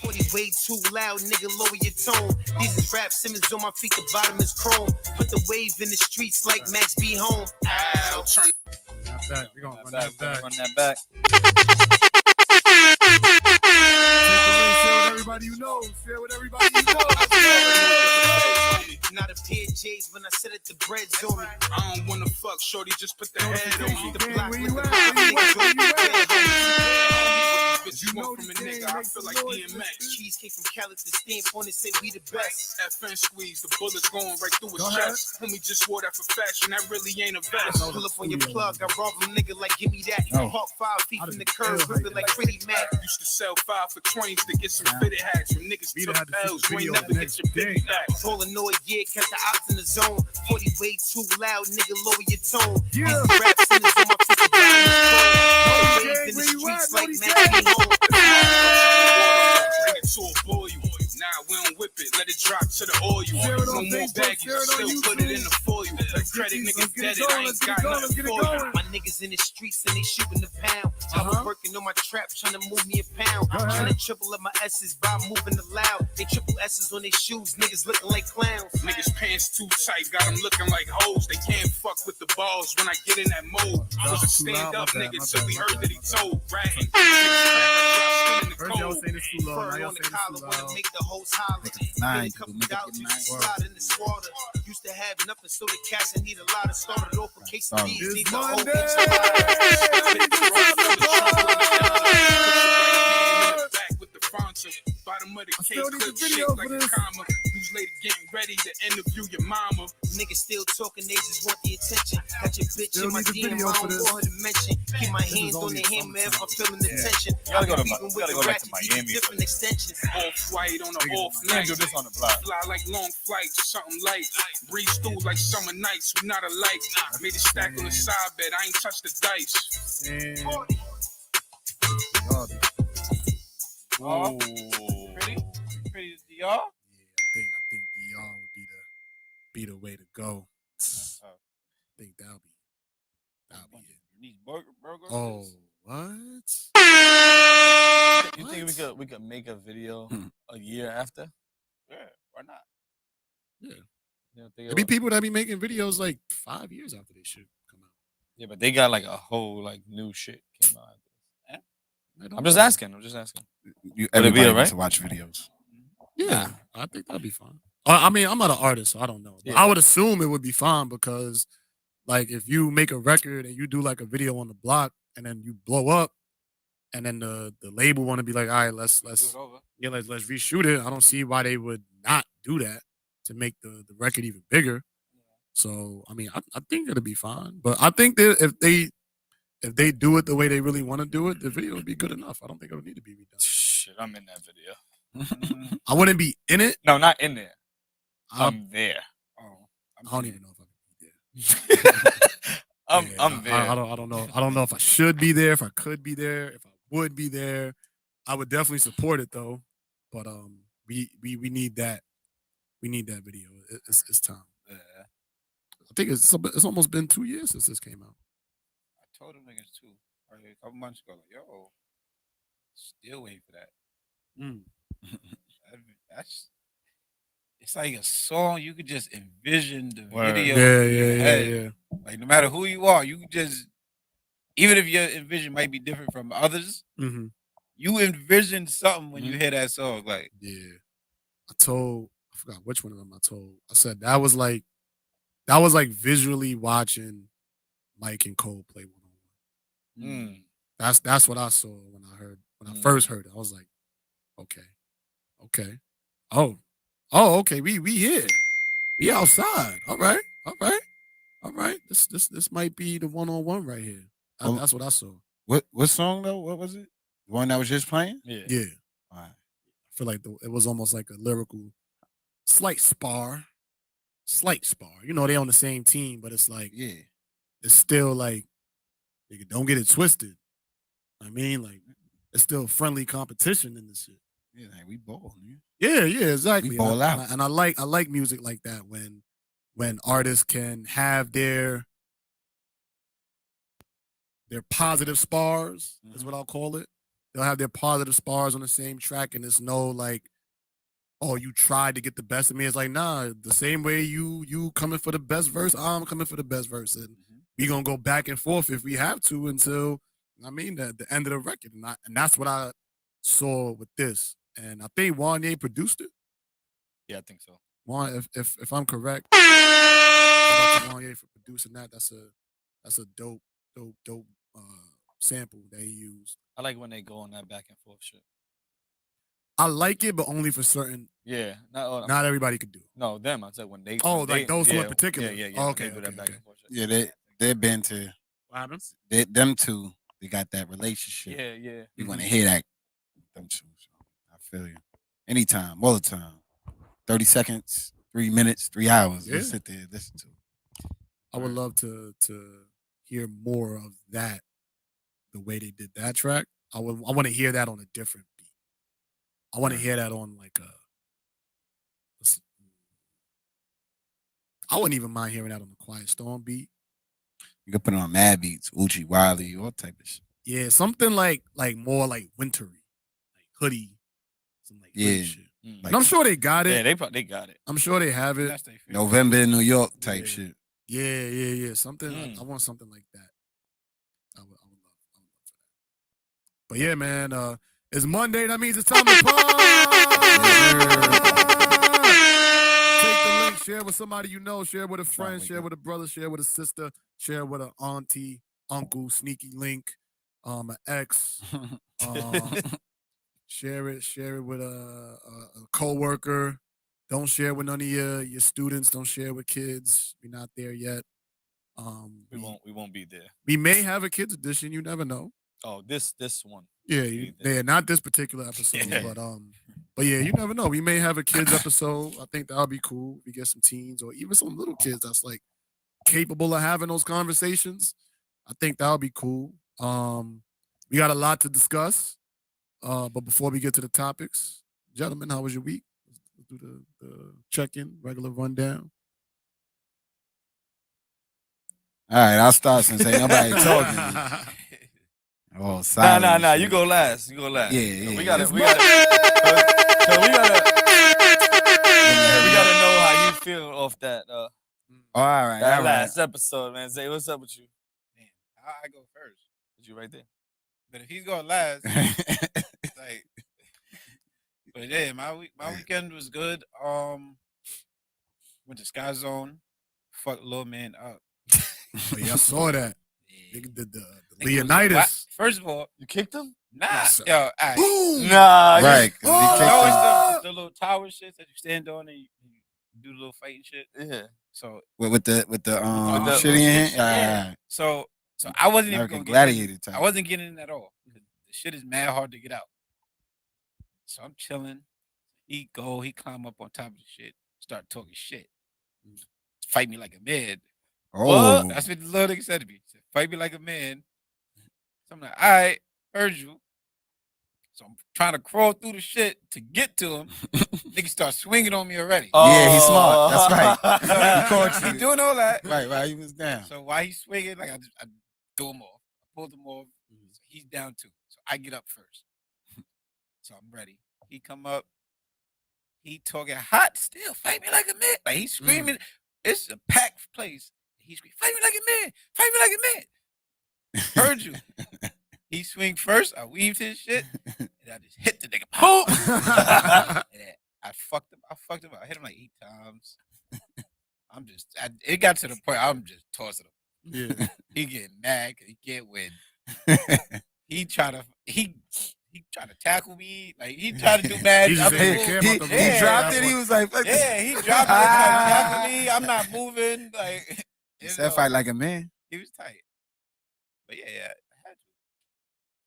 40 way too loud, nigga, lower your tone. These is rap Simmons on my feet, the bottom is chrome. Put the wave in the streets like Max be home. Ow, turn that back. We're gonna run that back. Run that back. Share with everybody you know. Share with everybody you know. Not a pair of J's when I sit at the bread zone. I don't wanna fuck, shorty, just put the head on me. The block Where with you the at? Where you at? Where you at? Bitch, you want from a nigga, I feel like DMX. Keys came from Cali to stamp on it, say we the best. FN squeeze, the bullet's going right through his chest. Homie just wore that for fashion, that really ain't a vest. Pull up on your plug, I rob a nigga like give me that. Park 5 feet from the curb, whipping like Pretty Mac. Used to sell 5 for 20s to get some fitted hats. When niggas took L's, you ain't never get your big back. Paranoid, yeah, kept the ops in the zone. 40 way too loud, nigga, lower your tone. Yeah. These raps in the zone, my feet are down in the in the streets like Mac be home. Bring it to a boil. Nah, we don't whip it, let it drop to the oil. No more baggage, still put it in the foil. Credit niggas dead, I ain't got nothing for you. My niggas in the streets and they shooting the pound. I was working on my trap, trying to move me a pound. Trying to triple up my S's by moving the loud. They triple S's on their shoes, niggas looking like clowns. Niggas pants too tight, got them looking like hoes. They can't fuck with the balls when I get in that mode. I was a stand up nigga till we heard that he told. Ratting. First y'all saying it's too low. Now Fur y'all on the saying collar it's too wanna loud. make the hoes holler. Nine, Been a couple make it dollars, get used to nine. slide in the squatter. Used to have nothing, so the cats and need a lot of started off a case of these. It's Need the whole Monday. Back with the sponsor. Bottom of the I cake, still need clip the shit video like for a this. comma. Who's later getting ready to interview your mama? Niggas still talking, they just want the attention. Got your bitch Still in my need the DM, video I for don't this. want her to mention. Keep my This is hands on only the hammer if I'm feeling the Yeah. tension. Gotta go to Even with gotta the go back to ratchet, Miami these different extensions. Off-white on an off We ain't night. do this on the block. Fly like long flights, something light. Breeze through like summer nights, we not alike. Made a stack on the side bed, I ain't touched the dice. And Oh. Pretty? Pretty to y'all? I think DR would be the way to go. I think that'll be it. These burgers. Oh, what? You think we could make a video a year after? Yeah, why not? Yeah. You don't think There be people that be making videos like 5 years after they should come out. Yeah, but they got like a whole like new shit came out. I don't I'm just know. asking. Everybody alright? needs to watch videos. Yeah, I think that'd be fine. I mean, I'm not an artist, so I don't know. But Yeah. I would assume it would be fine because, like, if you make a record and you do like a video on the block and then you blow up, and then the label want to be like, all right, let's reshoot it. I don't see why they would not do that to make the record even bigger. So I mean, I think it'll be fine. But I think that if they do it the way they really want to do it, the video would be good enough. I don't think it'll need to be redone. Shit, I'm in that video. I wouldn't be in it. No, not in there. I'm- I'm there. Oh, I don't even know if I could be there. I'm there. I don't know. I don't know if I should be there, if I could be there, if I would be there. I would definitely support it though. But we need that. We need that video. It's time. Yeah. I think it's almost been 2 years since this came out. I told them niggas too. A couple months ago, like, yo, still waiting for that. That's it's like a song you could just envision the Word. video. in your head. Yeah. Like no matter who you are, you can just even if your envision might be different from others, Mm-hmm. you envision something when you hear that song. Like Yeah. I forgot which one of them I told. I said that was like visually watching Mike and Cole play one-on-one. That's what I saw when I first heard it. I was like, okay. Oh, okay. We here. We outside. All right. This might be the one-on-one right here. That's what I saw. what song though? What was it? The one that was just playing? Yeah. Yeah. All right. I feel like it was almost like a lyrical slight spar. You know, they on the same team, but it's like Yeah. it's still like nigga, don't get it twisted. I mean, like it's still friendly competition in this shit. Yeah, like we ball, man. Yeah, exactly. We ball out. And I like music like that when artists can have their positive spars is what I'll call it, they'll have their positive spars on the same track, and it's no like, oh, you tried to get the best of me. It's like, nah, the same way you coming for the best verse, I'm coming for the best verse, and we gonna go back and forth if we have to until the end of the record, and that's what I saw with this, and I think Wanye produced it. Yeah, I think so. Juan, if I'm correct, shout out to Wanye for producing that. That's a dope sample that he used. I like when they go on that back and forth shit. I like it, but only for certain. Yeah, not everybody could do it. No, them. I said when they. Oh, when like those two in particular. Yeah. Okay, They do that back and forth shit. Yeah, they've been to. What happens? Them two, they got that relationship. Yeah. You want to hear that? Them two. So I feel you. Anytime, all the time. 30 seconds, 3 minutes, 3 hours. Yeah. Let's sit there, listen to it. I would love to hear more of that. The way they did that track, I want to hear that on a different beat. I want to hear that on like I wouldn't even mind hearing that on the Quiet Storm beat. You could put it on Mad Beats, Uchi Wiley, all type of shit. Yeah, something like more like wintry, like hoodie, some like hoodie shit. Mm. And I'm sure they got it. Yeah, they got it. I'm sure they have it. That's their favorite. November in New York type shit. Yeah. Something. I want something like that. I would love for that. But yeah, man, it's Monday. That means it's time to take the link, share with somebody you know, share with a friend, share with a brother, share with a sister, share with an auntie, uncle, sneaky link, an ex. Share it with a coworker. Don't share with none of your students. Don't share with kids. We're not there yet. We won't be there. We may have a kids edition. You never know. Oh, this one. Yeah, not this particular episode, but yeah, you never know. We may have a kids episode. I think that'll be cool. We get some teens or even some little kids that's like capable of having those conversations. I think that'll be cool. We got a lot to discuss. But before we get to the topics, gentlemen, how was your week? Let's do the check-in, regular rundown. All right, I'll start since ain't nobody talking. Oh, Nah. You go last. Yeah. We gotta know how you feel off that. All right. Last episode, man. Zay, what's up with you? Damn, I go first. You right there. But if he's going last, like, but yeah, my weekend was good. Went to Sky Zone, fucked little man up. Oh, yeah, I saw that. Nigga did the Leonidas. First of all, You kicked him? nah, Yes, yo, all right. Boom! Nah. Right. You know, it's the little tower shit that you stand on and you do the little fighting shit. Yeah. So With the shit in your hand. yeah. So I wasn't even American gonna Gladiator get in. type. I wasn't getting in at all. The shit is mad hard to get out. So I'm chilling. He climb up on top of the shit, start talking shit. Fight me like a man. Oh, That's what the little nigga said to me. He said, fight me like a man. So I'm like, all right, heard you. So I'm trying to crawl through the shit to get to him. Nigga start swinging on me already. Yeah, he's smart. That's right. He caught He you. doing all that. Right. He was down. So while he's swinging, like I threw him off. I pulled him off. So he's down too. So I get up first. So I'm ready. He come up. He talking hot still. Fight me like a man. Like he's screaming. It's a packed place. He screaming, fight me like a man. Fight me like a man. Heard you. He swing first. I weaved his shit. And I just hit the nigga. Boom. And I fucked him. I hit him like 8 times. It got to the point I'm just tossing him. Yeah. He getting mad because he can't win. He tried to tackle me. Like he tried to do bad. He just other didn't moves. care about the He rules. dropped it. He was like, fuck Yeah, he dropped it. Tried to tackle me. I'm not moving. Like He said fight like a man. he was tight. But yeah, I had to.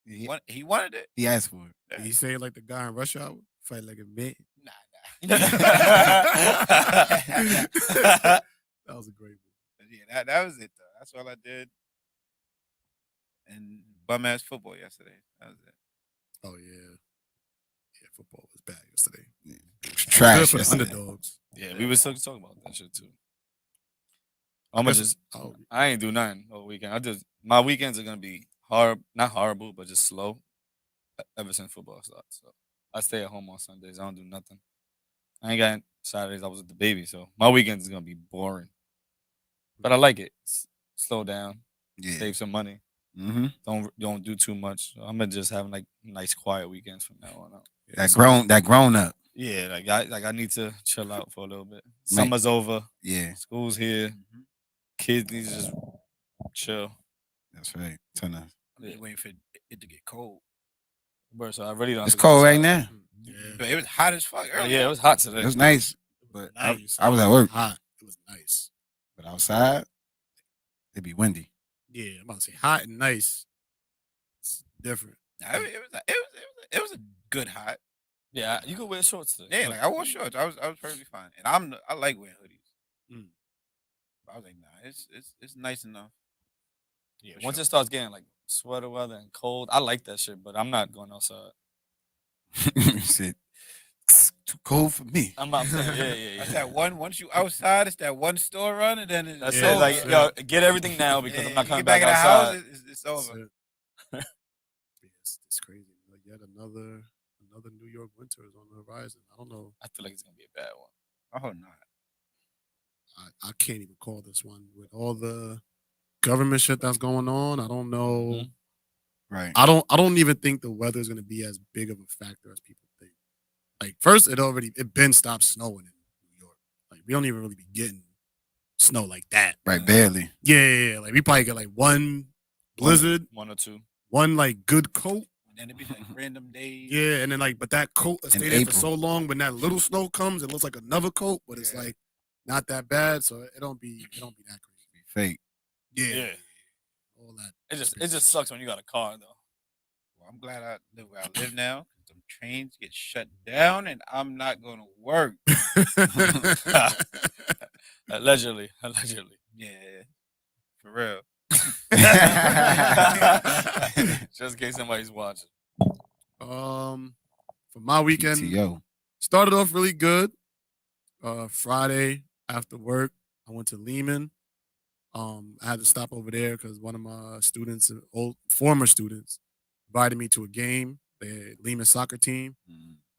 He, He wanted it. he asked for it. Did he say it like the guy in Rush Hour? Fight like a man. Nah. That was a great one. But yeah, that was it though. That's all I did. And bum ass football yesterday. That was it. Oh yeah. Yeah, football was bad yesterday. It was Good trash. for the yesterday. underdogs. Yeah, we were talking about that shit too. I'm gonna just. Oh, I ain't do nothing all weekend. My weekends are gonna be not horrible, but just slow. ever since football started. So I stay at home on Sundays. I don't do nothing. I ain't got Saturdays. I was with the baby, so my weekends is gonna be boring. But I like it. Slow down, Yeah. save some money. Mm-hmm. Don't do too much. So I'm gonna just have like nice quiet weekends from now on out. That grown up. Yeah, I need to chill out for a little bit. Summer's over. Yeah. School's here. Kids need to just chill. That's right. Turn up. I'm waiting for it to get cold. Bro, so I really don't. It's cold right now. Yeah. But it was hot as fuck earlier. Yeah, it was hot today. It was nice, but Nice. I was at work. Hot. It was nice. But outside, it'd be windy. Yeah, I'm about to say hot and nice. It's different. Nah, it was a good hot. Yeah, you could wear shorts today. Yeah, like I wore shorts. I was perfectly fine, and I like wearing hoodies. But I was like, nah, it's nice enough. Yeah, For once sure. it starts getting like sweater weather and cold, I like that shit, but I'm not going outside. He said, "It's too cold for me." I'm saying, yeah. That's that one. Once you outside, it's that one store run, and then That's it's it. over. Like, yo, get everything now because Yeah, I'm not you coming get back back in the outside. house. It's over. Yeah, it's crazy. Yet another New York winter is on the horizon. I don't know. I feel like it's gonna be a bad one. I hope not. I can't even call this one with all the government shit that's going on. I don't know. Mhm. Right. I don't even think the weather is going to be as big of a factor as people think. Like first, it been stopped snowing in New York. Like we don't even really be getting snow like that. Right. Barely. Yeah. Like we probably get like one blizzard, One or two. one like good coat. Then it'd be like random days. Yeah, and then like, but that coat stayed there for April. so long. When that little snow comes, it looks like another coat, but it's Yeah. like not that bad. So it don't be that crazy. Fake. Yeah. All that. It just sucks when you got a car though. Well, I'm glad I live where I live now. Some trains get shut down, and I'm not going to work. Allegedly. Yeah, for real. Just in case somebody's watching. For my weekend, T.O. started off really good. Friday after work, I went to Lehman. I had to stop over there because one of my students, former students, invited me to a game. The Lehman soccer team.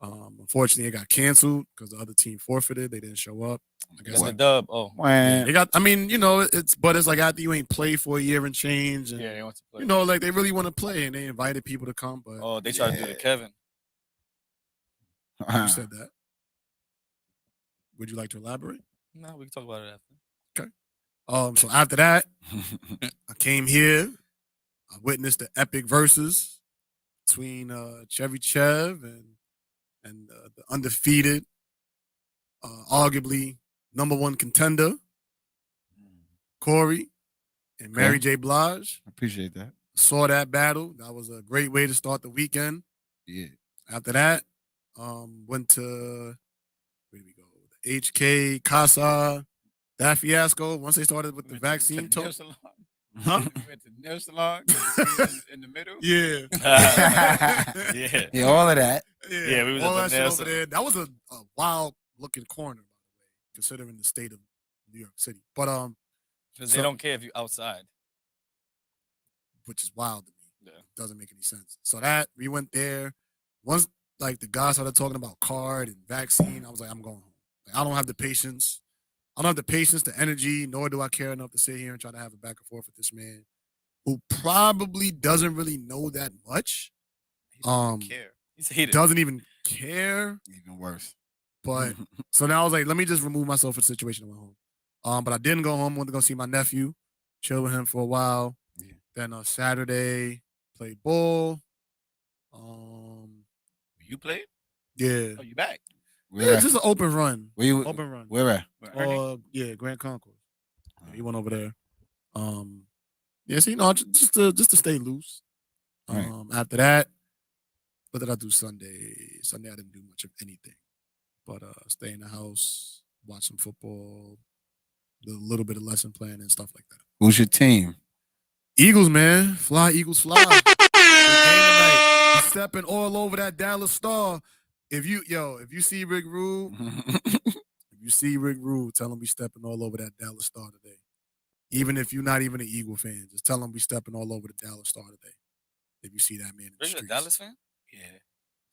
Unfortunately, it got canceled because the other team forfeited. They didn't show up. I guess That's the dub. Oh. yeah, they got. I mean, it's like after you ain't played for a year and change, and Yeah, they want to play. like they really want to play, and they invited people to come. But Oh, they tried to do the Kevin. you said that. Would you like to elaborate? No, we can talk about it after. So after that, I came here. I witnessed the epic verses between Chevy Chev and the undefeated, arguably #1 contender, Corey and Mary J. Blige. I appreciate that. Saw that battle. That was a great way to start the weekend. Yeah. After that, went to where did we go? The HK Casa. That fiasco. Once they started with the vaccine talk. Huh? We went to nail salon in the middle. Yeah. Yeah. Yeah, all of that. Yeah, we was all at that the shit nail over there. That was a wild looking corner, by the way, considering the state of New York City. But Because they don't care if you're outside. which is wild to me. Yeah. Doesn't make any sense. So that we went there. Once like the guys started talking about card and vaccine, I was like, I'm going home. Like, I don't have the patience. I don't have the patience, the energy, nor do I care enough to sit here and try to have a back and forth with this man who probably doesn't really know that much. Care. He's hated. Doesn't even care. Even worse. But so now I was like, let me just remove myself from the situation and went home. But I didn't go home. Went to go see my nephew, chill with him for a while. Yeah. Then Saturday played ball. You played? Yeah. Oh, you back? Yeah, it's just an open run. Where you? Open run. Where at? Yeah, Grand Concourse. He went over there. Yeah, so just to stay loose. Right. After that, what did I do Sunday? Sunday I didn't do much of anything. But stay in the house, watch some football, do a little bit of lesson plan and stuff like that. Who's your team? Eagles, man. Fly, Eagles, fly. Good game tonight. We're stepping all over that Dallas Star. If you see Rick Rude, tell him we stepping all over that Dallas Star today. Even if you're not even an Eagle fan, just tell him we stepping all over the Dallas Star today. If you see that man in the Rick's a streets. Dallas fan?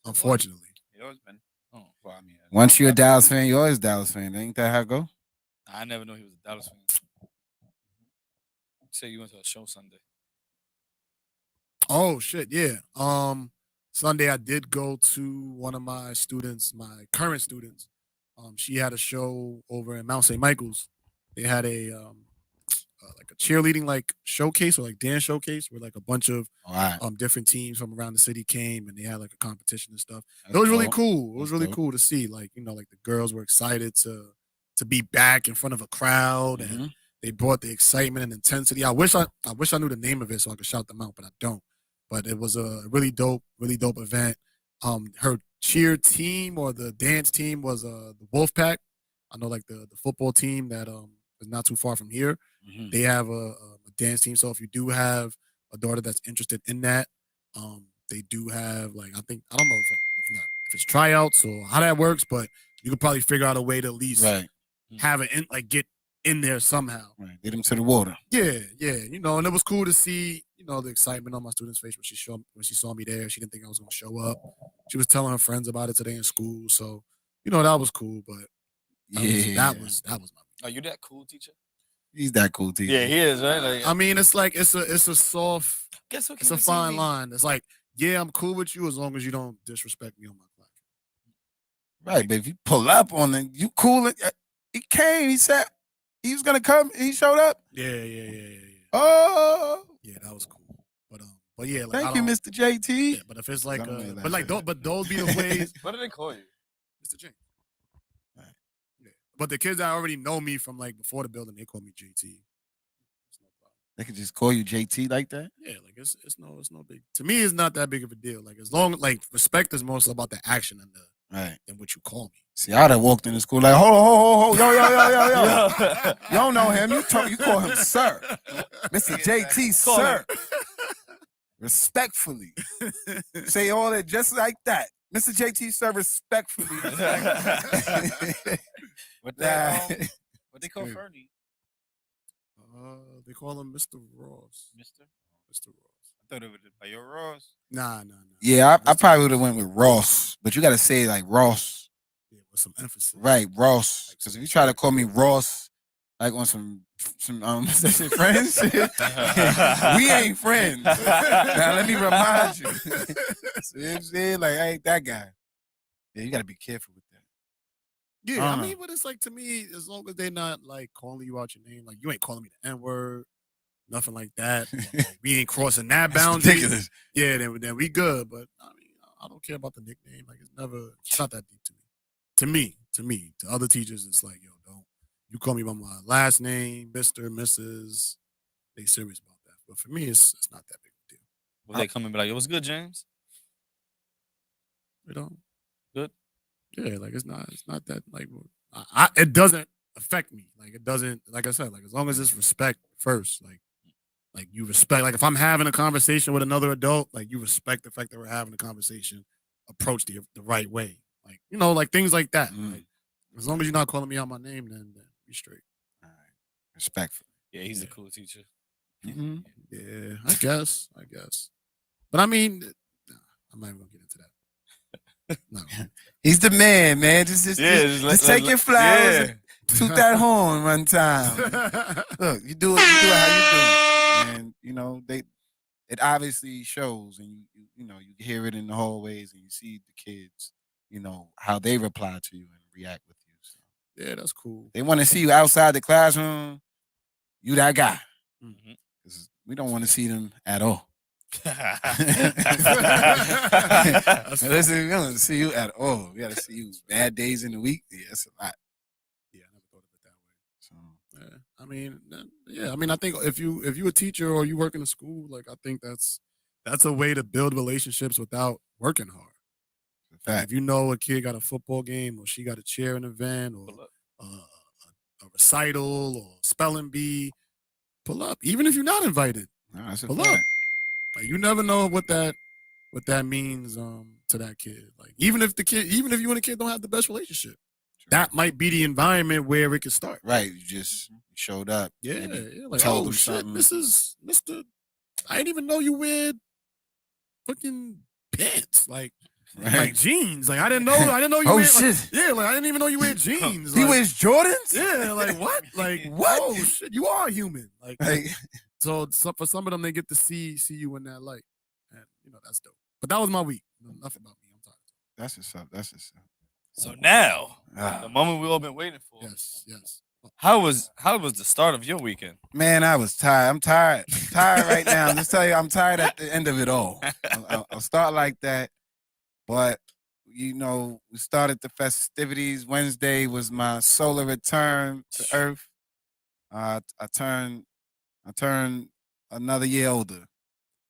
unfortunately. It always been. Oh, well, I mean, Once you're a Dallas fan, you're always a Dallas fan. Ain't that how it go? I never knew he was a Dallas fan. Say you went to a show Sunday. Oh shit, yeah. Sunday I did go to one of my students, my current students. She had a show over in Mount St. Michael's. They had a like a cheerleading like showcase or like dance showcase where like a bunch of All right. different teams from around the city came and they had like a competition and stuff. That's It was really dope. cool. It was That's really dope. cool to see. Like, you know, like the girls were excited to be back in front of a crowd Mhm. and they brought the excitement and intensity. I wish I knew the name of it so I could shout them out, but I don't. But it was a really dope event. Her cheer team or the dance team was the Wolfpack. I know like the football team that is not too far from here. Mhm. They have a dance team. So if you do have a daughter that's interested in that, they do have like I don't know if it's tryouts or how that works, but you could probably figure out a way to at least Right. have it in like get in there somehow. Right. Get them to the water. Yeah, you know, and it was cool to see, you know, the excitement on my student's face when she saw me there. She didn't think I was gonna show up. She was telling her friends about it today in school, so you know that was cool. But that was my. Are you that cool teacher? He's that cool teacher. Yeah, he is, right? Like, I mean, it's like it's a soft, guess who it's a fine line. It's like, yeah, I'm cool with you as long as you don't disrespect me on my class. Right, but if you pull up on it, you cool it. He came. He said he was gonna come. He showed up. Yeah. Oh, Yeah, that was cool. But yeah, like, thank you, Mr. JT. Yeah, but if it's like, I don't know but like, but those be the ways, What do they call you? Mr. James. Yeah, but the kids that already know me from like before the building, they call me JT. It's no problem. They could just call you JT like that. Yeah, like it's no big. To me, it's not that big of a deal. Like as long like respect is more so about the action than what you call me. See, I'd have walked into school like, hold, yo. You don't know him. You call him sir. Mr. JT, sir. Respectfully. Say all that just like that. Mr. JT, sir, respectfully. What they call Good. Fernie? They call him Mr. Ross. Mr. Mr. Ross. I thought it was by your Ross. Nah. Yeah, I probably would have went with Ross, but you got to say like Ross. Yeah, with some emphasis. Right, Ross. Because if you try to call me Ross, like on some friends, we ain't friends. Now let me remind you. See what I'm saying? Like I ain't that guy. Yeah, you got to be careful with that. Yeah, I Uh-huh. mean, but it's like to me, as long as they're not like calling you out your name, like you ain't calling me the N-word, nothing like that. Like, we ain't crossing that That's boundary. ridiculous. Yeah, then we good. But I mean, I don't care about the nickname. Like it's not that deep to me. To me. To other teachers, it's like, yo, don't you call me by my last name, Mr., Mrs. They serious about that. But for me, it's not that big of a deal. Will they come and be like, yo, what's good, James? You know? Good. Yeah, like it's not that like it doesn't affect me. Like it doesn't, like I said, like as long as it's respect first, like you respect, like if I'm having a conversation with another adult, like you respect the fact that we're having a conversation, approach the right way. Like, you know, like things like that. Like as long as you're not calling me out my name, then be straight. All right. Respectful. Yeah, he's a cool teacher. Mm-hmm. Yeah, I guess. But I mean, nah, I'm not even gonna get into that. No. He's the man. Just take your flowers Yeah. and toot that horn one time. Look, you do it how you do it. And you know, it obviously shows, and you know, you hear it in the hallways and you see the kids, you know, how they reply to you and react with you. So Yeah, that's cool. they want to see you outside the classroom, you that guy. Mhm. 'Cause we don't want to see them at all. Listen, we don't want to see you at all. We got to see you bad days in the week. Yeah, that's a lot. Yeah, I never thought of it that way. So Yeah, I mean, I think if you a teacher or you work in a school, like I think that's a way to build relationships without working hard. in Like, fact, if you know a kid got a football game or she got a cheer in an event or a recital or spelling bee, pull up. Even if you're not invited, no, that's a pull fact. up. Like you never know what that means to that kid. Like even if you and the kid don't have the best relationship, that might be the environment where it could start. Right, you just showed up. Yeah, maybe yeah. Like, told oh them shit, something. this is Mr. I didn't even know you wear fucking pants. Like, like jeans. Like I didn't know you Oh wear shit. like, yeah, like I didn't even know you wear jeans. He Like, wears Jordans? yeah, like what? Like What? oh shit, you are human. Like Like, so for some of them they get to see you in that light. And that's dope. But that was my week. Enough about me. I'm tired. that's what's up. That's what's up. So now, Ah. the moment we all been waiting for. Yes. How was the start of your weekend? Man, I was tired. I'm tired. I'm tired right now. Just tell you, I'm tired at the end of it all. I'll start like that. But, we started the festivities. Wednesday was my solar return to Earth. I turned another year older.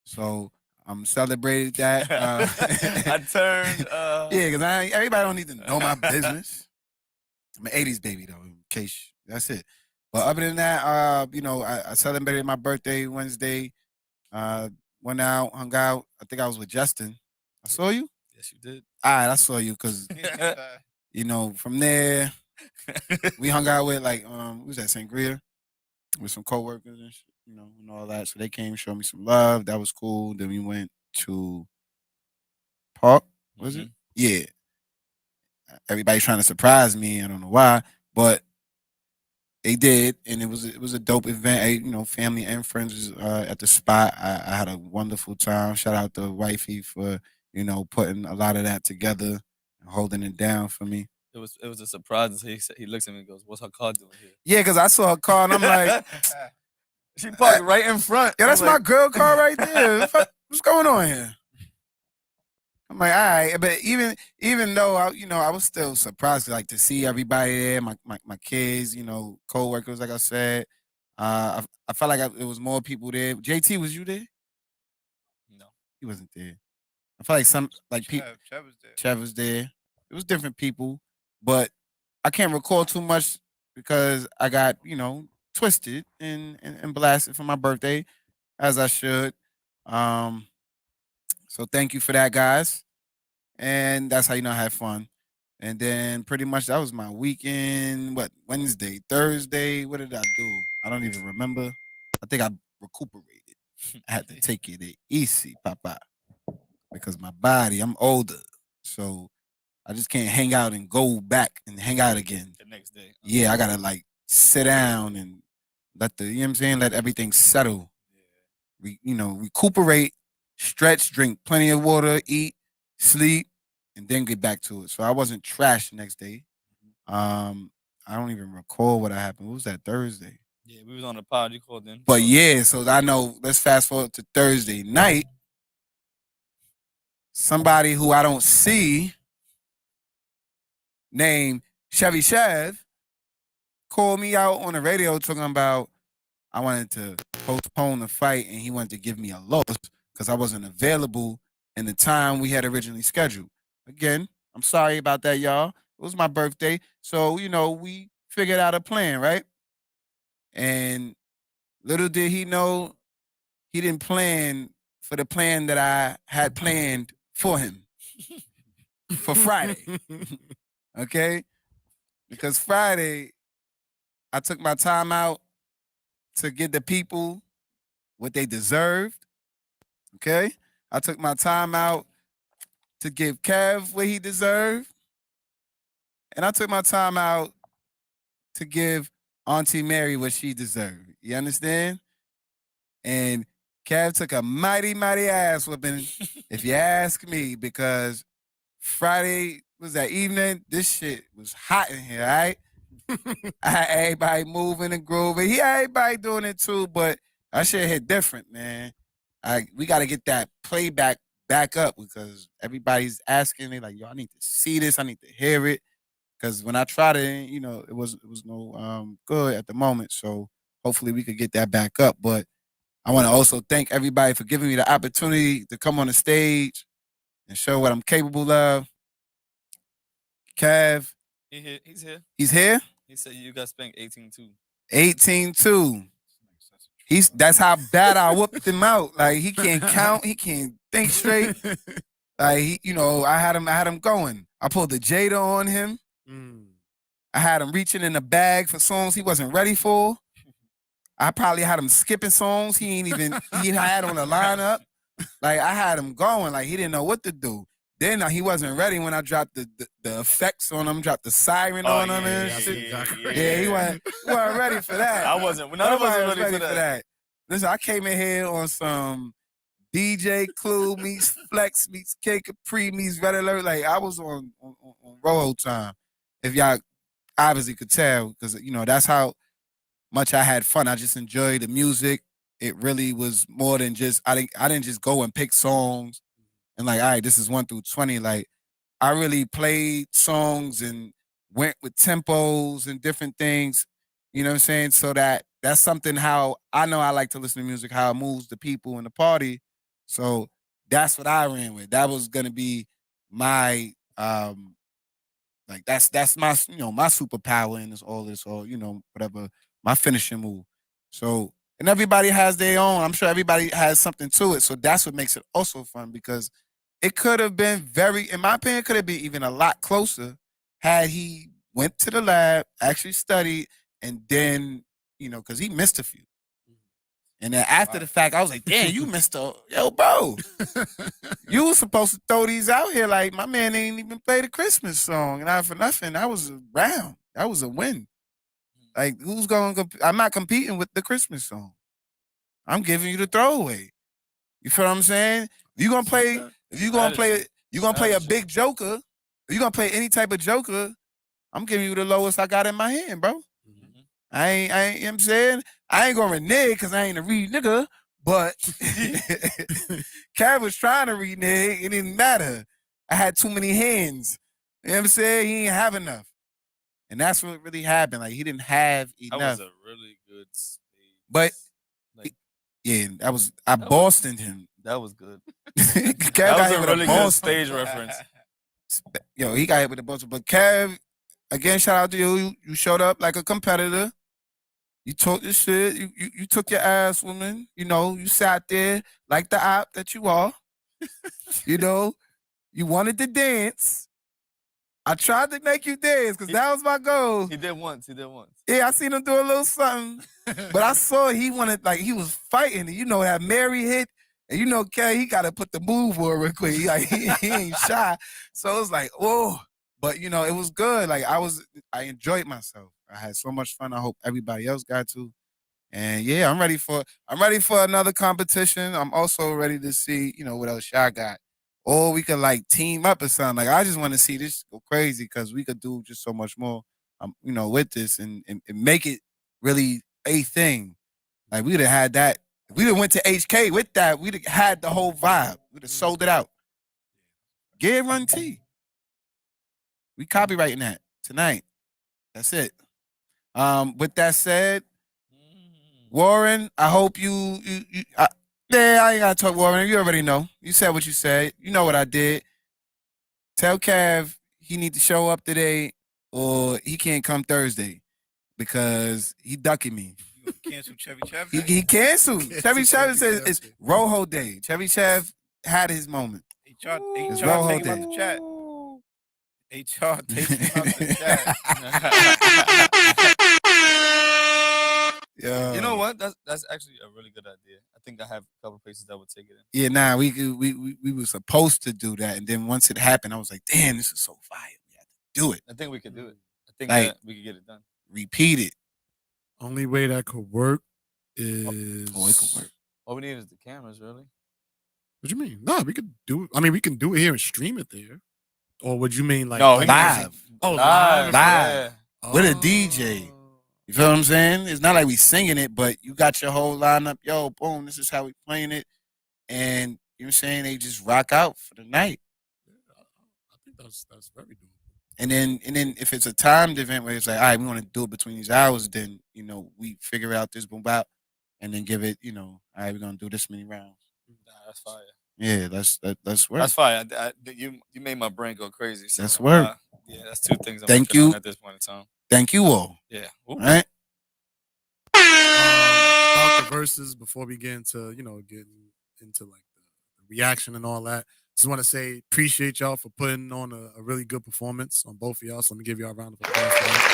So I'm celebrated that. I turned. Yeah, because everybody don't need to know my business. I'm an 80s baby, though, in case. That's it. But other than that, I celebrated my birthday Wednesday. Went out, hung out. I think I was with Justin. I saw you? Yes, you did. All right, I saw you because, from there, we hung out with, what was that, Sangria? With some coworkers and shit, and all that. So they came, showed me some love. That was cool. Then we went to Park, was it? Yeah. Everybody's trying to surprise me. I don't know why, but they did, and it was a dope event. Family and friends was at the spot. I had a wonderful time. Shout out to wifey for putting a lot of that together and holding it down for me. It was a surprise. He looks at me and goes, "What's her car doing here?" Yeah, because I saw her car and I'm like, she parked right in front. yeah, that's my girl car right there. What's going on here? I'm like, all right, but even though I was still surprised to see everybody there, my kids, co-workers, like I said. I felt like it was more people there. JT, was you there? No, he wasn't there. I felt like some people. Chev was there. Chev was there. It was different people, but I can't recall too much because I got twisted and blasted for my birthday, as I should. So thank you for that, guys. And that's how I had fun. And then pretty much that was my weekend. What, Wednesday, Thursday? What did I do? I don't even remember. I think I recuperated. I had to take it easy, Papa, because my body, I'm older. So I just can't hang out and go back and hang out again. the next day. Yeah, I gotta sit down and let everything settle. Recuperate, stretch, drink plenty of water, eat, sleep, and then get back to it. So I wasn't trashed the next day. I don't even recall what happened. What was that, Thursday? Yeah, we was on the pod. You called in. But yeah, so I know, let's fast forward to Thursday night. Somebody who I don't see, named Chevy Chev, called me out on the radio talking about I wanted to postpone the fight and he wanted to give me a loss because I wasn't available in the time we had originally scheduled. Again, I'm sorry about that, y'all. It was my birthday. So, we figured out a plan, right? And little did he know, he didn't plan for the plan that I had planned for him for Friday. Okay? Because Friday, I took my time out to give the people what they deserved. Okay? I took my time out to give Kev what he deserved. And I took my time out to give Auntie Mary what she deserved. You understand? And Kev took a mighty, mighty ass whooping, if you ask me, because Friday was that evening. This shit was hot in here, all right? I had everybody moving and grooving. He had everybody doing it too, but that shit hit different, man. We got to get that playback back up because everybody's asking me like, yo, I need to see this. I need to hear it. Because when I tried it, it was no good at the moment. So hopefully we could get that back up. But I want to also thank everybody for giving me the opportunity to come on the stage and show what I'm capable of. Kev. He's here. He's here? He said you got spanked 18-2. 18-2. That's how bad I whooped him out. Like, he can't count. He can't think straight. Like, I had him going. I pulled the Jada on him. I had him reaching in the bag for songs he wasn't ready for. I probably had him skipping songs he had on the lineup. Like, I had him going. Like, he didn't know what to do. Then he wasn't ready when I dropped the effects on him, dropped the siren on him and shit. Yeah, he wasn't ready for that. I wasn't. None of us was ready for that. Listen, I came in here on some DJ Clue meets Flex meets K Capri meets Red Alert. Like I was on Rojo time. If y'all obviously could tell, because that's how much I had fun. I just enjoyed the music. It really was more than just I didn't just go and pick songs and like, all right, this is 1 through 20. Like I really played songs and went with tempos and different things. You know what I'm saying? So that's something how I know I like to listen to music, how it moves the people in the party. So that's what I ran with. That was gonna be my like that's my my superpower in this all this or whatever my finishing move. So and everybody has their own. I'm sure everybody has something to it. So that's what makes it also fun because it could have been in my opinion, could have been even a lot closer had he went to the lab, actually studied, and then because he missed a few. And then after the fact, I was like, damn, you missed yo, bro. You was supposed to throw these out here. Like, my man ain't even played a Christmas song. And not for nothing, I was around. That was a win. Like, who's going to I'm not competing with the Christmas song. I'm giving you the throwaway. You feel what I'm saying? If you're going to play a big joker, if you're going to play any type of joker, I'm giving you the lowest I got in my hand, bro. I ain't, you know what I'm saying? I ain't gonna renege because I ain't a read nigga, but Cav was trying to renege. It didn't matter. I had too many hands. You know what I'm saying? He ain't have enough. And that's what really happened. Like, he didn't have enough. That was a really good space. But, I Bostoned him. That was good. Cav That got was hit a with really a good Boston. stage reference. Yo, he got hit with a Boston. But Cav, again, shout out to you. You showed up like a competitor. You talked your shit. You took your ass, woman. You sat there like the op that you are. You wanted to dance. I tried to make you dance because that was my goal. He did once. Yeah, I seen him do a little something. But I saw he wanted, like, he was fighting. That Mary hit. And Kay, he got to put the move on real quick. He ain't shy. So it was like, oh. But, it was good. Like, I enjoyed myself. I had so much fun. I hope everybody else got to. And yeah, I'm ready for another competition. I'm also ready to see, what else y'all got. Or we could like team up or something. Like I just want to see this go crazy because we could do just so much more, with this and make it really a thing. Like we'd have had that. If we'd have went to HK with that, we'd have had the whole vibe. We'd have sold it out. Get Run T. We copywriting that tonight. That's it. With that said, Warren, I hope I ain't gotta talk, Warren. You already know. You said what you said. You know what I did. Tell Cav he need to show up today or he can't come Thursday because he ducking me. You gonna cancel Chevy Chev? He canceled. Chevy Chev says it's Rojo Day. Chevy Chev had his moment. HR It's take Rojo him out Day. the chat. HR take him out the chat. Yeah. You know what? That's actually a really good idea. I think I have a couple places that would take it in. Yeah, nah, we were supposed to do that, and then once it happened, I was like, damn, this is so fire. We have to do it. I think we could do it. I think Like- that we could get it done. Repeat it. Only way that could work is. Oh, it could work. All we need is the cameras, really. What you mean? No, we could do. I mean, we can do it here and stream it there. Or would you mean like No, like live. Oh, Live. Yeah. With a DJ. You feel what I'm saying? It's not like we singing it, but you got your whole lineup. Yo, boom, this is how we playing it. And you know what I'm saying? They just rock out for the night. I think that's very doable. And then if it's a timed event where it's like, all right, we want to do it between these hours, then, we figure out this boom bop and then give it, all right, we're gonna do this many rounds. Nah, that's fire. Yeah, that's work. That's fire. You made my brain go crazy. So, That's work. Yeah, that's two things I'm Thank working on you. at this point in time. Thank you all. Yeah. All right. About the verses before we get into like the reaction and all that. Just want to say appreciate y'all for putting on a really good performance on both of y'all. So let me give y'all a round of applause for that.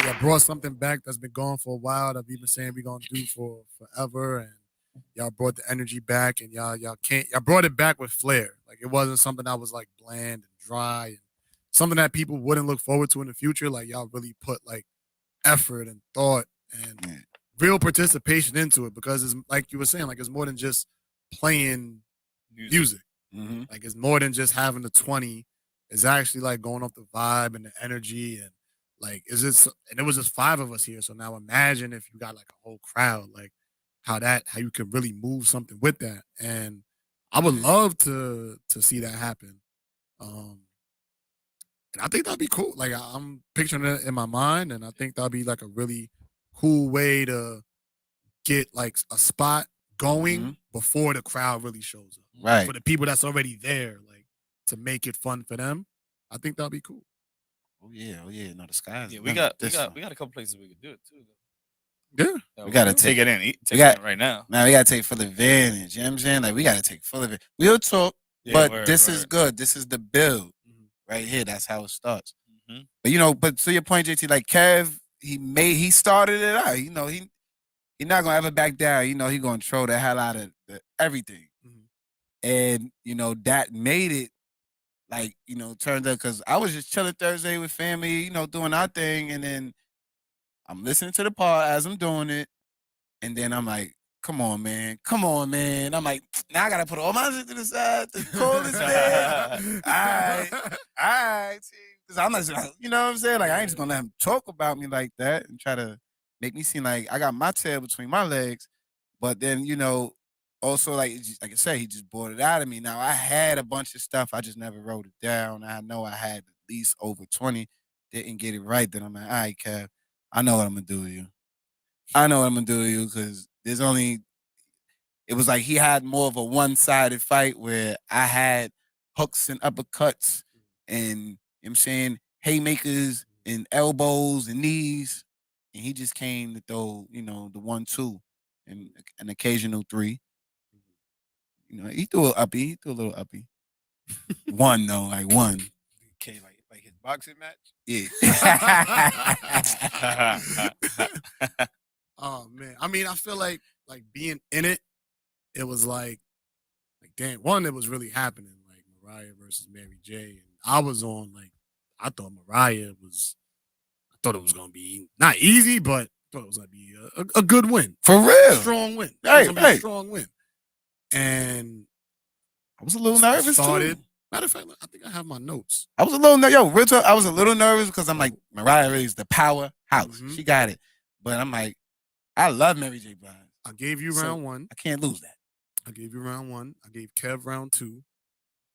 Y'all brought something back that's been going for a while that we've been saying we're gonna do for forever, and y'all brought the energy back, and y'all brought it back with flair. Like it wasn't something that was like bland and dry, and something that people wouldn't look forward to in the future. Like y'all really put like effort and thought and real participation into it, because it's like you were saying, like it's more than just playing music. Mm-hmm. Like it's more than just having the 20. It's actually like going off the vibe and the energy, and like is this, and it was just 5 of us here. So now imagine if you got like a whole crowd, like how you can really move something with that. And I would love to see that happen. And I think that'd be cool. Like I'm picturing it in my mind, and I think that'd be like a really cool way to get like a spot going before the crowd really shows up. Right. For the people that's already there, like to make it fun for them. I think that'd be cool. Oh yeah. No, the sky's Yeah, we got a couple places we could do it too. Yeah. We gotta take it in. Take we got it in right now. Now we gotta take full advantage. You know what I'm saying? Like we gotta take full advantage. We'll talk, but this is good. This is the build right here. That's how it starts. Mm-hmm. But but to your point, JT, like Kev, he started it out. He not gonna ever back down. He gonna throw the hell out of everything. And that made it like, turned up, because I was just chilling Thursday with family, doing our thing, and then I'm listening to the pod as I'm doing it, and then I'm like, come on, man. I'm like, now I gotta put all my shit to the side to call this man. All right. Because I'm not, you know what I'm saying? Like, I ain't just gonna let him talk about me like that and try to make me seem like I got my tail between my legs. But then, also, like I said, he just brought it out of me. Now, I had a bunch of stuff. I just never wrote it down. I know I had at least over 20. Didn't get it right. Then I'm like, all right, Kev, I know what I'm going to do to you. Because it was like he had more of a one-sided fight where I had hooks and uppercuts and, you know what I'm saying, haymakers and elbows and knees. And he just came to throw, the 1-2 and an occasional 3. He threw a little uppy. One though, like one. Okay, like his boxing match. Yeah. Oh man, I mean, I feel like being in it, it was like damn. One, it was really happening, like Mariah versus Mary J. And I was on I thought it was gonna be not easy, but I thought it was gonna be a good win. For real, strong win. Right. Strong win. And I was a little nervous too. Matter of fact, I think I have my notes. I was a little real talk, I was a little nervous because I'm like, Mariah is the powerhouse. She got it. But I'm like, I love Mary J. Blige. I gave you round 1. I can't lose that. I gave you round 1. I gave Kev round 2.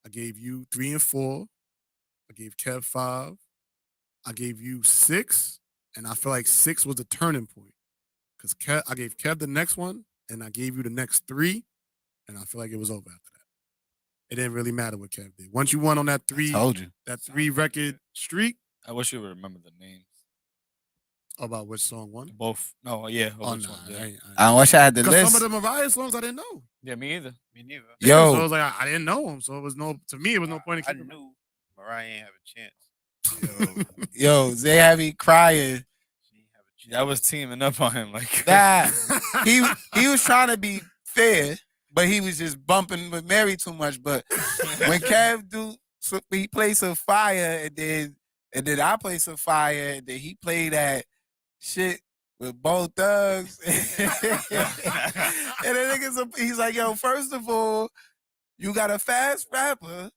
I gave you 3 and 4. I gave Kev 5. I gave you 6. And I feel like 6 was the turning point. Because I gave Kev the next one, and I gave you the next 3. And I feel like it was over after that. It didn't really matter what Kev did. Once you won on that 3 record streak. I wish you would remember the names. About which song won? Both. No, yeah. Oh, which nah, one, yeah. I wish I had the list. Some of the Mariah songs I didn't know. Yeah, me either. Me neither. Yo. So it was like I didn't know them. So it was no point in I keeping knew Mariah ain't have a chance. Yo, they had me crying. That was teaming up on him like that. He was trying to be fair, but he was just bumping with Mary too much. But when Kev he played some fire, and then I played some fire, and then he played that shit with both thugs. And then he's like, yo, first of all, you got a fast rapper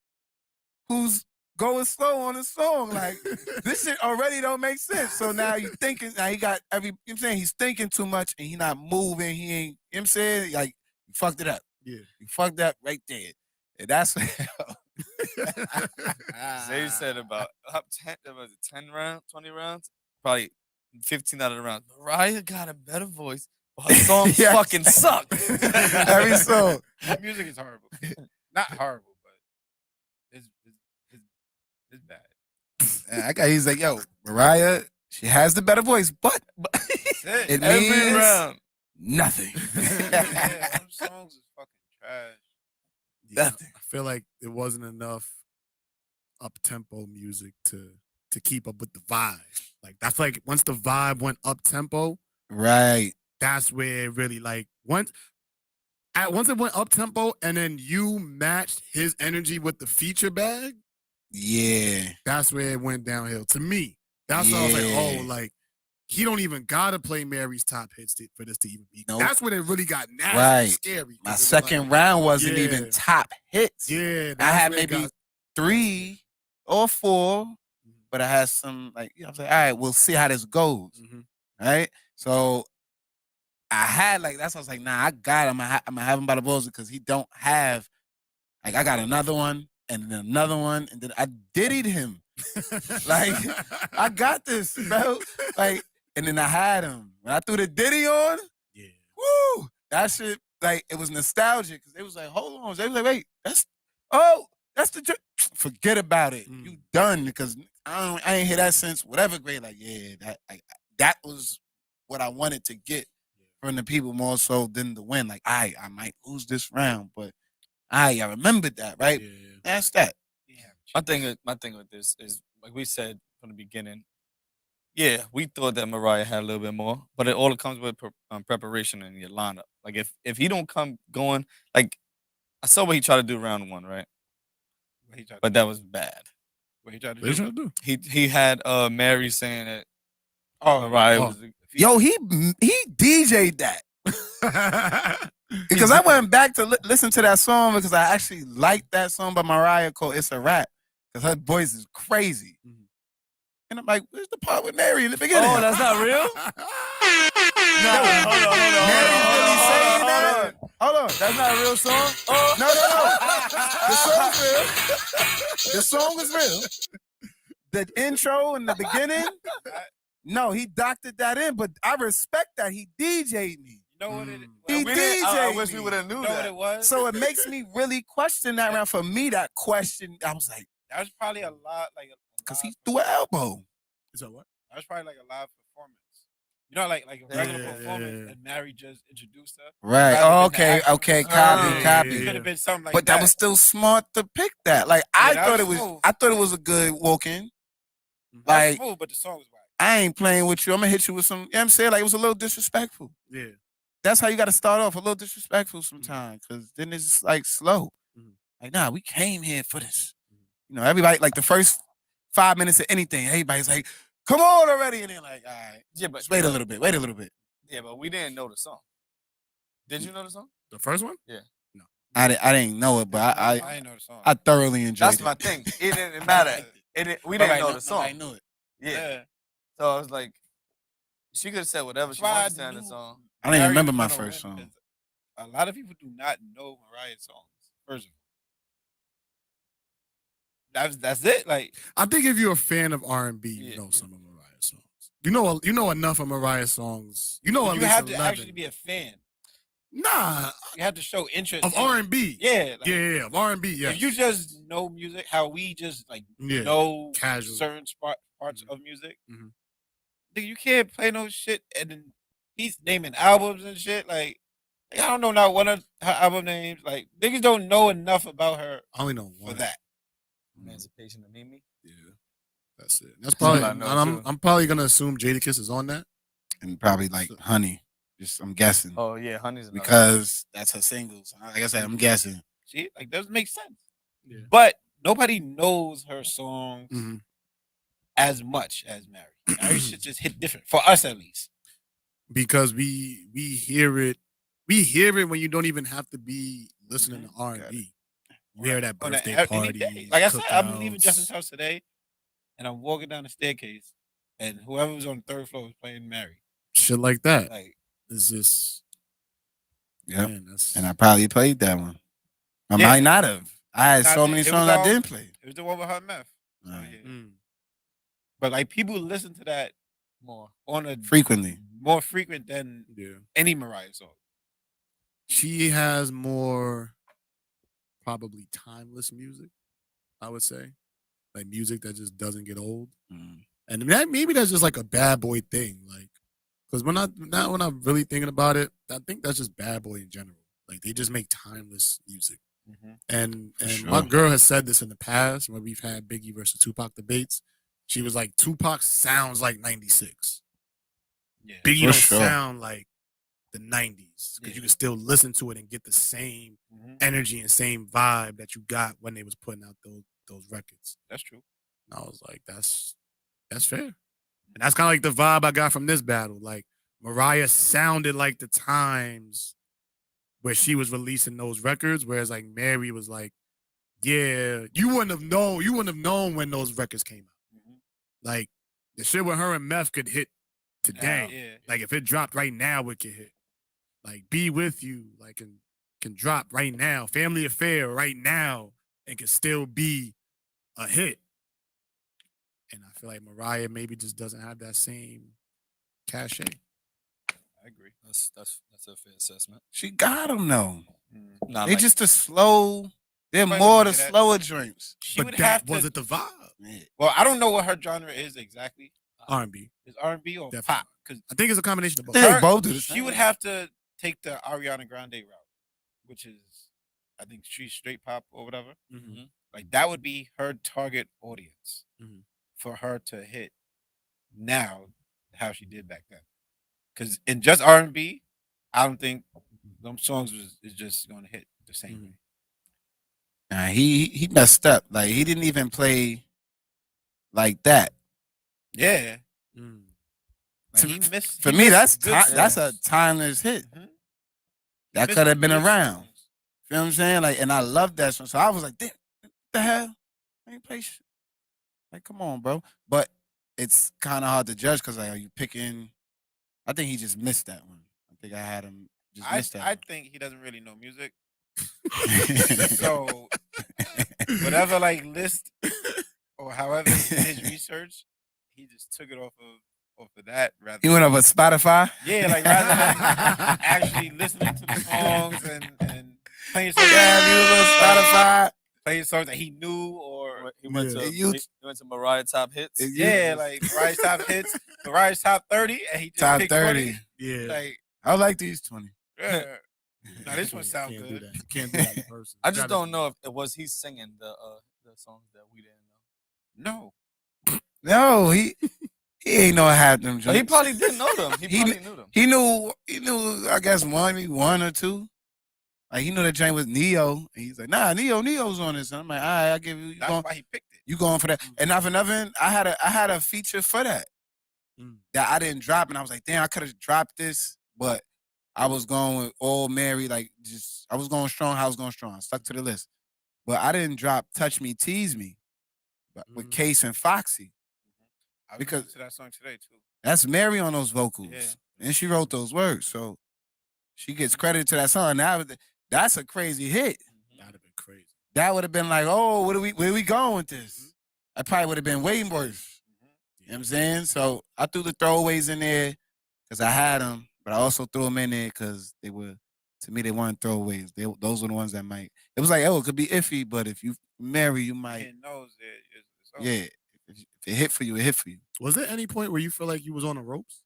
who's going slow on a song. Like, this shit already don't make sense. So now you thinking, now he got you know what I'm saying? He's thinking too much and he not moving. He ain't, you know what I'm saying? Like, you fucked it up. Yeah. You fucked up right there. And that's Zay said about 10 rounds, 20 rounds, probably 15 out of the rounds. Mariah got a better voice, but her songs fucking suck. Every song. Music is horrible. Not horrible, but it's bad. He's like, yo, Mariah, she has the better voice, but it Every means round. nothing. Yeah, them songs is fucking trash. Nothing. I feel like there wasn't enough up-tempo music to keep up with the vibe. Like, that's like once the vibe went up-tempo, Right. that's where it really, like, once once it went up tempo, and then you matched his energy with the feature bag. Yeah. That's where it went downhill to me. That's why I was like, oh, Yeah. like he don't even gotta play Mary's top hits for this to even be. Nope. That's when it really got nasty and Right. scary. My 'cause it was second like, round wasn't yeah. even top hits. Yeah, I that's had where it maybe got- 3 or 4, but I had some like, you know, I was like, all right, we'll see how this goes. Mhm. Right? So I had like, that's why I was like, nah, I got him. I'm gonna have him by the balls because he don't have, like, I got another one and then another one, and then I diddied him. Like, I got this, bro. Like, and then I had him. When I threw the Diddy on, Yeah. woo, that shit, like, it was nostalgic because they was like, hold on. They was like, wait, that's the forget about it. You done, because I ain't hear that since whatever grade. Like, yeah, that was what I wanted to get from the people more so than the win. Like, I might lose this round, but I remembered that, right? Yeah. That's that. My thing with this is, like we said from the beginning, yeah, we thought that Mariah had a little bit more, but it all comes with preparation in your lineup. Like if he don't come going, like I saw what he tried to do round 1, right? But that was bad. What he tried to What you do? trying to do? He had Mary saying that Oh, Mariah was. Yo, he DJ'd that. Because I went back to listen to that song because I actually liked that song by Mariah called "It's a Rap" because her voice is crazy. And I'm like, where's the part with Mary in the beginning? Oh, that's not real? No, Mary's really saying that? Hold on, that's not a real song? No. The song is real. The song is real. The intro and the beginning, no, he doctored that in, but I respect that. He DJ'd me. You know what it? He DJ'd I wish me. we would have knew You know what that. it was? So it makes me really question that round. For me, that question, I was like, That was probably a lot, like because he threw an elbow. Is that what? That was probably like a live performance. You know, like a regular Yeah, performance, yeah. and Mary just introduced her. Right. Rather than the Okay. actual Okay. performance. Copy. It could have been something like But that was still smart to pick that. Like Yeah, I that thought was it was. smooth. I thought it was a good walk-in. That was Like smooth, but the song was whack. I ain't playing with you. I'm gonna hit you with some. You know what I'm saying? Like it was a little disrespectful. Yeah. That's how you got to start off, a little disrespectful sometimes, because then it's just like slow. Like nah, we came here for this. You know, everybody like the first 5 minutes of anything, everybody's like, "Come on already," and they're like, "All right, Yeah, but just wait a little bit. Wait a little bit." Yeah, but we didn't know the song. Did you know the song? The first one? Yeah. I didn't know it, but I didn't know the song. I thoroughly enjoyed That's it. my thing. It didn't matter. We didn't know the song. I knew it. Yeah. So I was like, she could have said whatever she wanted to say on the song. I don't even Mary remember was my gonna first win song. because a lot of people do not know Mariah's songs. First of all, that's it. Like I think if you're a fan of R&B, you know some of Mariah's songs. You know enough of Mariah's songs. You know at you least have to 11. actually be a fan. Nah, You have to show interest of in it. R&B. Yeah, like, Yeah, of R&B. Yeah. If you just know music, how we just like Yeah, know casual. certain parts of music, Mhm. nigga, you can't play no shit. And then he's naming albums and shit. Like I don't know not one of her album names. Like niggas don't know enough about her I only know for one. that. Emancipation of Mimi. Yeah, that's it. That's probably. what I And know, I'm too. I'm probably gonna assume Jadakiss is on that. And probably like Honey. Just I'm guessing. Oh yeah, Honey's another Because that's her singles. Like I said, I'm guessing. See, like doesn't make sense. Yeah. But nobody knows her songs Mhm. as much as Mary. Mary should just hit different for us at least. Because we hear it. We hear it when you don't even have to be listening to R&B. You hear that On birthday any party. day. Like I said, I'm leaving Justin's house today, and I'm walking down the staircase, and whoever was on the third floor was playing Mary. Shit like that. Like It's just. Yep. Man, that's, And I probably played that one. I Yeah. might not have. I had Nah, so many it was songs I all- didn't play. it was the one with her meth. So, Right. yeah. Mm. But like people listen to that more on a Frequently. more frequent than Yeah. any Mariah song. She has more probably timeless music, I would say. Like music that just doesn't get old. And maybe that's just like a bad boy thing. Like, because when I'm really thinking about it, I think that's just bad boy in general. Like they just make timeless music. And my girl has said this in the past when we've had Biggie versus Tupac debates. She was like, Tupac sounds like 96. Yeah. Biggie For don't sure. sound like the 90s because you can still listen to it and get the same energy and same vibe that you got when they was putting out those records. That's true. And I was like, that's fair. And that's kind of like the vibe I got from this battle. Like Mariah sounded like the times where she was releasing those records, whereas like Mary was like, yeah, you wouldn't have known when those records came out. Like the shit with her and Meth could hit today. Yeah. Like if it dropped right now, it could hit. Like Be With You, like can drop right now. Family Affair right now, and can still be a hit. And I feel like Mariah maybe just doesn't have that same cachet. I agree. That's a fair assessment. She got them though. Nah, They like, just the slow. They're Right, more like the that. slower drinks. She But would that have to. was it the vibe. Yeah. Well, I don't know what her genre is exactly. R&B. Is R&B or Definitely. pop? Because I think it's a combination of both. They both do the she same. would have to take the Ariana Grande route, which is, I think, she's straight pop or whatever. Mhm. Like that would be her target audience Mhm. for her to hit now how she did back then. Because in just R&B, I don't think them songs is just going to hit the same way. Nah, he messed up. Like he didn't even play like that. Yeah. Mm. Like, To- he missed, For he me, missed that's good that's a songs. timeless hit. Mhm. He That missed could have been good around. songs. You know what I'm saying? Like, and I love that song. So I was like, damn, what the hell? I ain't play shit. Like, come on, bro. But it's kind of hard to judge because like, are you picking? I think he just missed that one. I think I had him just miss that. I think he doesn't really know music. So whatever like list or however he did his research, he just took it off of that rather He went over Spotify. yeah, like rather than actually listening to the songs and playing songs, Yeah, he was on Spotify. playing songs that he knew or he went Yeah. to You- he went to Mariah top hits. yeah, like Mariah's top hits, Mariah's top 30, and he just Top picked 30. 20. Yeah. Like, I like these 20. yeah. Now this one Can't- sound can't good. Do that. You can't do that in person. I just Gotta don't be- know if it was he singing the songs that we didn't know. No, No, he ain't know half them. But he joints. probably didn't know them. He probably knew them. He knew. I guess maybe one or two. Like he knew that joint was Neo, and he's like, nah, Neo's on this. And I'm like, all right, I'll give you. that's why he picked it. You going for that? And not for nothing, I had a feature for that that I didn't drop, and I was like, damn, I could have dropped this, but I was going with All Mary, like just I was going strong. I was going strong. I stuck to the list, but I didn't drop Touch Me, Tease Me, but with Case and Foxy. I Because- listened to that song today too. That's Mary on those vocals, Yeah. and she wrote those words, so she gets credit to that song. Now that's a crazy hit. That'd have been crazy. That would have been like, oh, where we going with this? That probably would have been way worse. You know what I'm saying? So I threw the throwaways in there because I had them, but I also threw them in there because they were, to me, they weren't throwaways. Those were the ones that might. It was like, oh, it could be iffy, but if you marry, you might. He knows it's over. Yeah, if it hit for you, it hit for you. Was there any point where you feel like you was on the ropes?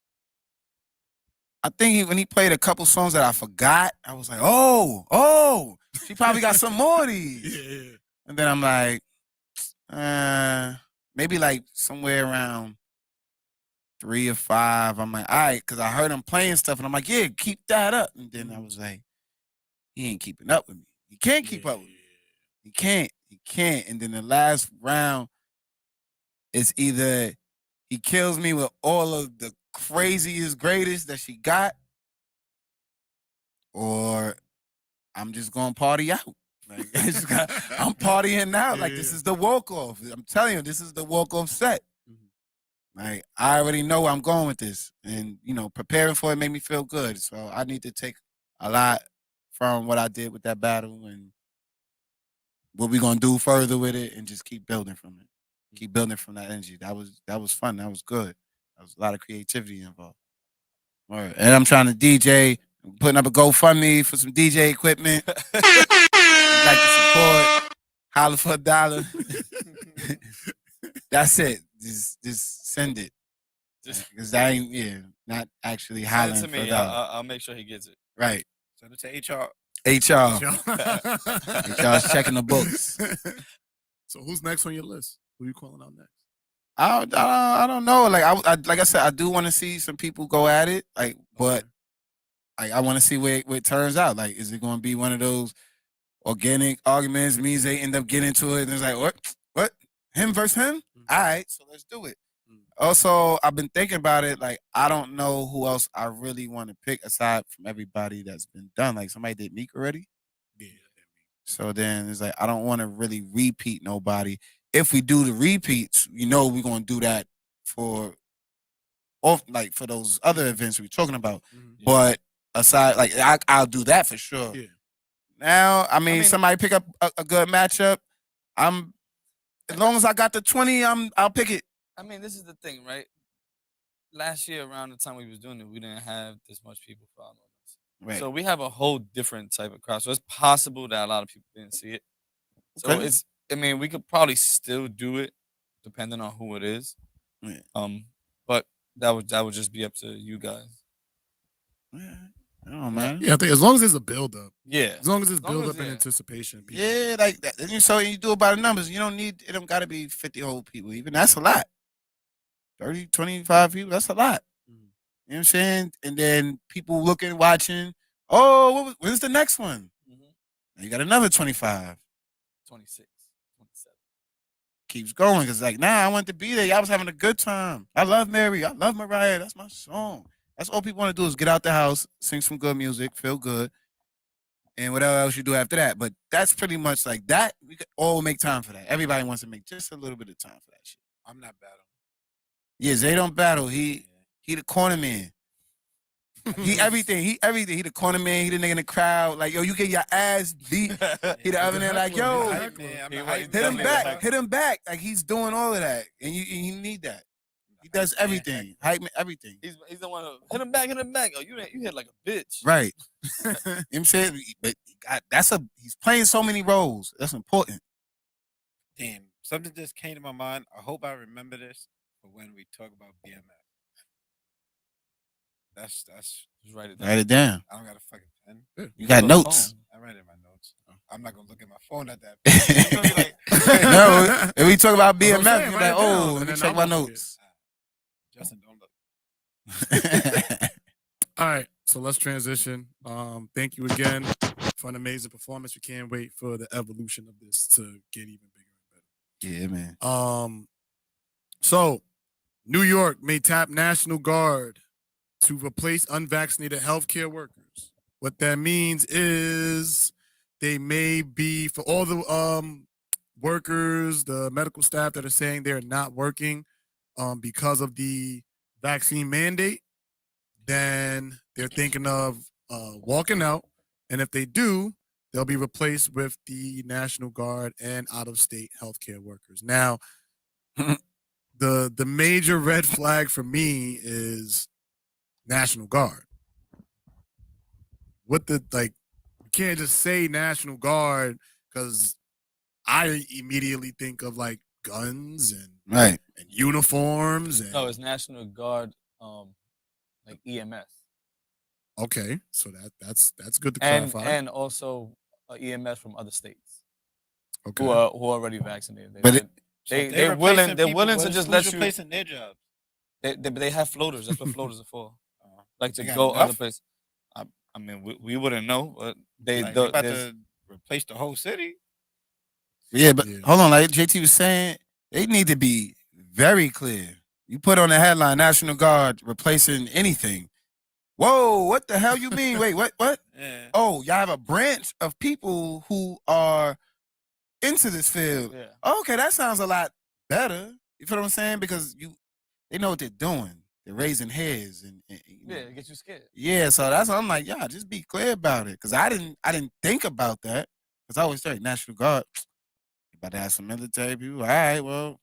I think when he played a couple songs that I forgot, I was like, oh, she probably got some more of these. Yeah. And then I'm like, maybe like somewhere around 3 or 5. I'm like, all right, because I heard him playing stuff, and I'm like, yeah, keep that up. And then I was like, he ain't keeping up with me. He can't keep up with me. He can't. And then the last round is either he kills me with all of the craziest, greatest that she got, or I'm just gonna party out. Like I'm partying out. Like this is the walk off. I'm telling you, this is the walk off set. Like I already know where I'm going with this, and preparing for it made me feel good. So I need to take a lot from what I did with that battle and what we're gonna do further with it, and just keep building from it. Keep building from that energy. That was fun. That was good. There was a lot of creativity involved. All right. And I'm trying to DJ. I'm putting up a GoFundMe for some DJ equipment. Like to support. Holler for $1. That's it. Just send it. Because I ain't, not actually Send hollering it to for me. $1. I'll make sure he gets it. Right. Send it to HR. HR. HR's checking the books. So who's next on your list? Who you calling out next? I don't know. Like I like I said, I do want to see some people go at it. Like, but I want to see where it turns out. Like, is it going to be one of those organic arguments? Means they end up getting into it, and it's like, what, him versus him? All right, so let's do it. Also, I've been thinking about it. Like, I don't know who else I really want to pick aside from everybody that's been done. Like, somebody did Meek already. Yeah. So then it's like I don't want to really repeat nobody. If we do the repeats, we're gonna do that for for those other events we're talking about. But aside, like I'll do that for sure. Yeah. Now, I mean somebody pick up a good matchup. As long as I got the 20, I'll pick it. I mean, this is the thing, right? Last year, around the time we was doing it, we didn't have this much people following us. Right. So we have a whole different type of crowd. So it's possible that a lot of people didn't see it. So Okay. we could probably still do it, depending on who it is. Yeah. But that would just be up to you guys. Yeah. Oh man. Yeah, I think as long as there's a build up. Yeah. As long as there's build up and anticipation. People. Yeah, like that. So you do it by the numbers. You don't need it. Don't got to be 50 whole people. Even that's a lot. 30, 25 people. That's a lot. You know what I'm saying? And then people looking, watching. Oh, when's the next one? You got another 25. 26, 27. Keeps going because like, I want to be there. I was having a good time. I love Mary. I love Mariah. That's my song. That's all people want to do is get out the house, sing some good music, feel good, and whatever else you do after that. But that's pretty much like that. We could all make time for that. Everybody wants to make just a little bit of time for that shit. I'm not battling. Yeah, Zay don't battle. He the corner man. He everything. He the corner man. He the nigga in the crowd. Like, yo, you get your ass beat. He the other man. Like, yo, hit him back. Hit him back. Like he's doing all of that, and you need that. He does everything. Hype everything. He's the one who hit him back. Oh, you hit like a bitch. Right. You know what I'm saying? But he's playing so many roles. That's important. Damn, something just came to my mind. I hope I remember this for when we talk about BMF. That's Just write it down. Write it down. I don't got a fucking pen. You got notes. I write it in my notes. I'm not gonna look at my phone at that. No, if we talk about BMF, saying, you're write like, it down, oh, and let me then check I'm my gonna notes. Justin, don't look. All right, so let's transition. Thank you again for an amazing performance. We can't wait for the evolution of this to get even bigger and better. Yeah, man. So New York may tap National Guard to replace unvaccinated healthcare workers. What that means is they may be, for all the workers, the medical staff that are saying they're not working because of the vaccine mandate, then they're thinking of walking out. And if they do, they'll be replaced with the National Guard and out-of-state healthcare workers. Now, the major red flag for me is National Guard. You can't just say National Guard because I immediately think of like guns and uniforms and No, it's National Guard, like EMS. Okay, so that's good to clarify. And also EMS from other states. Okay. Who are already vaccinated. They're willing to just let you replacing their jobs. They have floaters. That's what floaters are for. Like to They got go enough? other places. I mean, we wouldn't know, but they about to replace the whole city. Yeah, but hold on, like JT was saying, they need to be very clear. You put on the headline, National Guard replacing anything. Whoa, what the hell you mean? Wait, what? Yeah. Oh, y'all have a branch of people who are into this field. Yeah. Okay, that sounds a lot better. You feel what I'm saying? Because they know what they're doing. They're raising heads and it gets you scared. Yeah, so that's why I'm like, yeah, just be clear about it. Cause I didn't think about that. Cause I always say National Guard, you about to have some military people. All right, well,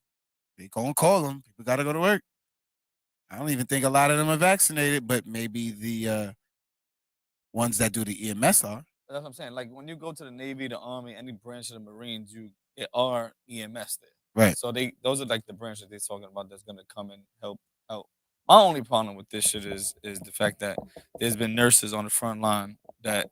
they gonna call them. People gotta go to work. I don't even think a lot of them are vaccinated, but maybe the ones that do the EMS are. That's what I'm saying. Like when you go to the Navy, the Army, any branch of the Marines, they are EMS there. Right. So those are like the branches they're talking about that's gonna come and help out. My only problem with this shit is the fact that there's been nurses on the front line that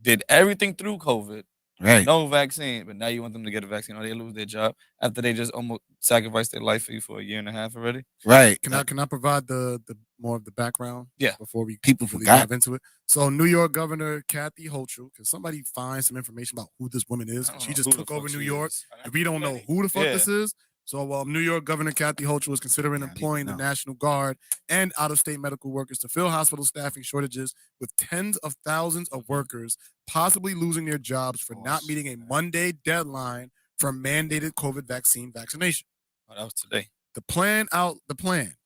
did everything through COVID Right. No vaccine, but now you want them to get a vaccine or they lose their job after they just almost sacrificed their life for you for a year and a half already. Right. Can I provide the more of the background? Yeah. Before we People really forgot. dive into it. So New York Governor Kathy Hochul, can somebody find some information about who this woman is? I don't She know just who the took over fuck New she York, is. and we don't know who the fuck this is. So New York Governor Kathy Hochul is considering Yeah, I need to employing the know. National Guard and out-of-state medical workers to fill hospital staffing shortages, with tens of thousands of workers possibly losing their jobs for not meeting a Monday deadline for mandated COVID vaccine vaccination. Oh, that was today. The plan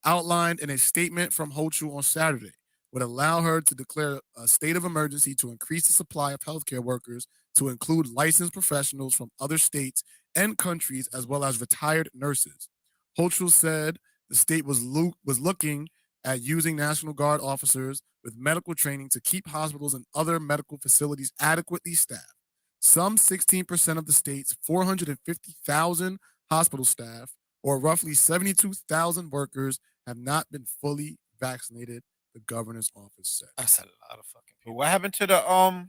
outlined in a statement from Hochul on Saturday would allow her to declare a state of emergency to increase the supply of healthcare workers to include licensed professionals from other states and countries, as well as retired nurses. Hochul said the state was looking at using National Guard officers with medical training to keep hospitals and other medical facilities adequately staffed. Some 16% of the state's 450,000 hospital staff, or roughly 72,000 workers, have not been fully vaccinated, the governor's office said. That's a lot of fucking But people. what happened to the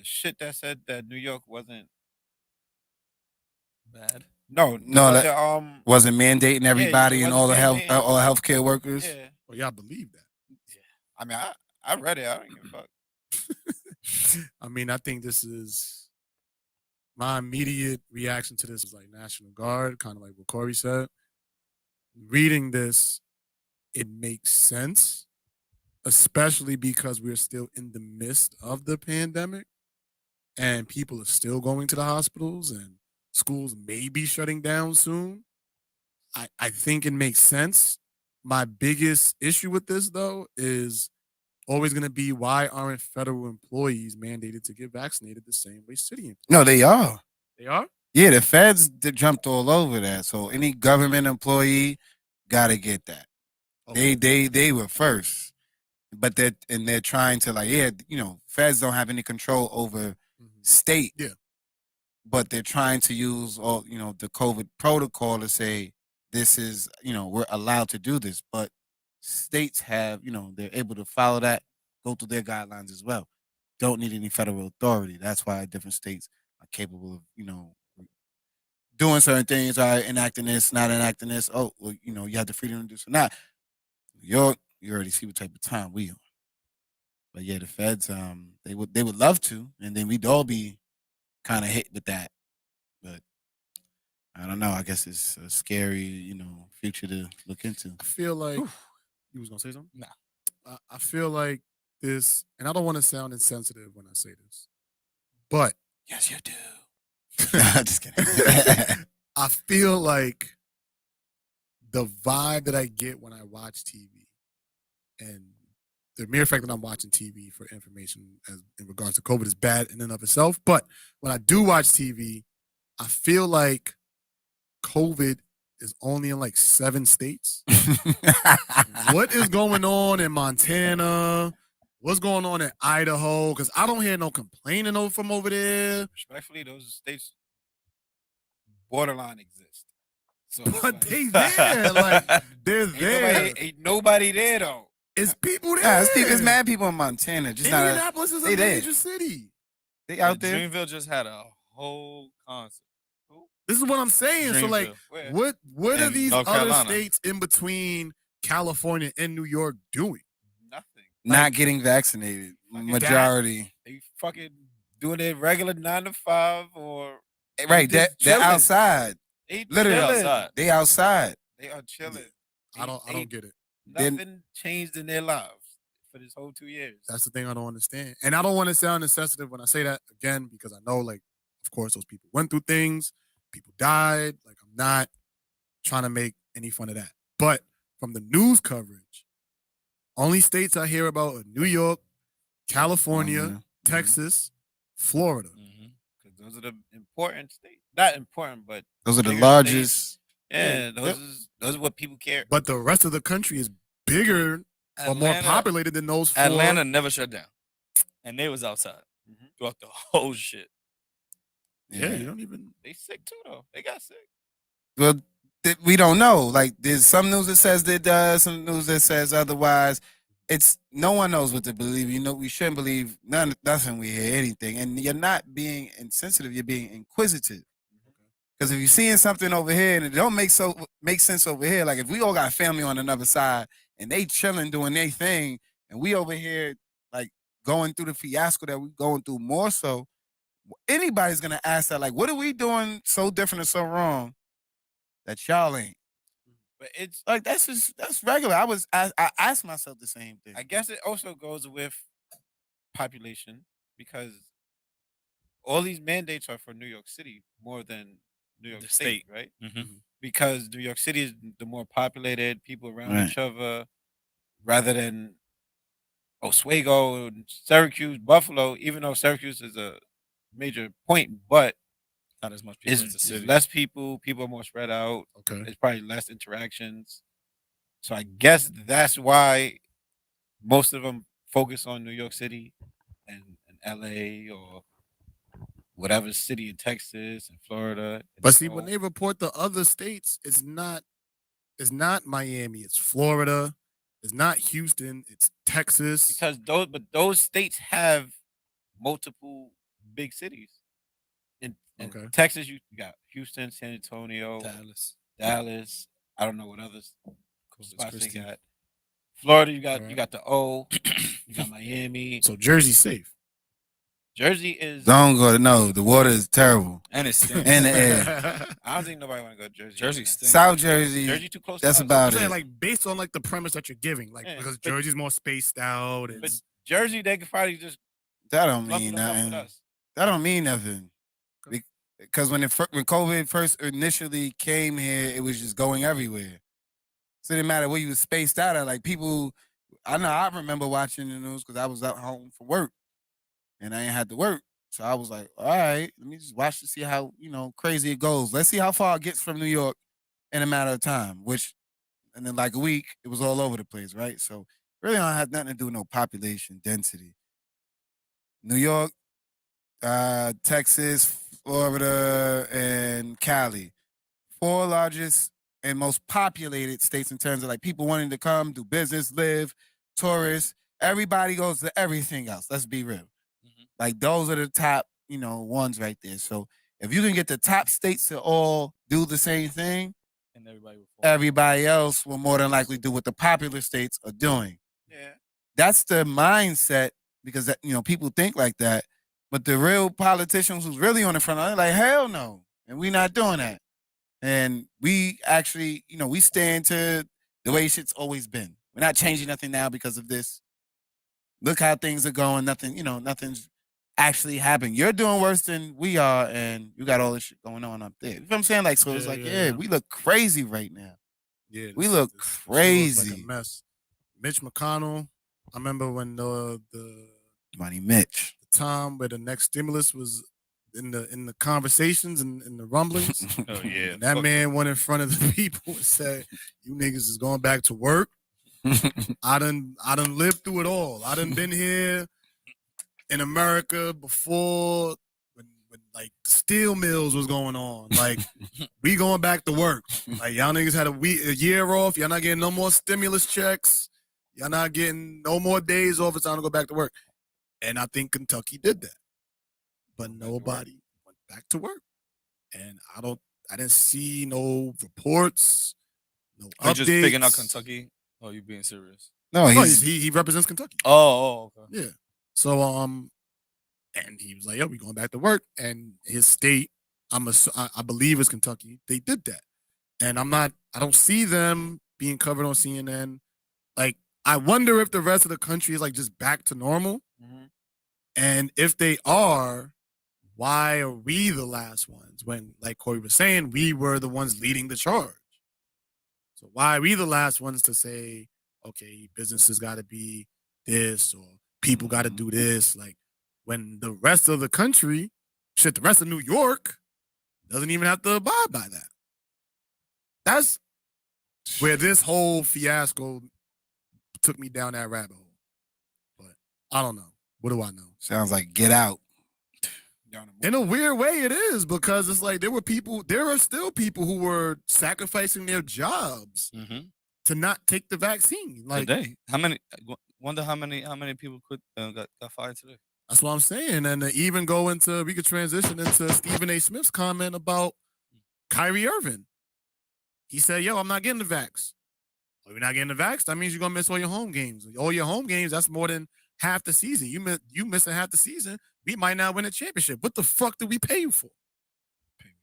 shit that said that New York wasn't Bad. no that wasn't mandating everybody and all the wasn't healthcare workers. Yeah. Well, y'all believe that. I mean, I read it. I don't give a fuck. I mean, I think this is my immediate reaction to this is like National Guard, kind of like what Corey said. Reading this, it makes sense, especially because we're still in the midst of the pandemic and people are still going to the hospitals and schools may be shutting down soon. I think it makes sense. My biggest issue with this, though, is always going to be, why aren't federal employees mandated to get vaccinated the same way city employees? No, they are. They are? Yeah, the feds jumped all over that. So any government employee got to get that. Okay. They were first, but they're trying to feds don't have any control over state. Yeah. But they're trying to use all the COVID protocol to say this is we're allowed to do this, but states have they're able to follow that, go through their guidelines as well. Don't need any federal authority. That's why different states are capable of doing certain things, enacting this, not enacting this. Oh, well, you have the freedom to do so. Now, New York, you already see what type of time we on. But yeah, the feds, they would love to, and then we'd all be kind of hit with that. But I don't know. I guess it's a scary, future to look into. I feel like you was gonna say something. Nah. I feel like this, and I don't want to sound insensitive when I say this, but Yes, you do. Just kidding. I feel like the vibe that I get when I watch TV, and the mere fact that I'm watching TV for information in regards to COVID is bad in and of itself. But when I do watch TV, I feel like COVID is only in like 7 states. What is going on in Montana? What's going on in Idaho? Because I don't hear no complaining from over there. Respectfully, those states borderline exist. So But they there. Like, they're there. ain't nobody there though. It's people there. It's mad people in Montana. Just not Indianapolis is a they there. major city. They out there. Dreamville just had a whole concert. This is what I'm saying. So, like, Dreamville. what are In these North other Carolina. states in between California and New York doing? Nothing. Not getting vaccinated. Majority. They fucking doing their regular 9 to 5 or Right. just They're chilling. outside. They Literally chilling. outside. They outside. They are chilling. I don't get it. Nothing changed in their lives for this whole 2 years. That's the thing I don't understand. And I don't want to sound insensitive when I say that, again, because I know, like, of course, those people went through things. People died. Like, I'm not trying to make any fun of that. But from the news coverage, only states I hear about are New York, California, Texas, Florida. Because those are the important states. Not important, but Those are the bigger largest. states. Yeah, those are what people care. But the rest of the country is bigger or more populated than those 4. Atlanta never shut down, and they was outside throughout the whole shit. Yeah, you don't even. They sick too though. They got sick. Well, we don't know. Like, there's some news that says they does, some news that says otherwise. it's no one knows what to believe. You know, we shouldn't believe nothing we hear anything. And you're not being insensitive, you're being inquisitive. Because if you're seeing something over here and it don't make sense over here, like if we all got family on another side and they chilling doing their thing, and we over here like going through the fiasco that we going through more so, anybody's gonna ask that, like, what are we doing so different and so wrong that y'all ain't? But it's Like that's regular. I asked myself the same thing. I guess it also goes with population because all these mandates are for New York City more than New York State, right? Mm-hmm. Because New York City is the more populated, people around Right. each other, rather than Oswego, Syracuse, Buffalo. Even though Syracuse is a major point, but Not as much people as the it's city. less people. People are more spread out. Okay. There's probably less interactions. So I guess that's why most of them focus on New York City and LA or whatever city in Texas and Florida. But see, when they report the other states, it's not Miami, it's Florida, it's not Houston, it's Texas. because those states have multiple big cities. In Okay. Texas, you got Houston, San Antonio, Dallas. I don't know what others Corpus spots they Christi. got. Florida, you got Right. you got the O, you got Miami. So Jersey's safe. Jersey is. Don't go. No, the water is terrible. And it stinks. And the air. I don't think nobody want to go to Jersey. Jersey right now. stinks. South Jersey. Jersey too close. That's to us. about I'm saying, it. like, based on like the premise that you're giving, like, Yeah, because but- Jersey's more spaced out. And But Jersey, they could probably just That don't lump mean them up with nothing. us. That don't mean nothing. Because when COVID first initially came here, it was just going everywhere. So it didn't matter where you was spaced out at. Like people, I remember watching the news because I was at home for work, and I ain't had to work. So I was like, all right, let me just watch to see how crazy it goes. Let's see how far it gets from New York in a matter of time. And then like a week, it was all over the place, right? So really, don't have nothing to do with no population density. New York, Texas, Florida, and Cali. 4 largest and most populated states in terms of like people wanting to come, do business, live, tourists. Everybody goes to everything else. Let's be real. Mhm. Like those are the top, ones right there. So if you can get the top states to all do the same thing, And everybody will fall. everybody else will more than likely do what the popular states are doing. Yeah. That's the mindset because people think like that. But the real politicians who's really on the front line, like, hell no. And we not doing that. And we actually, we stand to the way shit's always been. We're not changing nothing now because of this. Look how things are going. Nothing's actually happening. You're doing worse than we are, and you got all this shit going on up there. You know what I'm saying? Like, so it's like, yeah, we look crazy right now. yeah, We this- look this shit looks crazy. like a mess. Mitch McConnell. I remember when the Money Mitch. time where the next stimulus was in the conversations and in the rumblings. Oh yeah. And that man went in front of the people and said, "You niggas is going back to work. I done lived through it all. I done been here in America before when like steel mills was going on. Like we going back to work. Like y'all niggas had a year off. Y'all not getting no more stimulus checks. Y'all not getting no more days off. It's time to go back to work." And I think Kentucky did that. But nobody went back to work. And I didn't see no reports, no You're updates. just picking out Kentucky. Oh, you being serious? No, No, he's he represents Kentucky. Oh, okay. Yeah. So and he was like, "Yo, we going back to work." And his state, I believe is Kentucky. They did that, and I don't see them being covered on CNN. Like, I wonder if the rest of the country is like just back to normal, and if they are, why are we the last ones? When, like Corey was saying, we were the ones leading the charge. So why are we the last ones to say, okay, businesses got to be this or people got to do this? Like, when the rest of the country, the rest of New York doesn't even have to abide by that. That's where this whole fiasco took me down that rabbit hole. But I don't know. What do I know? sounds like Get Out. In a weird way, it is, because it's like there are still people who were sacrificing their jobs Mm-hmm. to not take the vaccine. Like, Today, how many? Wonder how many people quit got fired today. That's what I'm saying. And to even go into, we could transition into Stephen A. Smith's comment about Kyrie Irving. He said, yo, I'm not getting the vax. Well, you're not getting the vax? That means you're going to miss all your home games. All your home games, that's more than half the season. You missing half the season, we might not win a championship. What the fuck did we pay you for? Pay me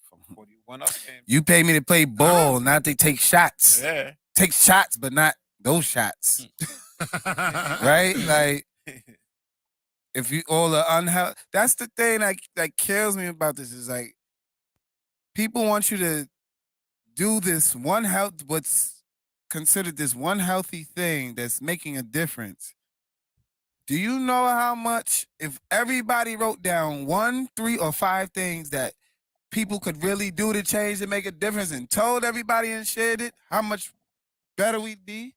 from 41 up. You pay me to play ball, not to take shots. Yeah. Take shots, but not those shots. Right? Like, if you all the unhealthy, that's the thing that kills me about this is like, people want you to do this what's considered this one healthy thing that's making a difference. Do you know how much, if everybody wrote down 1, 3, or 5 things that people could really do to change and make a difference and told everybody and shared it, how much better we'd be?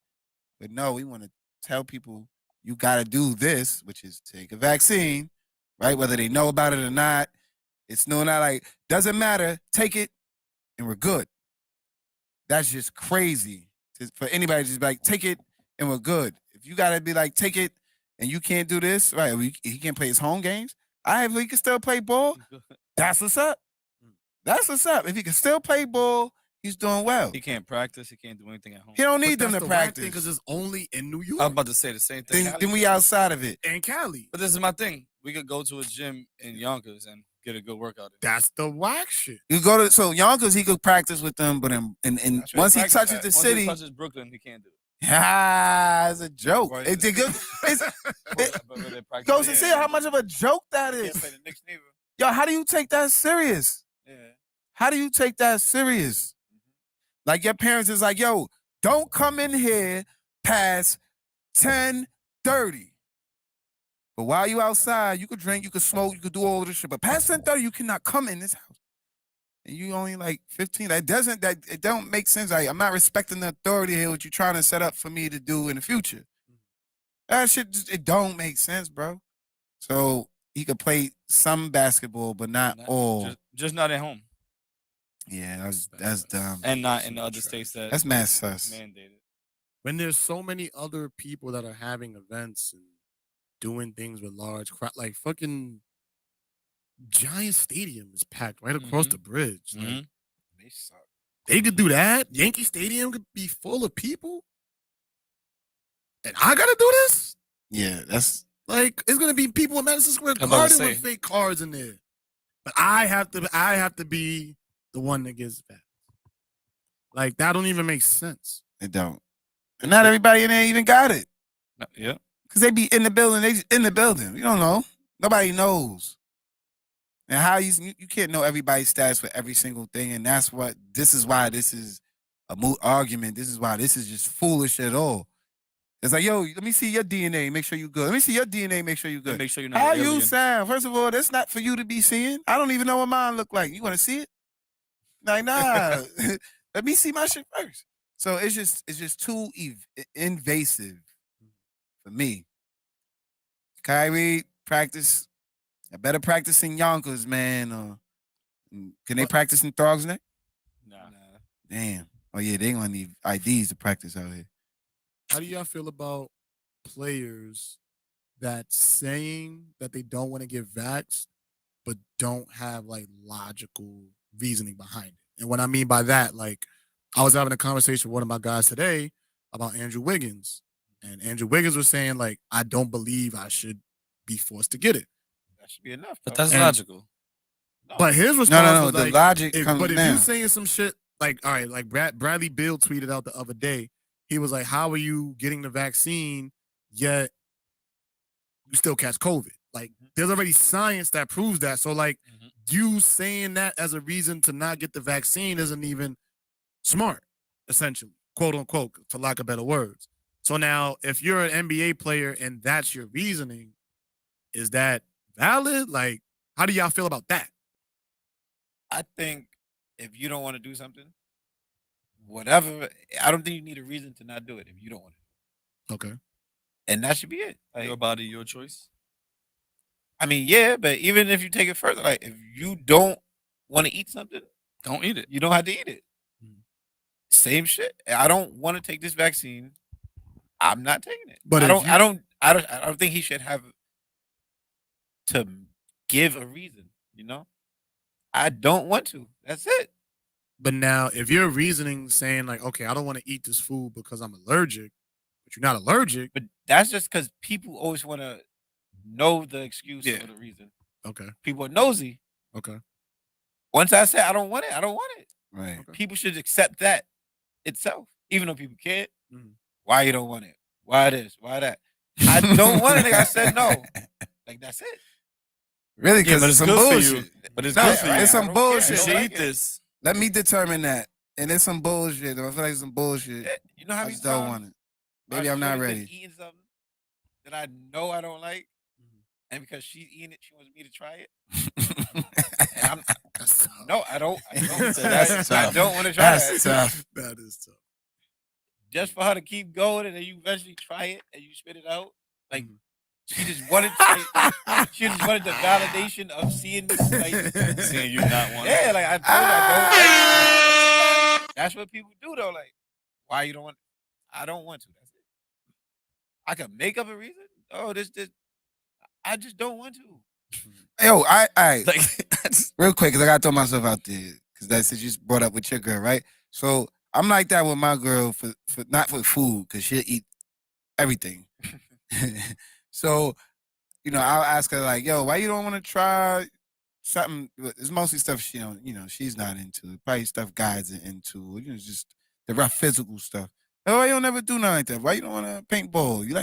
But no, we want to tell people you got to do this, which is take a vaccine, right? Whether they know about it or not. It's no, not like, doesn't matter, take it and we're good. That's just crazy for anybody to just be like, take it and we're good. If you got to be like, take it and you can't do this, right? He can't play his home games. He can still play ball. That's what's up. That's what's up. If he can still play ball, he's doing well. He can't practice. He can't do anything at home. He don't need them to practice because it's only in New York. I was about to say the same thing. Then we outside of it. And Cali. But this is my thing. We could go to a gym in Yonkers and get a good workout. That's the whack shit. You go to Yonkers, he could practice with them, but once he touches the city, once he touches Brooklyn, he can't do it. It's a joke. It's a good. Goes to see how much of a joke that is. Yo, how do you take that serious? Yeah. How do you take that serious? Like your parents is like, yo, don't come in here past 10:30. But while you outside, you could drink, you could smoke, you could do all of this shit. But past 10:30, you cannot come in this house. And you only like 15. It don't make sense. I'm not respecting the authority here, what you're trying to set up for me to do in the future. That shit, it don't make sense, bro. So he could play some basketball, but not all. Just not at home. Yeah, that's dumb. And not in the other states that's mad sus. Mandated. When there's so many other people that are having events and doing things with large crowd, like fucking Giant Stadium is packed right across the bridge. Like, they suck. They could do that. Yankee Stadium could be full of people, and I gotta do this. Yeah, that's like it's gonna be people in Madison Square Garden with fake cars in there. But I have to be the one that gives back. Like that don't even make sense. It don't. And not everybody in there even got it. No, yeah. Because they be in the building. They in the building. You don't know. Nobody knows. And how you can't know everybody's stats for every single thing. And this is why this is a moot argument. This is why this is just foolish at all. It's like, yo, let me see your DNA, make sure you're good. Let me see your DNA, make sure you're good. Make sure you're not how alien. You sound. First of all, that's not for you to be seeing. I don't even know what mine look like. You want to see it? Like, nah. Let me see my shit first. So it's just too invasive for me. Kyrie, practice. I better practice in Yonkers, man. Can they practice in Throgs Neck? Nah. Damn. Oh yeah, they gonna need IDs to practice out here. How do y'all feel about players that saying that they don't want to get vaxxed, but don't have like logical reasoning behind it? And what I mean by that, like I was having a conversation with one of my guys today about Andrew Wiggins. And Andrew Wiggins was saying, like, I don't believe I should be forced to get it. That should be enough. But that's logical. No. But his response was the like, logic if, comes but if now. you saying some shit, like, all right, like Bradley Beal tweeted out the other day, he was like, how are you getting the vaccine, yet you still catch COVID? Like, there's already science that proves that. So, like, you saying that as a reason to not get the vaccine isn't even smart, essentially, quote unquote, for lack of better words. So now, if you're an NBA player and that's your reasoning, is that valid? Like, how do y'all feel about that? I think if you don't want to do something, whatever, I don't think you need a reason to not do it if you don't want to. Okay. And that should be it. Like, Your body, your choice. I mean, yeah, but even if you take it further, like if you don't want to eat something, don't eat it. You don't have to eat it. Same shit. I don't want to take this vaccine. I'm not taking it. But I if don't think he should have to give a reason. You know, I don't want to. That's it. But now, if your reasoning saying like, okay, I don't want to eat this food because I'm allergic, but you're not allergic. But that's just because people always want to know the excuse Yeah. or the reason. Okay. People are nosy. Okay. Once I say I don't want it, I don't want it. Right. Okay. People should accept that itself, even though people can't. Mhm. Why you don't want it? Why this? Why that? I don't want it. I said no. Like that's it. Really? Yeah, Because but it's it's some good for you. bullshit. But it's No, good for you. it's I some don't care. bullshit. You I should don't eat like it. this. Let me determine that. And it's some bullshit. I feel like it's some bullshit. You know how I many just don't times want it. my Maybe I'm not shorty been ready. eating something that I know I don't like, and because she's eating it, she wants me to try it. And I'm no, I don't. That's I tough. don't want to try That's that. tough. That is tough. Just for her to keep going, and then you eventually try it and you spit it out. Like Mhm. she just wanted, she just wanted the validation of seeing me. Like, Seeing you not want yeah, it. like I told her I don't like it. That's what people do though. Like, why you don't want? I don't want to. That's it. I can make up a reason. Oh, this. I just don't want to. Yo, I Like, real quick, because I gotta throw myself out there. Because that's what you just brought up with your girl, right? So I'm like that with my girl for not for food, because she'll eat everything. So, you know, I'll ask her like, yo, why you don't want to try something? It's mostly stuff she don't, you know, she's not into. Probably stuff guys are into, you know, just the rough physical stuff. Oh, why you don't ever do nothing like that? Why you don't want to paintball? You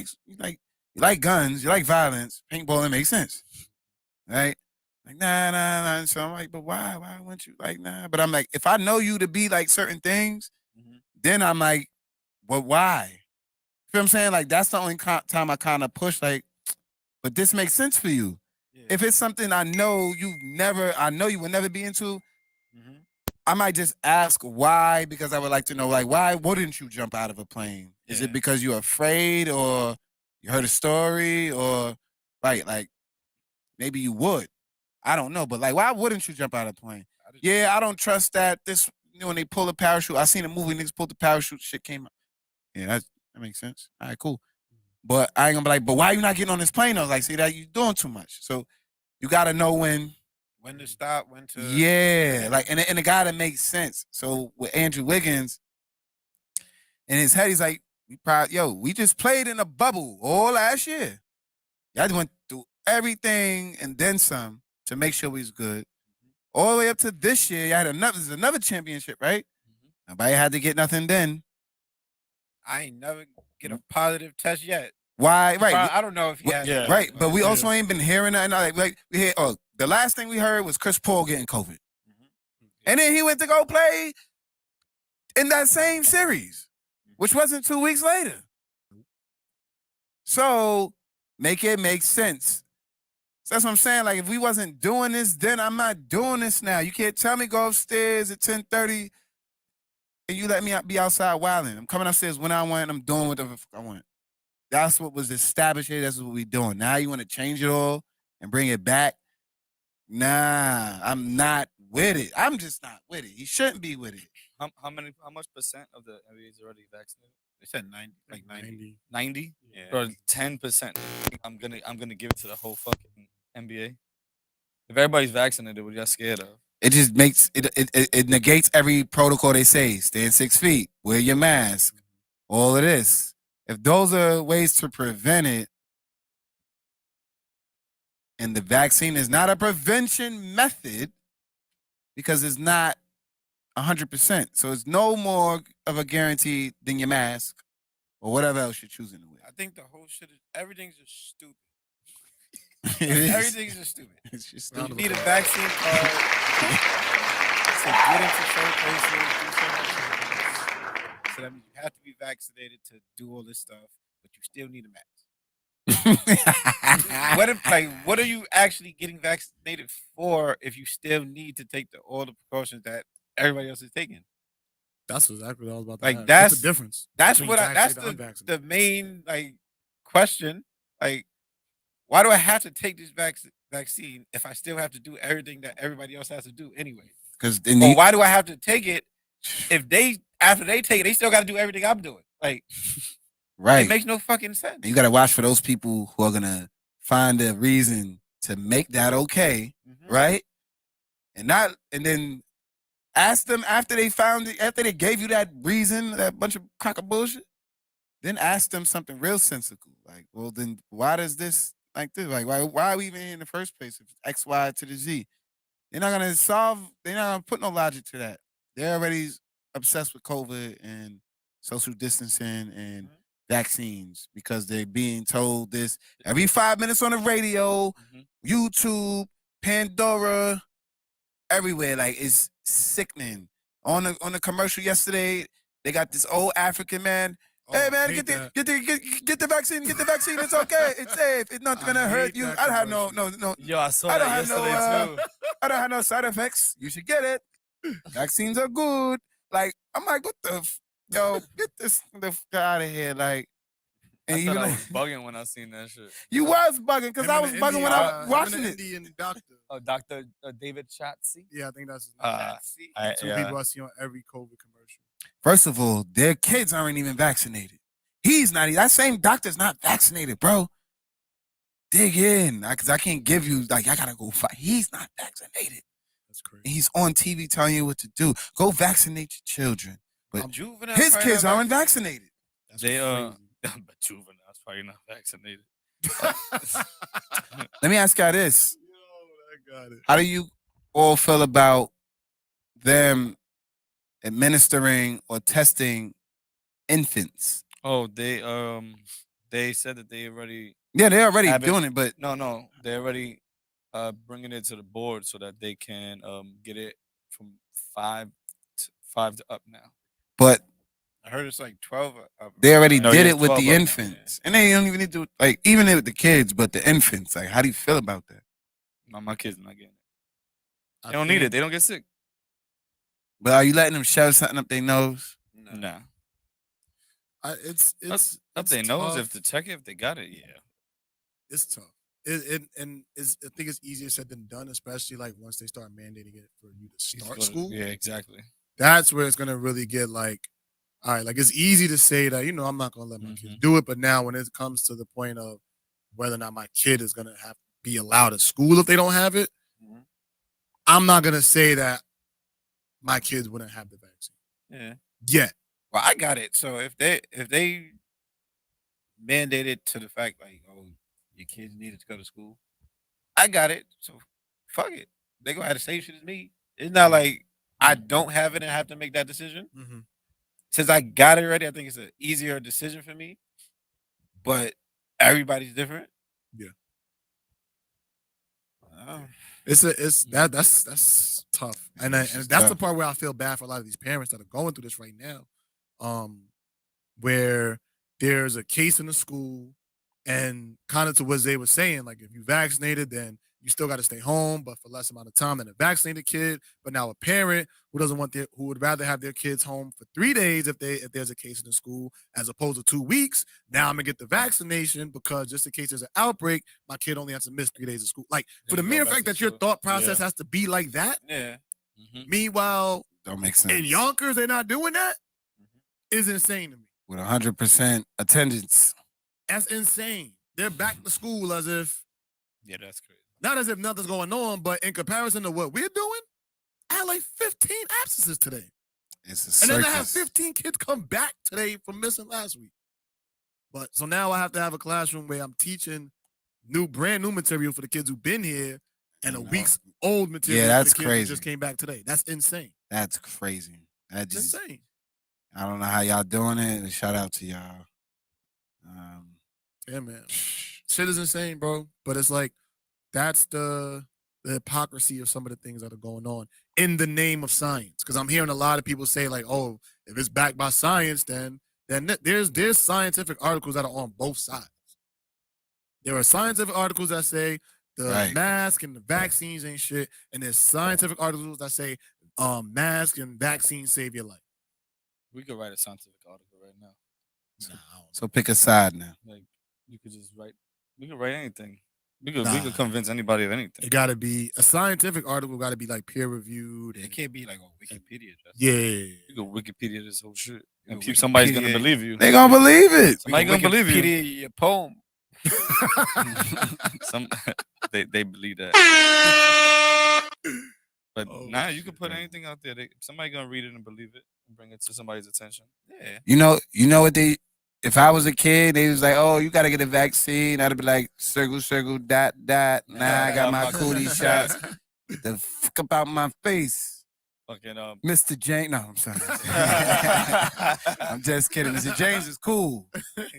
like guns, you like violence. Paintballing makes sense. Right? Like, nah. So I'm like, but why? Why wouldn't you? Like, nah. But I'm like, if I know you to be like certain things, then I'm like, well, why? You feel what I'm saying? Like, that's the only time I kind of push, like, but this makes sense for you. Yeah. If it's something I know you would never be into, I might just ask why, because I would like to know, like, why wouldn't you jump out of a plane? Is Yeah. it because you're afraid, or you heard a story, or right, like, maybe you would. I don't know, but like, why wouldn't you jump out of a plane? Yeah, I don't trust that. This, you know, when they pull a parachute, I seen a movie, niggas pulled the parachute, shit came out. Yeah, that makes sense. All right, cool. But I ain't gonna be like, but why you not getting on this plane? I was like, see that you doing too much. So you gotta know when to stop, when to yeah, like and a guy that makes sense. So with Andrew Wiggins, in his head, he's like, we just played in a bubble all last year. Y'all went through everything and then some to make sure we was good. All the way up to this year, y'all had another championship, right? Nobody had to get nothing then. I ain't never get a positive test yet. Why? Right. I don't know if he has. Yeah. Right, but we also ain't been hearing that. Like we hear, the last thing we heard was Chris Paul getting COVID, and then he went to go play in that same series, which wasn't 2 weeks later. So make it make sense. So that's what I'm saying. Like, if we wasn't doing this, then I'm not doing this now. You can't tell me go upstairs at 10:30 and you let me be outside wilding. I'm coming upstairs when I want. I'm doing whatever I want. That's what was established here. That's what we doing. Now you want to change it all and bring it back? Nah, I'm not with it. I'm just not with it. You shouldn't be with it. how much percent of the NBA is already vaccinated? They said 90, like 90. 90? Yeah. Or 10%. I'm gonna give it to the whole fucking NBA. If everybody's vaccinated, what y'all scared of? It just makes it negates every protocol they say. Stand 6 feet, wear your mask, all of this. If those are ways to prevent it, and the vaccine is not a prevention method because it's not 100%. So it's no more of a guarantee than your mask or whatever else you're choosing to wear. I think the whole shit is everything's just stupid. It is. Everything's just stupid. It's just You stupid. need a vaccine card to get into certain places, do so much things. So that means you have to be vaccinated to do all this stuff, but you still need a mask. What are you actually getting vaccinated for if you still need to take all the precautions that everybody else is taking? That's exactly what I was about to Like, ask. that's- What's the difference? That's between what that's vaccinated and the unvaccinated? main question. Like, why do I have to take this vaccine if I still have to do everything that everybody else has to do anyway? Because Or why do I have to take it if after they take it, they still got to do everything I'm doing? Like, Right. It makes no fucking sense. And you got to watch for those people who are gonna find a reason to make that okay, right? And then ask them after they found it, after they gave you that reason, that bunch of crock of bullshit. Then ask them something real sensible, like, well, then why does this like this? Like, why are we even here in the first place? If it's X, Y to the Z, they're not gonna solve. They're not gonna put no logic to that. They're already obsessed with COVID and social distancing and vaccines because they're being told this every 5 minutes on the radio, YouTube, Pandora, everywhere. Like, it's sickening. On the commercial yesterday, they got this old African man. Hey man, get the vaccine. Get the vaccine. It's okay. It's safe. It's not gonna hurt you. I don't have no. Yo, I saw that yesterday too. I don't have no side effects. You should get it. Vaccines are good. Like, I'm like, what the yo, get this the f out of here. Like, and I you thought I like, was bugging when I seen that shit. you was bugging because I was bugging when I was watching it. Indian doctor. Oh, Dr. David Chatsi. Yeah, I think that's his name. Two Yeah. people I see on every COVID commercial. First of all, their kids aren't even vaccinated. He's not. That same doctor's not vaccinated, bro. Dig in, because I can't give you, like, I gotta go fight. He's not vaccinated. That's crazy. And he's on TV telling you what to do. Go vaccinate your children. But Juvenile his kids aren't vaccinated. That's They crazy. but juveniles probably not vaccinated. Let me ask y'all this. Yo, I got it. How do you all feel about them administering or testing infants? Oh, they said that they already Yeah, they're already have it. doing it, but no, they're already bringing it to the board so that they can get it from 5 to up now. but I heard it's like 12. they already No, did yeah, it with 12 the up now, infants. And they don't even need to, like, even with the kids, but the infants. Like, how do you feel about that? No, my kids not getting it. I They don't need think- it. They don't get sick. But are you letting them shove something up their nose? Nah. It's Up their nose tough. if to check it if they got it. Yeah. It's tough. I think it's easier said than done, especially like once they start mandating it for you to start school. Yeah, exactly. That's where it's gonna really get like, all right, like it's easy to say that, I'm not gonna let my kids do it, but now when it comes to the point of whether or not my kid is gonna have to be allowed at school if they don't have it, I'm not gonna say that my kids wouldn't have the vaccine. Yeah. Yet. Well, I got it. So if they mandate it to the fact like, oh, your kids needed to go to school, I got it. So fuck it. They gonna have the same shit as me. It's not like I don't have it and have to make that decision. Since I got it already, I think it's an easier decision for me. But everybody's different. Yeah. Oh. That's tough, and that's tough. the part where I feel bad for a lot of these parents that are going through this right now, where there's a case in the school, and kind of to what they were saying, like if you vaccinated, then you still got to stay home, but for less amount of time than a vaccinated kid. But now a parent who doesn't want who would rather have their kids home for 3 days if there's a case in the school, as opposed to 2 weeks. Now I'm gonna get the vaccination because just in case there's an outbreak, my kid only has to miss 3 days of school. Like, for the mere fact that your thought process has to be like that. Yeah. Meanwhile, Don't make sense. in Yonkers, they're not doing that. Is insane to me. With 100% attendance. That's insane. They're back to school as if, Yeah, that's crazy. not as if nothing's going on, but in comparison to what we're doing, I had like 15 absences today. It's a And then I circus. have 15 kids come back today from missing last week. But so now I have to have a classroom where I'm teaching brand new material for the kids who've been here and a week's old material Yeah, for that's the kids crazy. who just came back today. That's insane. That's crazy. That It's just, insane. I don't know how y'all doing it. And shout out to y'all. Yeah, man. Shit is insane, bro. But it's like, that's the hypocrisy of some of the things that are going on in the name of science. Because I'm hearing a lot of people say, like, oh, if it's backed by science, then there's scientific articles that are on both sides. There are scientific articles that say the mask and the vaccines ain't shit, and there's scientific articles that say mask and vaccines save your life. We could write a scientific article right now. So pick a side now. Like, you could just write. We could write anything. We could Nah. convince anybody of anything. It got to be a scientific article. Got to be like peer reviewed. It can't be like on Wikipedia. Yeah. You could Wikipedia this whole shit, and Wikipedia. somebody's gonna believe you. They gonna believe it. Somebody gonna believe you. Wikipedia your poem. They believe that. But Oh, nah, you shit, can put man. anything out there. Somebody gonna read it and believe it, and bring it to somebody's attention. Yeah. You know what they? If I was a kid, they was like, "Oh, you gotta get a vaccine." I'd be like, "Circle, circle, dot, dot." Nah, I got my cootie shots. Get the fuck about my face, Fucking Mr. James. No, I'm sorry. I'm just kidding. Mr. James is cool. The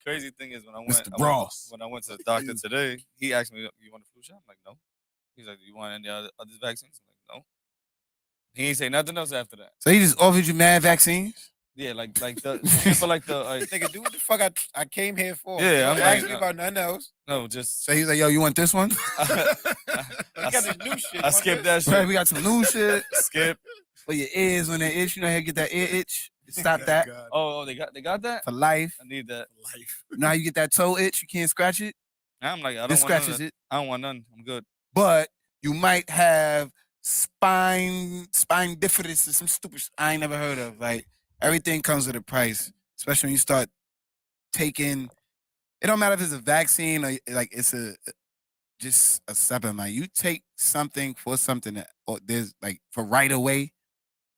crazy thing is when I Mr. Ross. went to the doctor today, he asked me, "You want a flu shot?" I'm like, "No." He's like, "You want any other vaccines?" I'm like, "No." He ain't say nothing else after that. So he just offered you mad vaccines? Yeah, like the for like the Nigga, do what the fuck I came here for. Yeah, I'm Don't like, ask me about nothing else. no, just So he's like, "Yo, you want this one?" You got this new shit. I skipped that shit. Right, we got some new shit Skip. for your ears when they itch. You know how to get that ear itch. Stop that God, Oh, they got that. for life. I need that. life. Now you get that toe itch. You can't scratch it. Now I'm like, I don't This want none of scratches that. it. I don't want none. I'm good. But you might have spine diffidus or some stupid I ain't never heard of. Like everything comes with a price, especially when you start taking. It don't matter if it's a vaccine or like it's just a supplement. You take something for something that or there's like for right away.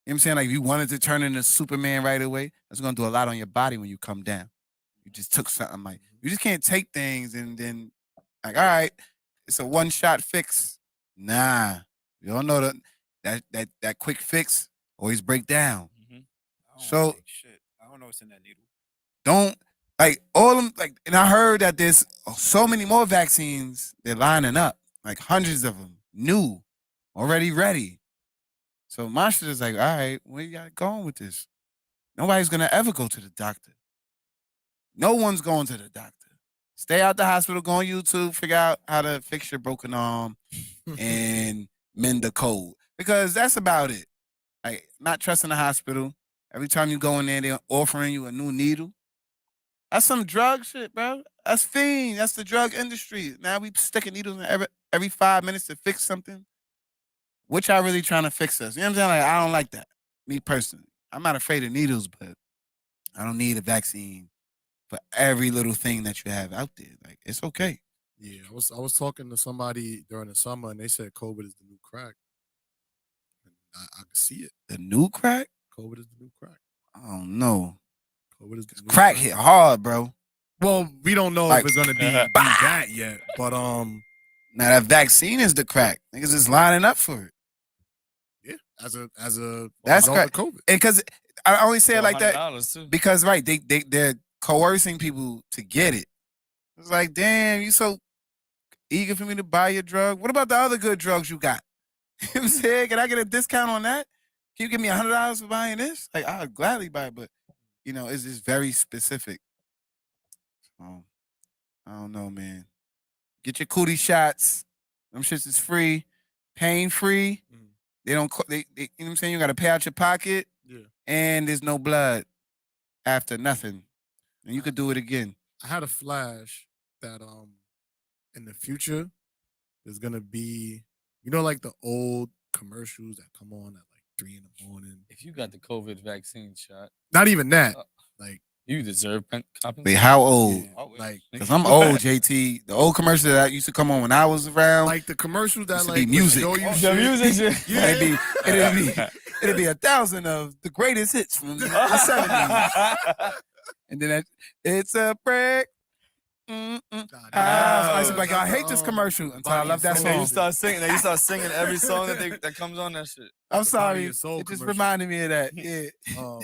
You know what I'm saying? Like if you wanted to turn into Superman right away, that's gonna do a lot on your body when you come down. You just took something like you just can't take things and then like, all right, it's a one-shot fix. Nah. You don't know that quick fix always break down. I don't So- wanna take shit. I don't know what's in that needle. Don't like all them like and I heard that there's so many more vaccines they're lining up, like hundreds of them, new, already ready. So my shit is like, all right, where you got going with this? Nobody's gonna ever go to the doctor. No one's going to the doctor. Stay out the hospital, go on YouTube, figure out how to fix your broken arm and mend the code. Because that's about it. Like not trusting the hospital. Every time you go in there, they're offering you a new needle. That's some drug shit, bro. That's fiend. That's the drug industry. Now we sticking needles in every 5 minutes to fix something. What y'all really trying to fix us? You know what I'm saying? Like, I don't like that. Me personally. I'm not afraid of needles, but I don't need a vaccine for every little thing that you have out there. Like, it's okay. Yeah, I was talking to somebody during the summer, and they said COVID is the new crack. And I can see it. The new crack? COVID is the new crack. I don't know. COVID is the new Crack hit hard, bro. Well, we don't know Like, if it's gonna be that yet, but Now that vaccine is the crack. Niggas is lining up for it. yeah, as a That's result of crack. COVID. Because I only say it like that $100 too. because right, they're coercing people to get it. It's like, damn, you so eager for me to buy your drug. What about the other good drugs you got? You know what I'm saying? Can I get a discount on that? Can you give me $100 for buying this? Like, I'll gladly buy it, but you know, it's just very specific. So, I don't know, man. Get your cootie shots. Them shits is free, pain free. Mm. They don't. They you know what I'm saying? You got to pay out your pocket, Yeah, and there's no blood after nothing, and you could do it again. I had a flash that in the future there's gonna be, you know, like the old commercials that come on at like 3 a.m. If you got the COVID vaccine shot, Not even that. Uh, Like, you deserve Wait, compensation. how old? yeah, like Cause I'm old, JT. The old commercial that used to come on when I was around. like the commercials that Used to like be music. show you The shit. music shit. Yeah. it'd be 1,000 of the greatest hits from the 70s. And then it's a break. I was like, I hate this commercial until I love that And then song. you start singing. Then you start singing every song that comes on that shit. I'm Body sorry. and Soul It just commercial. reminded me of that. Yeah.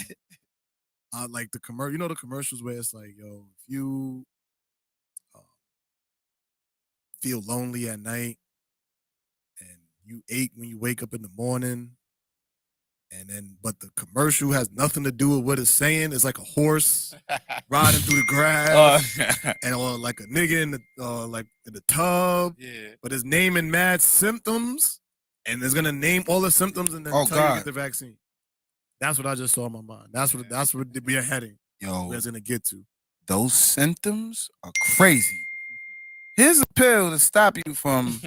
Like the commercial, you know, the commercials where it's like, yo, if you feel lonely at night and you ache when you wake up in the morning, and then but the commercial has nothing to do with what it's saying. It's like a horse riding through the grass, and or like a nigga in the tub, Yeah. but it's naming mad symptoms, and it's gonna name all the symptoms and then Oh, tell you to God. get the vaccine. That's what I just saw in my mind. That's what we are heading. Yo, Where it's gonna get to. those symptoms are crazy. Here's a pill to stop you from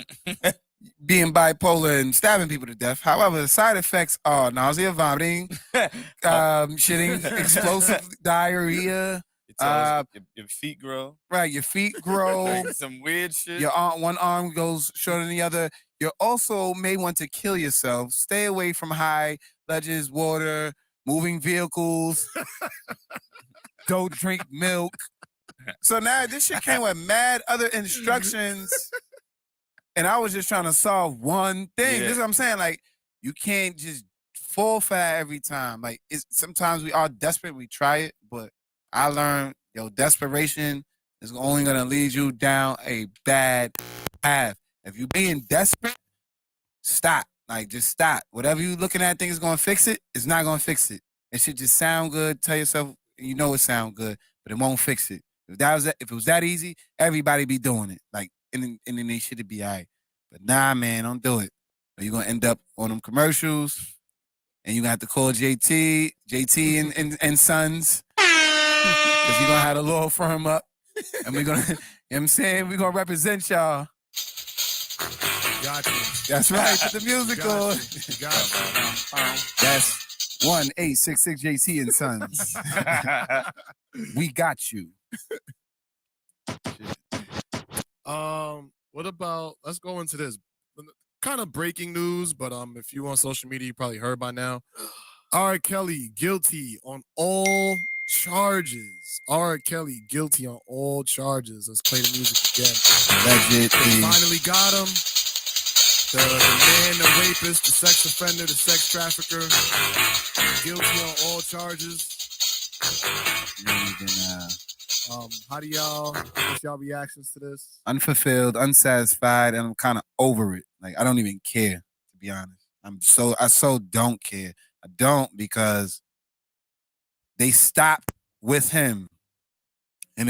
being bipolar and stabbing people to death. However, the side effects are nausea, vomiting, shitting, explosive diarrhea. Your feet grow. Right, your feet grow. Like some weird shit. One arm goes shorter than the other. You also may want to kill yourself. Stay away from high ledges, water, moving vehicles. Don't drink milk. So now this shit came with mad other instructions. And I was just trying to solve one thing. This is what I'm saying. Like, you can't just fall for that every time. Like, sometimes we are desperate. We try it. But I learned, desperation is only going to lead you down a bad path. If you're being desperate, stop. Like, just stop. Whatever you're looking at think is going to fix it, it's not going to fix it. It should just sound good. Tell yourself you know it sound good, but it won't fix it. If it was that easy, everybody be doing it. Like, and then they should be all right. But nah, man, don't do it. Or you're going to end up on them commercials, and you're going to have to call JT and Sons, because you're going to have a law firm up, and we're going to, you know what I'm saying? We're going to represent y'all. Got you. That's right. Put the music on. That's 1-866-JT and Sons. We got you. What about, let's go into this kind of breaking news, but if you on social media, you probably heard by now. R. Kelly guilty on all charges. R. Kelly guilty on all charges. Let's play the music again. They finally got him. The man, the rapist, the sex offender, the sex trafficker, guilty on all charges. How do y'all, what's y'all reactions to this? Unfulfilled, unsatisfied, and I'm kind of over it. Like, I don't even care, to be honest. I so don't care. I don't, because they stopped with him, and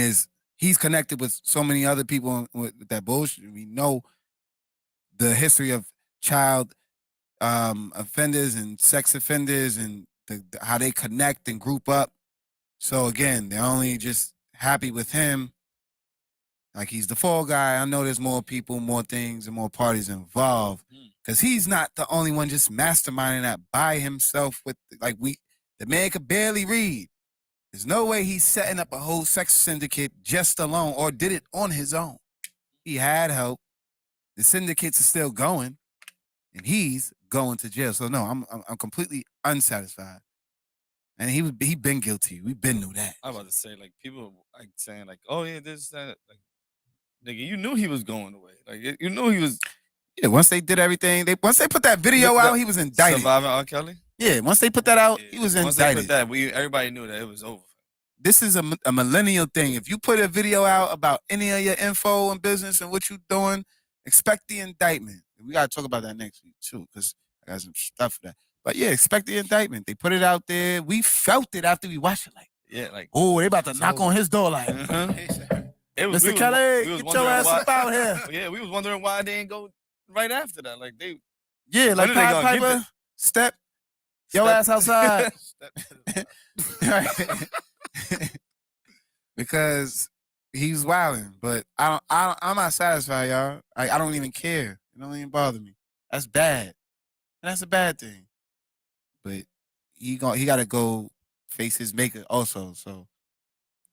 he's connected with so many other people with that bullshit. We know the history of child offenders and sex offenders and how they connect and group up. So again, they're only just happy with him. Like, he's the fall guy. I know there's more people, more things, and more parties involved. Because he's not the only one just masterminding that by himself. The man could barely read. There's no way he's setting up a whole sex syndicate just alone, or did it on his own. He had help. The syndicates are still going, and he's going to jail. So no, I'm completely unsatisfied. And he been guilty. We been knew that. I was about to say, like, people like saying, like, oh yeah, this, that, like, nigga, you knew he was going away. Like, you knew he was. Yeah, once they did everything, once they put that video out, he was indicted. Surviving R. Kelly? Yeah, once they put that out, he was indicted. Once they put that, everybody knew that it was over. This is a millennial thing. If you put a video out about any of your info and business and what you're doing, expect the indictment. We got to talk about that next week, too, because I got some stuff for that. But yeah, expect the indictment. They put it out there. We felt it after we watched it. Like, yeah, like, oh, they about to knock on his door. Like, Mr. Kelly, get your ass up out here. Yeah, we was wondering why they didn't go right after that. Like, like Pied Piper, step your ass outside. Because he's wilding, but I'm not satisfied, y'all. I don't even care. It don't even bother me. That's bad. And that's a bad thing. But he got to go face his maker also. So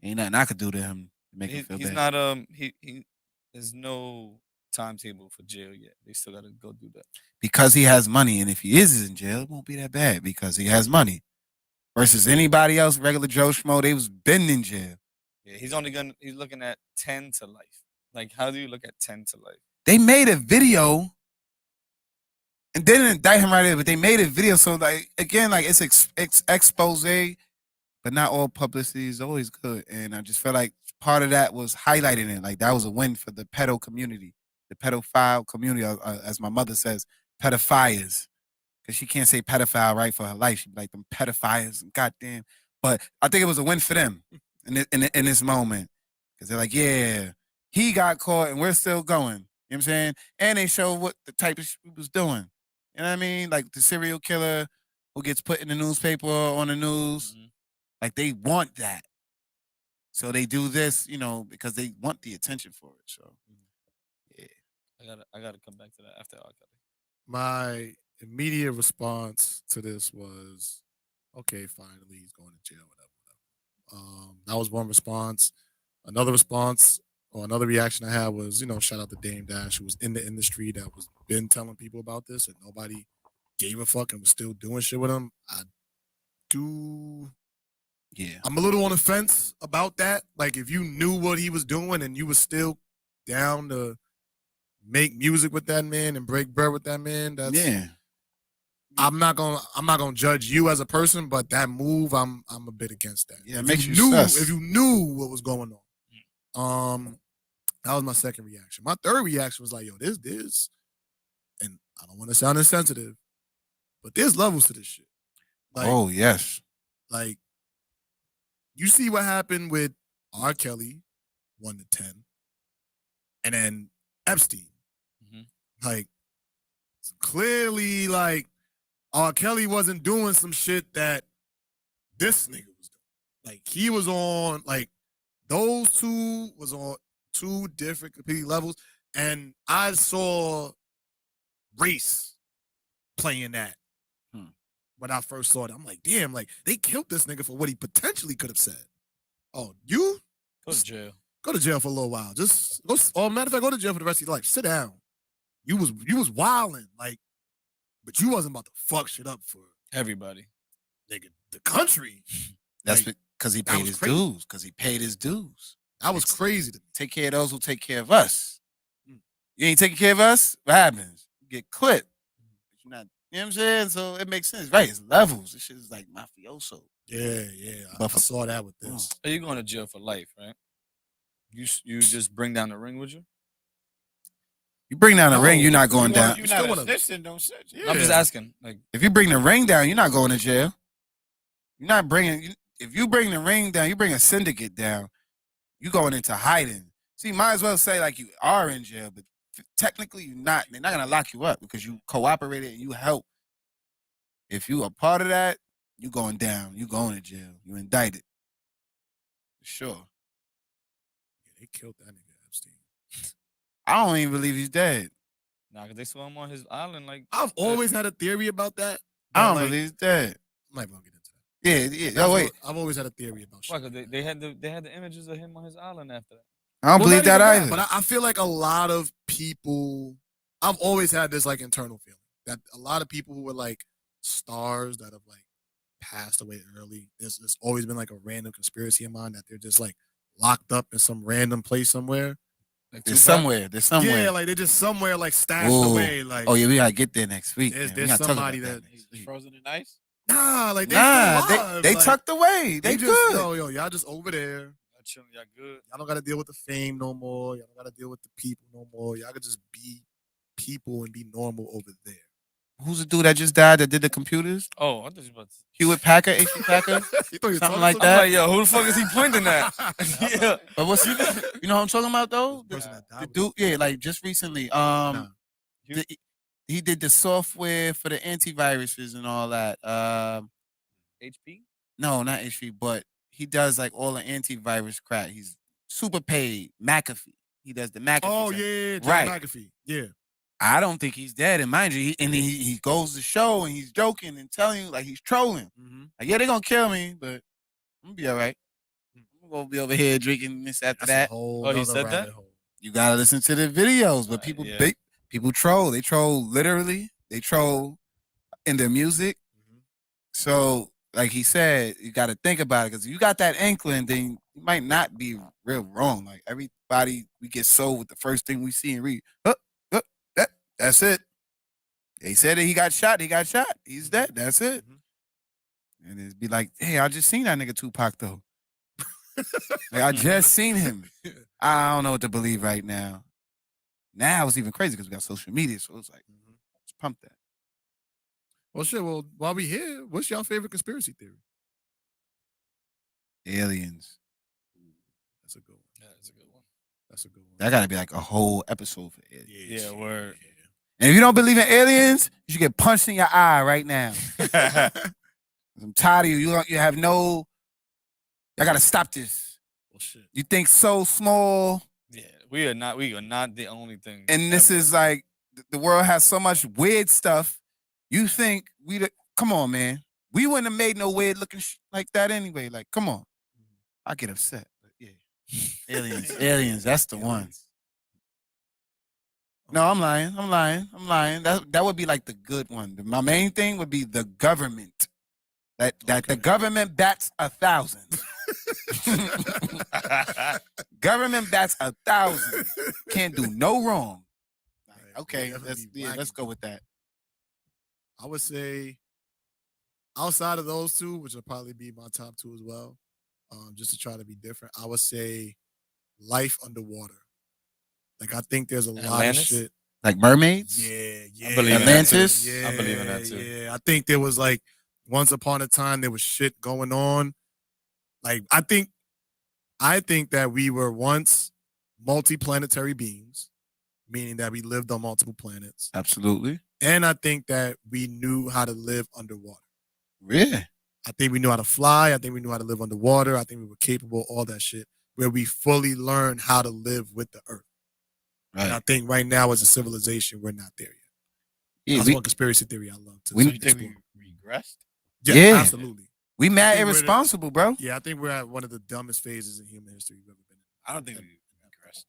ain't nothing I could do to him to make him feel he's bad. Not there's no timetable for jail yet. They still got to go do that because he has money. And if he is in jail, it won't be that bad because he has money. Versus anybody else, regular Joe Schmo, they was been in jail. Yeah, he's looking at 10 to life. Like, how do you look at 10 to life? They made a video, and they didn't indict him right there, but they made a video. So, like, again, like, it's expose, but not all publicity is always good. And I just felt like part of that was highlighting it. Like, that was a win for the pedo community, the pedophile community, as my mother says, pedophiles. Because she can't say pedophile right for her life. She'd be like, them pedophiles, goddamn. But I think it was a win for them in this moment. Because they're like, yeah, he got caught and we're still going. You know what I'm saying? And they show what the type of shit he was doing. You know what I mean? Like the serial killer who gets put in the newspaper or on the news. Mm-hmm. Like, they want that. So they do this, because they want the attention for it. So I gotta come back to that after R. Kelly. My immediate response to this was, okay, finally he's going to jail, whatever. That was one response. Another response or another reaction I had was, shout out to Dame Dash, who was in the industry that was been telling people about this and nobody gave a fuck and was still doing shit with him. Yeah. I'm a little on the fence about that. Like, if you knew what he was doing and you was still down to make music with that man and break bread with that man, Yeah. I'm not gonna judge you as a person, but that move, I'm a bit against that. Yeah, it makes you sus. If you knew what was going on. That was my second reaction. My third reaction was like, yo, this, and I don't want to sound insensitive, but there's levels to this shit. Like, oh, yes. Like, you see what happened with R. Kelly, 1 to 10, and then Epstein. Like, clearly, like, R. Kelly wasn't doing some shit that this nigga was doing. Like, he was on, like, those two was on two different competing levels, and I saw race playing that when I first saw it. I'm like, damn, like, they killed this nigga for what he potentially could have said. Oh, you? Go to jail. Go to jail for a little while. Just go. Oh, matter of fact, go to jail for the rest of your life. Sit down. You was wilding, like, but you wasn't about to fuck shit up for everybody, nigga, the country. That's because he paid his dues. Because he paid his dues. That was crazy to me. Take care of those who take care of us. You ain't taking care of us, what happens? You get clipped. You're not, you know what I'm saying? So it makes sense, right? It's levels. This shit is like mafioso. Yeah. I saw that with this. Are you going to jail for life, right? You just bring down the ring with you? You bring down the ring, you're not going down. You're not snitching, don't snitch. Yeah. I'm just asking. Like, if you bring the ring down, you're not going to jail. You're not bringing. If you bring the ring down, you bring a syndicate down. You going into hiding. See, might as well say like you are in jail, but technically you're not. They're not gonna lock you up because you cooperated and you helped. If you a part of that, you going down. You going to jail. You indicted. For sure. Yeah, they killed that nigga Epstein. I don't even believe he's dead. Nah, because they saw him on his island. Like, I've always had a theory about that. I don't believe he's dead. I'm not gonna get into that. Yeah. Oh wait, I've always had a theory about shit. Why, they had the images of him on his island after that. I don't believe that either. But I feel like a lot of people, I've always had this like internal feeling that a lot of people who were like stars that have like passed away early, there's always been like a random conspiracy in mind that they're just like locked up in some random place somewhere. Like they're somewhere. Yeah, like they're just somewhere like stashed away. Like, oh yeah, we gotta get there next week. There's somebody that frozen in ice. Nah, like they like, tucked away. They just good. yo, y'all just over there. Y'all chilling, y'all good. Y'all don't gotta deal with the fame no more. Y'all don't gotta deal with the people no more. Y'all could just be people and be normal over there. Who's the dude that just died that did the computers? Oh, I thought you was about to Hewitt Packard, H.P. Packard, something like that. Like, yo, who the fuck is he pointing at? Yeah, but what's you know what I'm talking about though? The dude, yeah, like just recently, he did the software for the antiviruses and all that. HP? No, not HP, but he does like all the antivirus crap. He's super paid. McAfee. He does the McAfee. Oh yeah, John McAfee. Yeah. I don't think he's dead. And mind you, he goes to show and he's joking and telling you like he's trolling. Like, yeah, they're gonna kill me, but I'm gonna be all right. I'm gonna be over here drinking this after that. Oh, he said that? You gotta listen to the videos, but people people troll. They troll literally. They troll in their music. So, like he said, you gotta think about it because if you got that inkling, then you might not be real wrong. Like everybody, we get sold with the first thing we see and read. That's it. They said that he got shot. He got shot. He's dead. That's it. And it'd be like, hey, I just seen that nigga Tupac though. Like I just seen him. I don't know what to believe right now. Now it's even crazy because we got social media, so it's like, let's pump that. Well, shit. Well, while we here, what's y'all favorite conspiracy theory? Aliens. That's a good one. Yeah, that's a good one. That's a good one. That gotta be like a whole episode for aliens. Yeah, word. Yeah. And if you don't believe in aliens, you should get punched in your eye right now. I'm tired of you. You have no. I gotta stop this. Well, shit. You think so small. Yeah, We are not the only thing. And this ever. is like the world has so much weird stuff. You think come on, man. We wouldn't have made no weird looking like that anyway. Like, come on. I get upset. But yeah. Aliens, that's the one. No, I'm lying. That would be like the good one. My main thing would be the government. That the government bats 1,000. Government bats 1,000. Can't do no wrong. Okay, let's go with that. I would say outside of those two, which will probably be my top two as well, just to try to be different, I would say life underwater. Like, I think there's a lot of shit. Like mermaids? Yeah. I believe Atlantis? I believe in that too. Yeah, I think there was like, once upon a time, there was shit going on. Like, I think that we were once multi-planetary beings, meaning that we lived on multiple planets. Absolutely. And I think that we knew how to live underwater. Really? I think we knew how to fly. I think we knew how to live underwater. I think we were capable of all that shit, where we fully learned how to live with the earth. Right. And I think right now, as a civilization, we're not there yet. Yeah, That's one conspiracy theory I love to So you think explore. we regressed? Yeah. Absolutely. We I mad think we're irresponsible, bro. Yeah, I think we're at one of the dumbest phases in human history we've ever been in. I don't think we regressed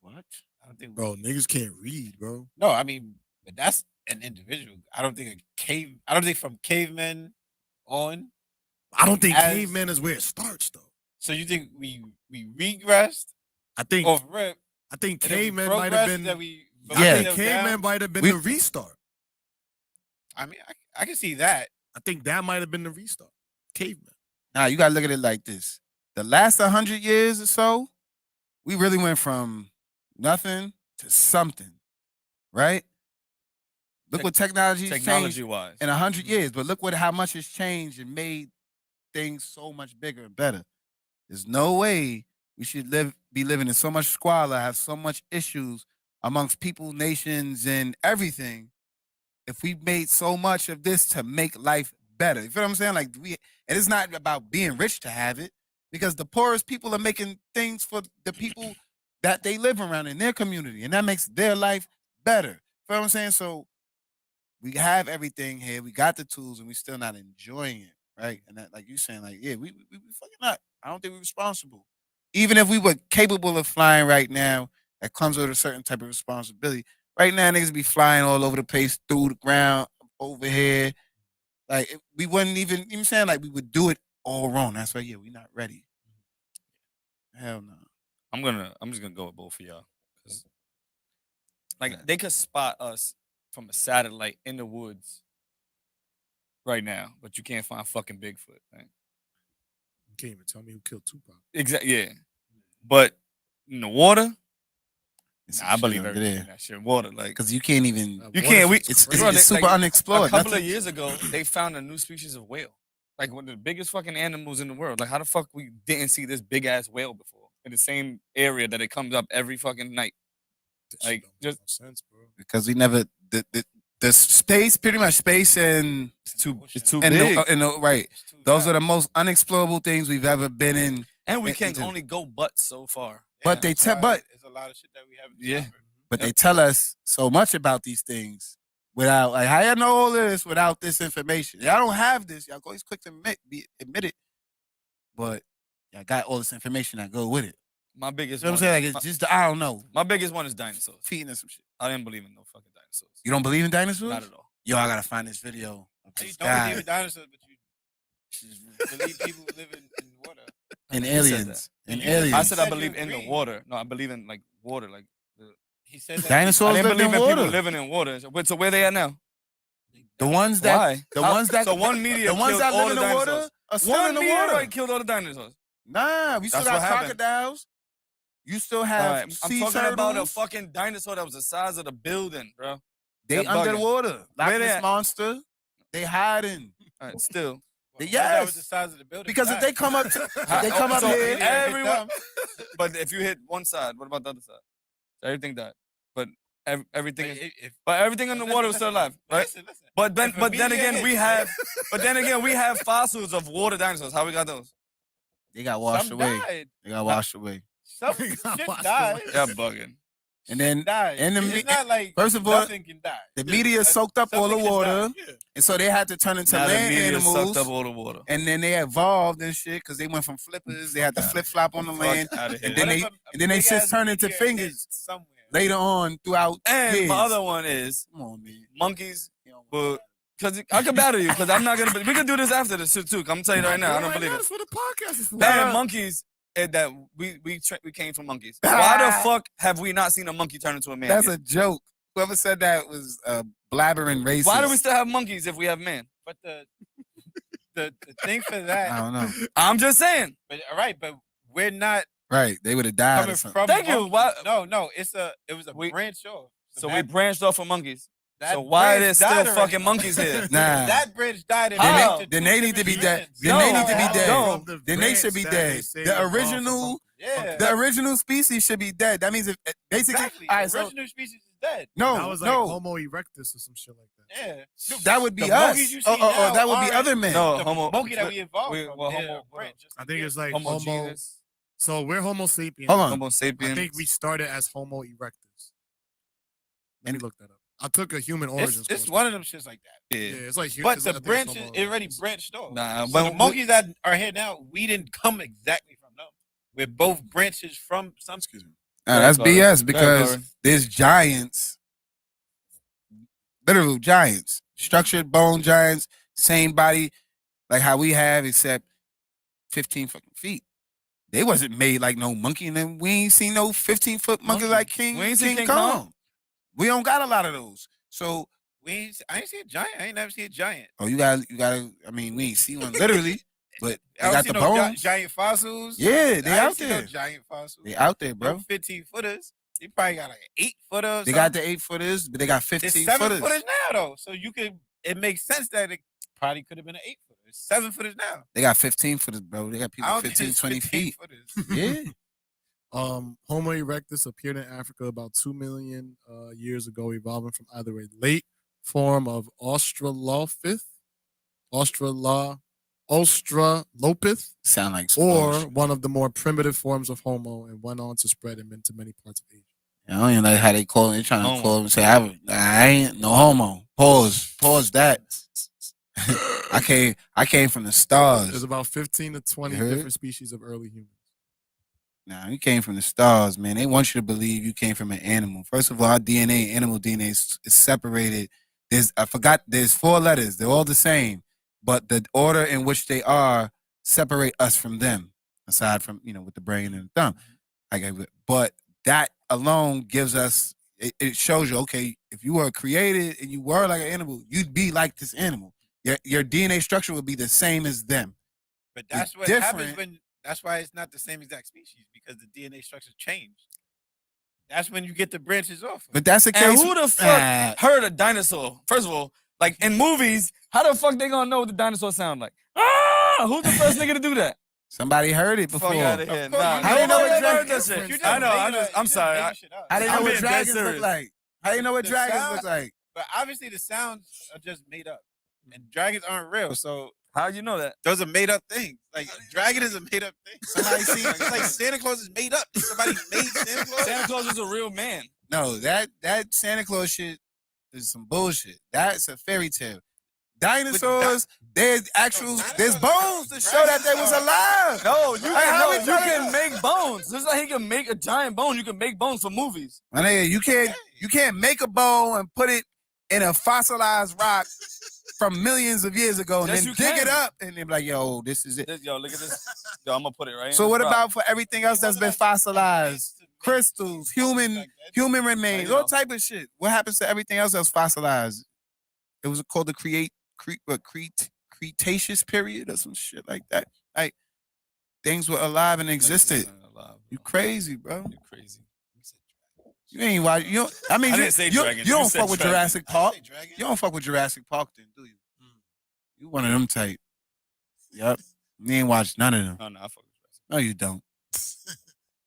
though. What? I don't think Bro, niggas can't read, bro. No, I mean, but that's an individual. I don't think from cavemen on. I don't think As- caveman is where it starts, though. So you think we regressed I think off rip? I think and then we caveman might have progressed, been. that we I Yeah. think caveman might have been We- the restart. I mean, I can see that. I think that might have been the restart. Caveman. Nah, you gotta look at it like this. The last 100 years or so, we really went from nothing to something, right? Look what technology changed wise. in 100 years, but look how much has changed and made things so much bigger and better. There's no way we should be living in so much squalor, have so much issues amongst people, nations, and everything, if we made so much of this to make life better. You feel what I'm saying? Like, and it's not about being rich to have it, because the poorest people are making things for the people that they live around in their community, and that makes their life better. You feel what I'm saying? So we have everything here, we got the tools, and we still not enjoying it, right? And that, like you saying, like, yeah, we fucking not. I don't think we're responsible. Even if we were capable of flying right now, that comes with a certain type of responsibility. Right now, niggas be flying all over the place, through the ground, over here. Like, we wouldn't even, you know what I'm saying? Like, we would do it all wrong. That's why, yeah, we're not ready. Hell no. I'm just gonna go with both of y'all. 'Cause, like, they could spot us from a satellite in the woods right now, but you can't find fucking Bigfoot. Right? You can't even tell me who killed Tupac. Exactly. Yeah. But in the water, It's I believe over everything there. in that shit. Water, like, Because you can't even, you can't. it's bro, super like, unexplored. A couple Nothing- of years ago, they found a new species of whale, like one of the biggest fucking animals in the world. Like, how the fuck we didn't see this big ass whale before in the same area that it comes up every fucking night? That shit Like, don't just make no sense, bro. because we never, the space, pretty much space and it's too and big, right. It's too Those are the vast. most unexplorable things we've ever been in. and we and- can and- only go but so far. But they that's tell, why but there's a lot of shit that we haven't. Yeah. discovered. but they tell us so much about these things without, like, how y'all know all this without this information? Y'all don't have this. Y'all always quick to admit it, but y'all got all this information that go with it. My biggest, You know what I'm one, saying? Like, it's just, I don't know, my biggest one is dinosaurs. feeding us some shit. I didn't believe in no fucking dinosaurs. You don't believe in dinosaurs? Not at all. Yo, I gotta find this video of You this don't guy believe in dinosaurs, but you believe people live in water. and Who said aliens. And You- aliens. I said I said you believe in the agreed. water. No, I believe in like water. Like, He said that Dinosaurs I didn't live believe in in people water. living in water. So where they at now? The ones that, Why? the How- ones that, so one meteor the ones killed that all live in the the water dinosaurs. are still One in the meteorite water. killed all the dinosaurs. Nah, we still That's what got happened. crocodiles. You still All have right, I'm sea talking turtles. about a fucking dinosaur that was the size of the building, bro. They They're bugging. underwater. Where Loch they Ness at? monster. They hiding. All right, still. Well, what Yes. that was the size of the building. Because if they come up to, if they come up So here, everyone, but if you hit one side, what about the other side? Everything died, but everything is, but everything in the water was still alive, right? Listen. But then, If a but then meteor again, hits, we right? have, but then again, we have fossils of water dinosaurs. How we got those? they got washed Some away. died. They got washed away. some shit died. Y'all bugging. And then Died. and It's not like first of all, nothing can die. the media soaked up all the Something can water, die. and so they had to turn into Now the land media animals. sucked up all the water. And then they evolved and shit because they went from flippers. They had to flip flop on the land, Outta here. and then they shit turned into fingers somewhere. later on throughout. And years. my other one is Come on, man. monkeys. But because I could battle you, because I'm not gonna. We can do this after this shit too. I'm gonna tell you right now. I don't believe it. That's what the podcast is for. And monkeys. That we came from monkeys. Why the fuck have we not seen a monkey turn into a man? That's yet? a joke. Whoever said that was blabbering racist. Why do we still have monkeys if we have men? But the thing for that, I don't know. I'm just saying. but all right, but we're not Right, they would have died. coming Or something. from. Thank you. monkeys. Why- No, it was a We- branch off. So we branched off from monkeys. that So why are there branch still died fucking already. monkeys here? Nah. That bridge died. And How? went Then two they need to be different dead. strands. Then they need to be No, dead. no. Then they should be dead. The original, Yeah, the original species should be dead. That means if basically, exactly. all right, The so original species is dead. That no, was like no, Homo erectus or some shit like that. Yeah, that would be The us. monkeys you see Or now that would be aren't other men. No, the homo. monkey that we evolved we- from. well, They're homo- a branch, just I think it's like Homo Homo. genus. So we're Homo sapiens. Hold on. Homo sapiens. I think we started as Homo erectus. Let me look that up. I took a human origins. It's course. one of them shits like that. Yeah, Yeah. it's like But it's- the I think it's branches, Homo it already erectus. branched off. Nah, So but the monkeys that are here now, we didn't come exactly from them. We're both branches from some. Excuse me. That's Sorry. BS Sorry, because sorry. there's giants, literal giants, structured bone giants, same body like how we have, except 15 fucking feet. They wasn't made like no monkey, and then we ain't seen no 15-foot monkey Monkey. like King We ain't seen King King Kong. Kong. We don't got a lot of those. So, I ain't see a giant. I ain't never seen a giant. oh, you got to. I mean, we ain't see one literally, but they I don't got see the no bones. giant fossils. Yeah, they I ain't out see there. No giant fossils. They out there, No bro. 15-footers. They probably got like 8-footer. They got the 8-footers, but they got It's 15-footers. 7-footers now though, so you could. It makes sense that it probably could have been an 8-footer. It's 7-footers now. They got 15-footers, bro. They got I people don't think 15, it's 20 feet. 15-footers. Yeah. Homo erectus appeared in Africa about 2 million years ago, evolving from either a late form of Australopith, Australopith, Sound like some or bullshit. one of the more primitive forms of Homo, and went on to spread him into many parts of Asia. I don't even like how they call it. They trying to Homo. call him and say, I ain't no homo. Pause that. I came from the There's stars. about 15 to 20 You heard? different species of early humans. Nah, you came from the stars, man. They want you to believe you came from an animal. First of all, our DNA, animal DNA is separated. There's 4 letters. They're all the same, but the order in which they are separate us from them, aside from, with the brain and the thumb. But that alone gives us, it shows you, okay, if you were created and you were like an animal, you'd be like this animal. Your DNA structure would be the same as them. But that's It's what happens different. when. That's why it's not the same exact species, because the DNA structure changed. That's when you get the branches off. But that's the case. And who the fuck Nah. heard a dinosaur? First of all, like in movies, how the fuck they gonna know what the dinosaur sound like? Who's the first nigga to do that? Somebody heard it before. Fuck out of here. Of course, Nah, you How they know what nobody dragon- heard that shit. You just I know. making a- I'm you sorry. just making shit up. How they know I'm what being dead dragons look serious. like? How you know what The dragons sound- look like? But obviously the sounds are just made up, and dragons aren't real. So How you know that? those are made up things. Like dragon is a made up thing. Somebody see, it's like Santa Claus is made up. Somebody made Santa Claus. Santa Claus is a real man. No, that Santa Claus shit is some bullshit. That's a fairy tale. Dinosaurs, there's bones to show that they was alive. No, you Hey, how can, we no, you trying can to- make bones. Just like he can make a giant bone, you can make bones for movies. My nigga, you can't make a bone and put it in a fossilized rock from millions of years ago and Yes, then you dig it can. up and then be like, yo, this is it. Yo, look at this. Yo, I'm gonna put it right. So in what this about for everything else that's been fossilized? Crystals, human remains, all type of shit. What happens to everything else that's fossilized? It was called the Cretaceous period or some shit like that. Like things were alive and existed. You crazy, bro. You crazy. You ain't watch. You don't, I mean, I you, didn't say you, dragon. you You don't said fuck with dragon. Jurassic Park. You don't fuck with Jurassic Park, then, do you? You one of them type. Yep. You ain't watched none of them. Oh no, I fuck with Jurassic. No, you don't.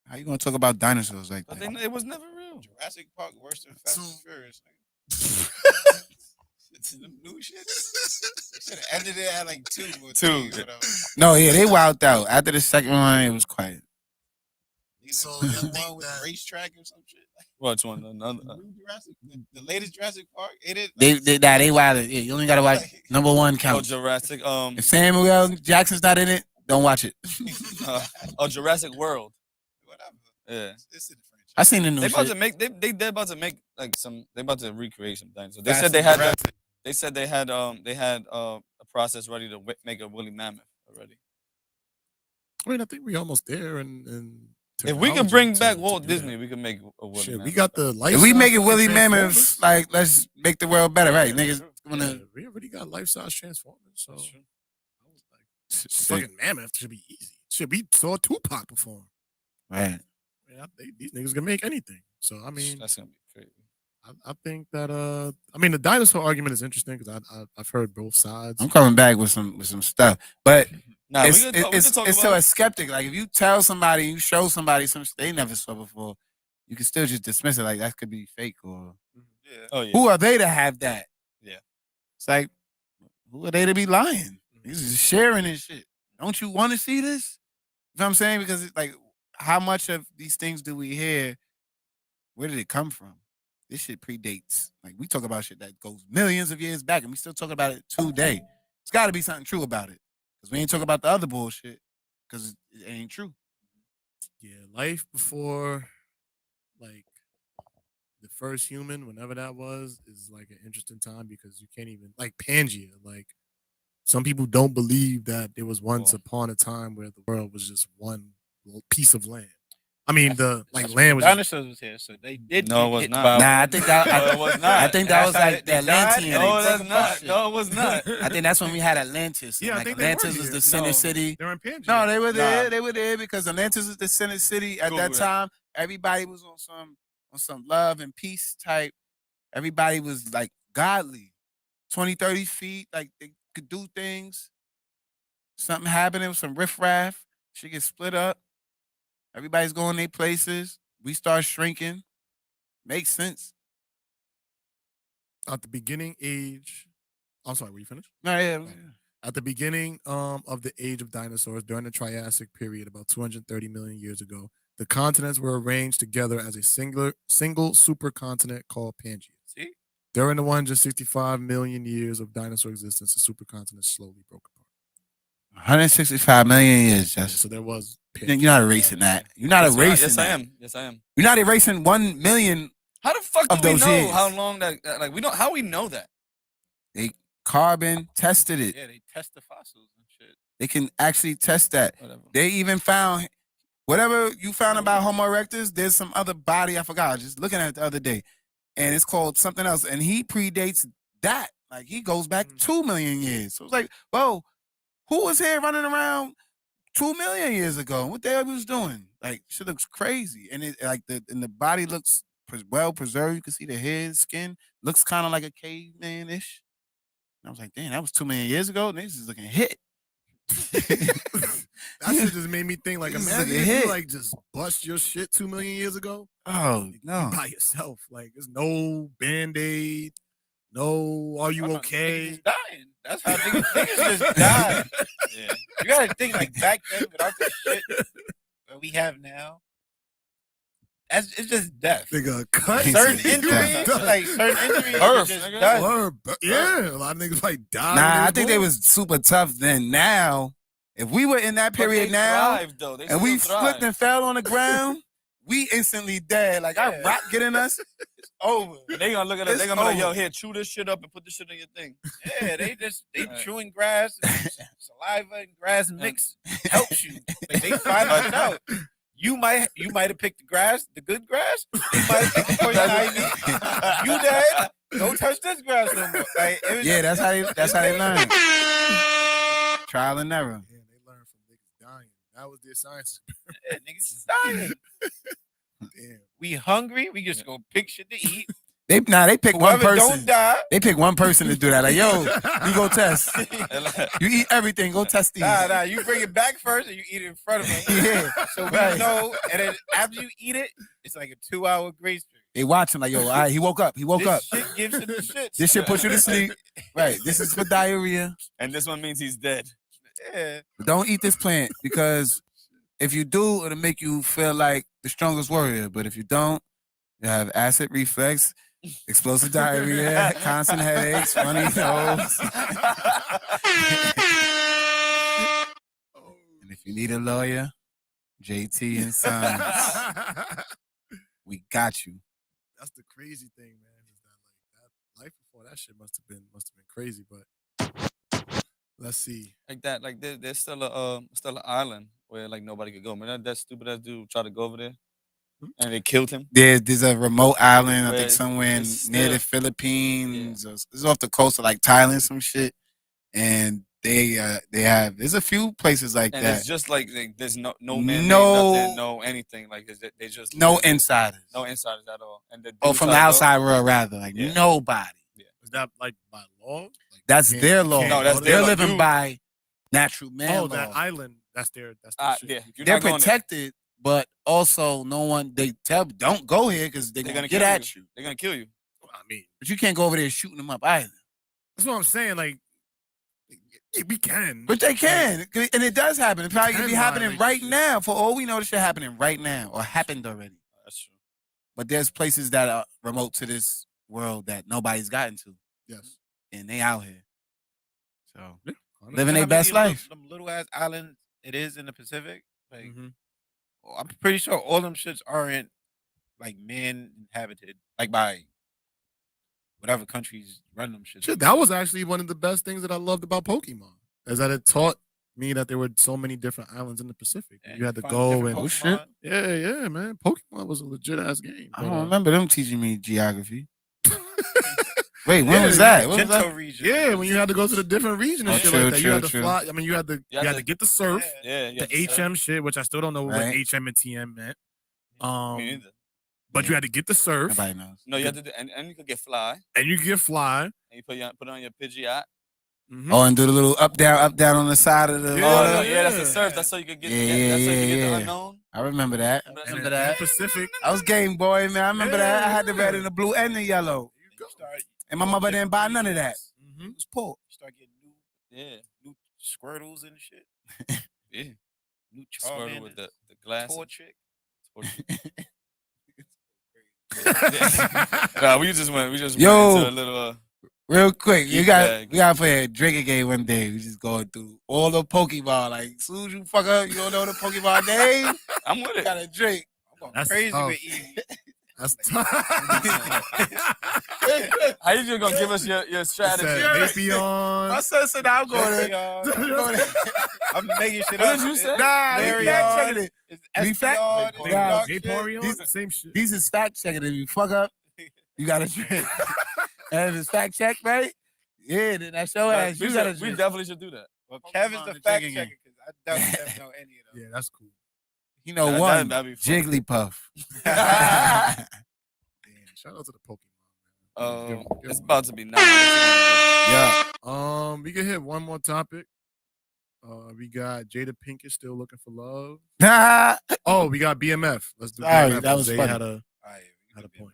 How you gonna talk about dinosaurs like But that? it was never real. Jurassic Park worse than Fast and Furious. It's in the new shit. Should have ended it at like 2 or 3, whatever. No, yeah, they wilded out. After the second one, it was quiet. So the you new think one with the that- racetrack or some shit. Which one? Another. The new Jurassic, the latest Jurassic Park. It is. They wild. Yeah, you only gotta watch number one Oh, count. Jurassic. If Samuel L. Jackson's not in it, don't watch it. Jurassic World. Whatever. Yeah. It's in the franchise. I seen the new They about shit. to make. They're about to make like some. They about to recreate some things. So they Fast said they and had. Furious. They said they had a process ready to make a woolly mammoth already. I mean, I think we almost there. And If we can bring back Walt Disney, we can make a woolly shit, mammoth. we got the life. If we make it Willie Mammoths, like let's make the world better, right? Niggas wanna Yeah, we already got life-size Transformers, so That's true. I was like, fucking mammoth should be easy. Shit, we saw Tupac perform. right. Man, I think these niggas can make anything. So I mean, That's gonna be crazy. I think that I mean the dinosaur argument is interesting because I've heard both sides. I'm coming back with some stuff, but Nah, it's we can talk it's about to it. a skeptic. Like if you tell somebody, you show somebody some shit they never saw before, you can still just dismiss it like that could be fake or Yeah. Oh yeah. who are they to have that? Yeah. It's like who are they to be lying? He's just sharing this shit. Don't you want to see this? You know what I'm saying? Because it's like how much of these things do we hear? Where did it come from? This shit predates. Like we talk about shit that goes millions of years back, and we still talk about it today. It's got to be something true about it, because we ain't talking about the other bullshit, because it ain't true. Yeah, life before like the first human, whenever that was, is like an interesting time because you can't even like Pangea. Like some people don't believe that there was once upon a time where the world was just one little piece of land. I mean, the like land was. Dinosaurs was here, so they did. No, it get was hit not. by- Nah, I think that No, it was not. I think that was That's how like the they died? Atlantean. No, Yeah, that's they not. shit. No, it was not. I think that's when we had Atlantis. Yeah, I Like think they were Atlantis was here. the center No. city. They're in Pangea. No, they were there. Nah. They were there because Atlantis was the center city at that Google it. time. Everybody was on some love and peace type. Everybody was like godly. 20, 30 feet, like they could do things. Something happening, some riffraff. Shit get split up. Everybody's going their places. We start shrinking. Makes sense. At the beginning age. I'm sorry, were you finished? No, yeah. At the beginning of the age of dinosaurs, during the Triassic period, about 230 million years ago, the continents were arranged together as a single supercontinent called Pangea. See? During the 165 million years of dinosaur existence, the supercontinent slowly broke apart. 165 million years, Yeah, just so there was you're Pangea. not erasing that. You're not erasing Yes, that. I am. Yes, I am. You're not erasing 1 million. How the fuck Of do we those know years. how long that like we don't how we know that? They carbon tested it. Yeah, they test the fossils and shit. They can actually test that. Whatever. They even found whatever you found about Homo erectus. There's some other body I forgot. I was just looking at it the other day, and it's called something else. And he predates that. Like he goes back 2 million years. So it's like, whoa, who was here running around 2 million years ago? What the hell he was doing? Like shit looks crazy, and it like the body looks well preserved. You can see the hair, skin looks kind of like a caveman-ish. And I was like, damn, that was 2 million years ago. Niggas is looking hit. That shit just made me think like, This is imagine a if hit. you like just bust your shit 2 million years ago Oh no. by yourself. Like there's no Band-Aid, no are you Oh, no, okay? Niggas is dying. That's how niggas just die. Yeah. You gotta think like back then without the shit that we have now. It's just death. Nigga, cut Certain It's injuries, death. like certain injuries, Birth, are just nigga. done. Word, but yeah, a lot of niggas like died. when Nah, I was think they born. was super tough then. Now, if we were in that period now thrived, though. They and we still slipped thrived. and fell on the ground, we instantly dead. Like our Yeah. rock getting us, it's over. They gonna look at us. It's They gonna be like, "Yo, over. here, chew this shit up and put this shit in your thing." Yeah, they Right. chewing grass, and saliva and grass mix helps you. Like they find it out. You might have picked the grass, the good grass. You might have picked the poison ivy. You dead? Don't touch this grass no more. Like, it was Yeah, that's how they learn. Trial and error. Yeah, they learned from niggas dying. That was their science. yeah, niggas is dying. Damn. We hungry. We just go pick shit to eat. They pick one Whoever don't person. die. They pick one person to do that. Like, yo, you go test. You eat everything. Go test these. Nah. You bring it back first, and you eat it in front of them. Yeah, So we right. know, and then after you eat it, it's like a 2-hour grace period. They watch him like, yo, all right, he woke up. He woke This up. shit gives him the shit. This shit puts you to sleep. Right. This is for diarrhea. And this one means he's dead. Yeah. But don't eat this plant because If you do, it'll make you feel like the strongest warrior. But if you don't, you have acid reflux, explosive diarrhea, constant headaches, runny nose. And if you need a lawyer, JT and Sons, we got you. That's the crazy thing, man. Is that like that life before that shit must have been crazy. But let's see. Like that, like there's still an island where like nobody could go. Man, that stupid ass dude tried to go over there, and they killed him. There's a remote island, I Where think somewhere it's near still- the Philippines. Or, it's off the coast of like Thailand, some shit. And they have there's a few places like And that. it's just like there's no man, No- nothing, no anything. Like they just No live- insiders. no insiders at all. And the Or dude from the tried to go- outside world, rather. Like Yeah. nobody. Is that like by law? Like, That's you their can't- law. you No, can't that's go their They're there? law. living Dude. by natural man Oh, law. that island. That's their shit. Yeah, you're They're not going there. protected, but also no one. They tell don't go here because they're gonna get kill at you. They're gonna kill you. I mean, But you can't go over there shooting them up either. that's what I'm saying. Like, we can. But they can, and it does happen. It probably could be Can happening violate right shit. now. For all we know, this shit happening right now or happened already. That's true. But there's places that are remote to this world that nobody's gotten to, Yes. and they out here. So Yeah. living How their best many life. Them little ass islands it is in the Pacific. Like Mhm. I'm pretty sure all them shits aren't like man inhabited, like by whatever countries run them shits. Shit, that was actually one of the best things that I loved about Pokemon, is that it taught me that there were so many different islands in the Pacific. And You had to find go different and shit. Pokemon. yeah, man. Pokemon was a legit ass game. I but, don't remember them teaching me geography. uh, Wait, when Yeah, was that? When was Kanto that? region. Yeah, when you had to go to the different regions and Oh, shit true, like that, you true, had to true. fly. I mean, you had to get the surf, Yeah, the HM shit, which I still don't know what Right. HM and TM meant. Me neither. But you had to get the surf, Nobody knows. No, you have to do, and you could get fly, and you get fly. and you put it on your Pidgeot. Mhm. Oh, and do the little up down on the side of the Yeah, Oh, water. no, yeah, that's yeah. the surf. That's so you could get. Yeah, that's so you yeah, could get yeah. the unknown. I remember that. Remember And Remember then in that. the Pacific. I was Game Boy, man. I remember that. I had the red Yeah. and the blue and the yellow. And my mother didn't buy none of that. Mhm. It was poor. Start getting Yeah, new Squirtles and shit. yeah. New Squirtle Charmander. with the glass. Torchic. Nah, we just went Yo. into a little. Real quick, Geek bag. we gotta play a drinking game one day. We just going through all the Pokemon. Like, as soon as you fuck up, you don't know the Pokemon name, I'm with you it. gotta drink. I'm going That's crazy tough. with Eevee. That's tough. How you just gonna give us your strategy? Vapion. My son said, I'm going to. I'm making shit What up. did you say? Nah, we Larion. fact checking it. It's We fact- Espeon, Nah, it's dark shit. Vaporeon, same shit. These is fact checking. If you fuck up, you gotta drink. And if it's fact checked, right? Yeah, then that's your ass. You gotta We drink. definitely should do that. Well, Pokemon Kevin's the the fact drinking checker because I doubt Kev know any of them. Yeah, that's cool. You know, That- one that'd be fun. Jigglypuff. Damn, shout out to the Pokemon. Man. Give- It's about to be 9. What you wanna Yeah. We can hit one more topic. We got Jada Pinkett still looking for love. Nah. Oh, we got BMF. Let's do Sorry, BMF. that was They funny. had a All right, we had a could be point.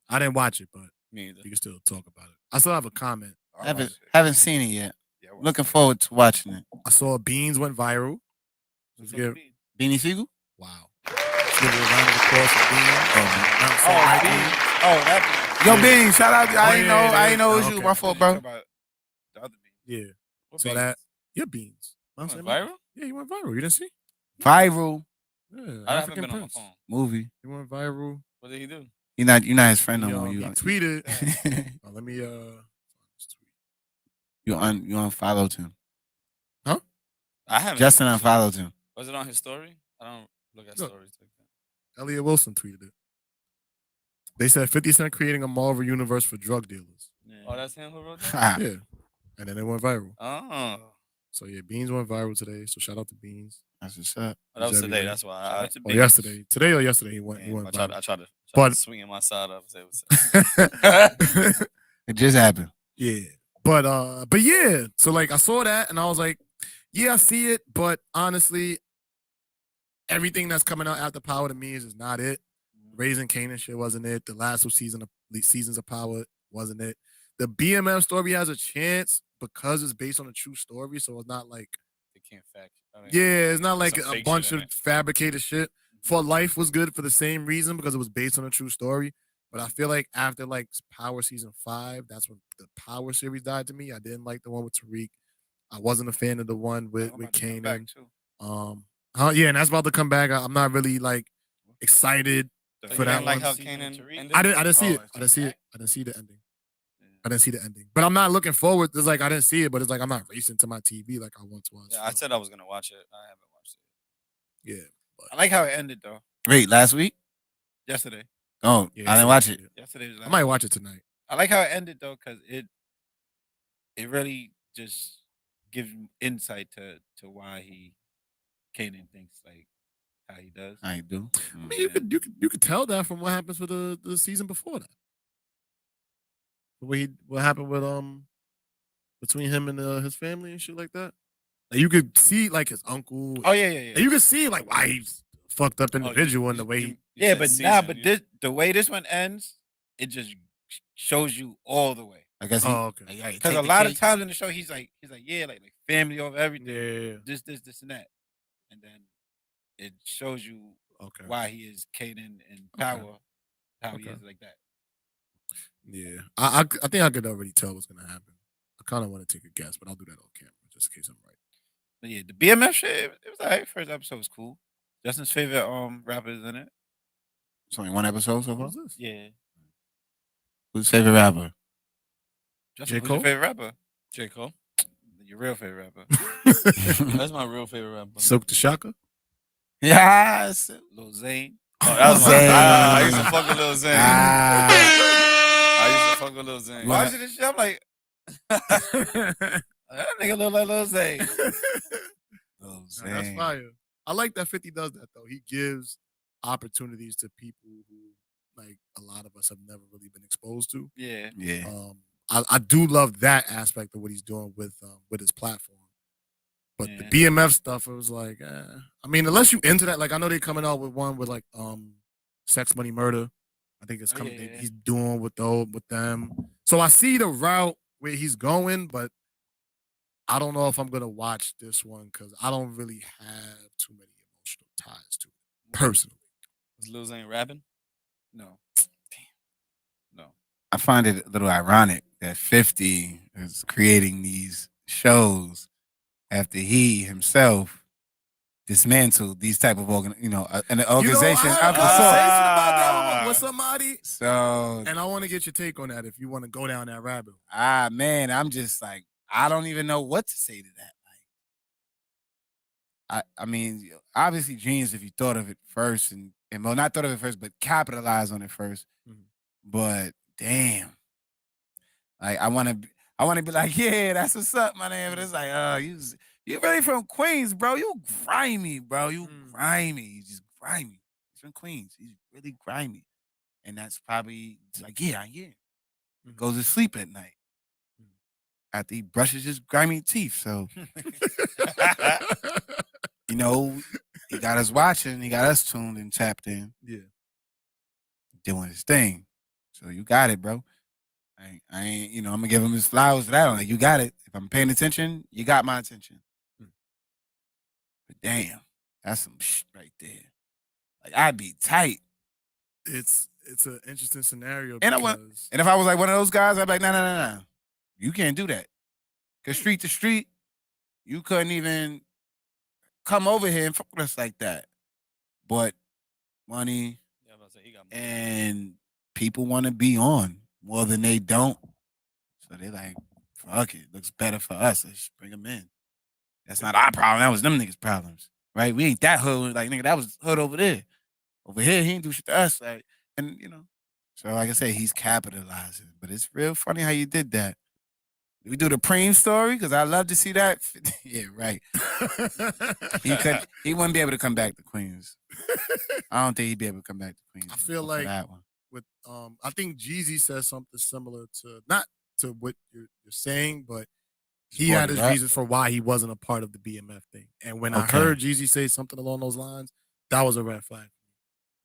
I didn't watch it, but do? Me either. you can still talk about it. I still have a comment. I'll Haven't watch it. haven't seen it yet. Yeah, I'll watch Looking it. forward to watching it. I saw Beans went viral. Let's So give, be- Beanie Siegel? wow. Let's give it a round of applause for Beans. Oh, that Yo, Bean, shout out. I ain't yeah, know. yeah, I ain't know it was okay. you. My fault, Talking bro. about the other beat. Yeah. What So beans? that, yeah, Beans. Went Mount viral? Yeah, he went viral. You didn't see? Viral Yeah, I haven't African been on my Prince. phone. movie. He went viral. What did he do? You're not his friend no He, more. he You tweeted. Let me find this tweet. you unfollowed him. I haven't. Justin unfollowed him. Was it on his story? I don't look at Look. stories like that. Elliot Wilson tweeted it. They said 50 Cent creating a Marvel universe for drug dealers. Oh, that's him who wrote that? Ah, Yeah. And then it went viral. Oh. So yeah, Beans went viral today. So shout out to Beans. That's what's up. Oh, that was Everybody. today. That's why. I Or yesterday. Today or yesterday he went I tried viral. to But- swing my side up. Say what's up. It just happened. Yeah. But yeah. So like I saw that and I was like, yeah, I see it, but honestly, everything that's coming out after Power to me is not it. Raising Kanan shit wasn't it. The last seasons of Power wasn't it. The BMF story has a chance because it's based on a true story, so it's not like can't fact. Yeah, it's not like some a fake bunch shit in of it. fabricated shit. For Life was good for the same reason because it was based on a true story. But I feel like after like Power season 5, that's when the Power series died to me. I didn't like the one with Tariq. I wasn't a fan of the one with I'm about to come back Kanan. too. Yeah, and that's about to come back. I'm not really like excited So for you that didn't like one. how Season of Kanan Tariq? ended? I didn't see Oh, it. it's I didn't see it. back? I didn't see the ending. Yeah. I didn't see the ending. But I'm not looking forward. It's like I didn't see it, but it's like I'm not racing to my TV like I once was. Yeah, I said I was gonna watch it. I haven't watched it. Yeah. I like how it ended though. Wait, last week? Yesterday. Oh, Yeah, I didn't watch it. Yesterday was I last might week. watch it tonight. I like how it ended though, because it really just gives you insight to why Kanan thinks like how he does. I do. I mean, you could tell that from what happens with the season before that. What happened with between him and his family and shit like that. Like you could see like his uncle. Oh yeah. And you could see like why he's fucked up individual in the way he. Yeah, said but season, but you- the way this one ends, it just shows you all the way. I guess. Oh, okay. Because a lot of times in the show, he's like yeah, like family over everything. Yeah. This, and that, and then it shows you Okay. why he is Kanan and Power, how he Okay. is like that. Yeah. I think I could already tell what's gonna happen. I kind of want to take a guess, but I'll do that on camera just in case I'm right. But yeah, the BMF shit, it was alright. First episode was cool. Justin's favorite rappers in it. It's only one episode so far. Who's this? Yeah. Who's your favorite rapper? Justin, J. who's your Cole? favorite rapper? J. Cole. Your real favorite rapper. That's my real favorite rapper. Silk the Shaka. Yes. Lil Zane. Oh, that was Zane. I used to fuck with Lil Zane. Ah. I used to fuck with Lil Zane. Why is it this shit? I'm like, that nigga look like Lil Zane. Oh, Nah, that's fire. I like that 50 does that though. He gives opportunities to people who like a lot of us have never really been exposed to. Yeah. Yeah. I do love that aspect of what he's doing with his platform. But the Yeah. BMF stuff, it was like, I mean, unless you into that, like I know they're coming out with one with like Sex Money Murder. I think it's Oh, coming. yeah. He's doing with them. So I see the route where he's going, but I don't know if I'm gonna watch this one because I don't really have too many emotional ties to it personally. Was Lil Zane rapping? No. Damn. No. I find it a little ironic that 50 is creating these shows after he himself dismantled these type of an organization I had a of the conversation sort. about that with somebody, So and I want to get your take on that if you want to go down that rabbit hole. man, I'm just like I don't even know what to say to that. Like, I mean, obviously genius if you thought of it first and well, not thought of it first, but capitalize on it 1st. Mhm. But damn, like I want to be like, yeah, that's what's up, my name. But it's like, you really from Queens, bro? You grimy, bro. You grimy. You just grimy. He's from Queens. He's really grimy, and that's probably it's like, yeah, I am. Goes to sleep at night after he brushes his grimy teeth. So, he got us watching. He got us tuned and tapped in. Yeah. Doing his thing. So you got it, bro. I ain't, I'm gonna give him his flowers for that. I'm like, you got it. If I'm paying attention, you got my attention. But damn, that's some shit right there. Like I'd be tight. It's an interesting scenario. And because and if I was like one of those guys, I'd be like, no. You can't do that. Cause street to street, you couldn't even come over here and fuck with us like that. But money Yeah, I was about to say, he got money. and people want to be on more than they don't. So they like, fuck it. Looks better for us. Let's just bring them in. That's not our problem. That was them niggas' problems. Right? We ain't that hood. Like, nigga, that was hood over there. Over here, he ain't do shit to us. Like, and So like I said, he's capitalizing. But it's real funny how you did that. We do the Preem story because I love to see that. Yeah, right. He wouldn't be able to come back to Queens. I don't think he'd be able to come back to Queens. I feel for like that one. with I think Jeezy says something similar to not to what you're saying, but he had his reasons for why he wasn't a part of the BMF thing. And when I heard Jeezy say something along those lines, that was a red flag.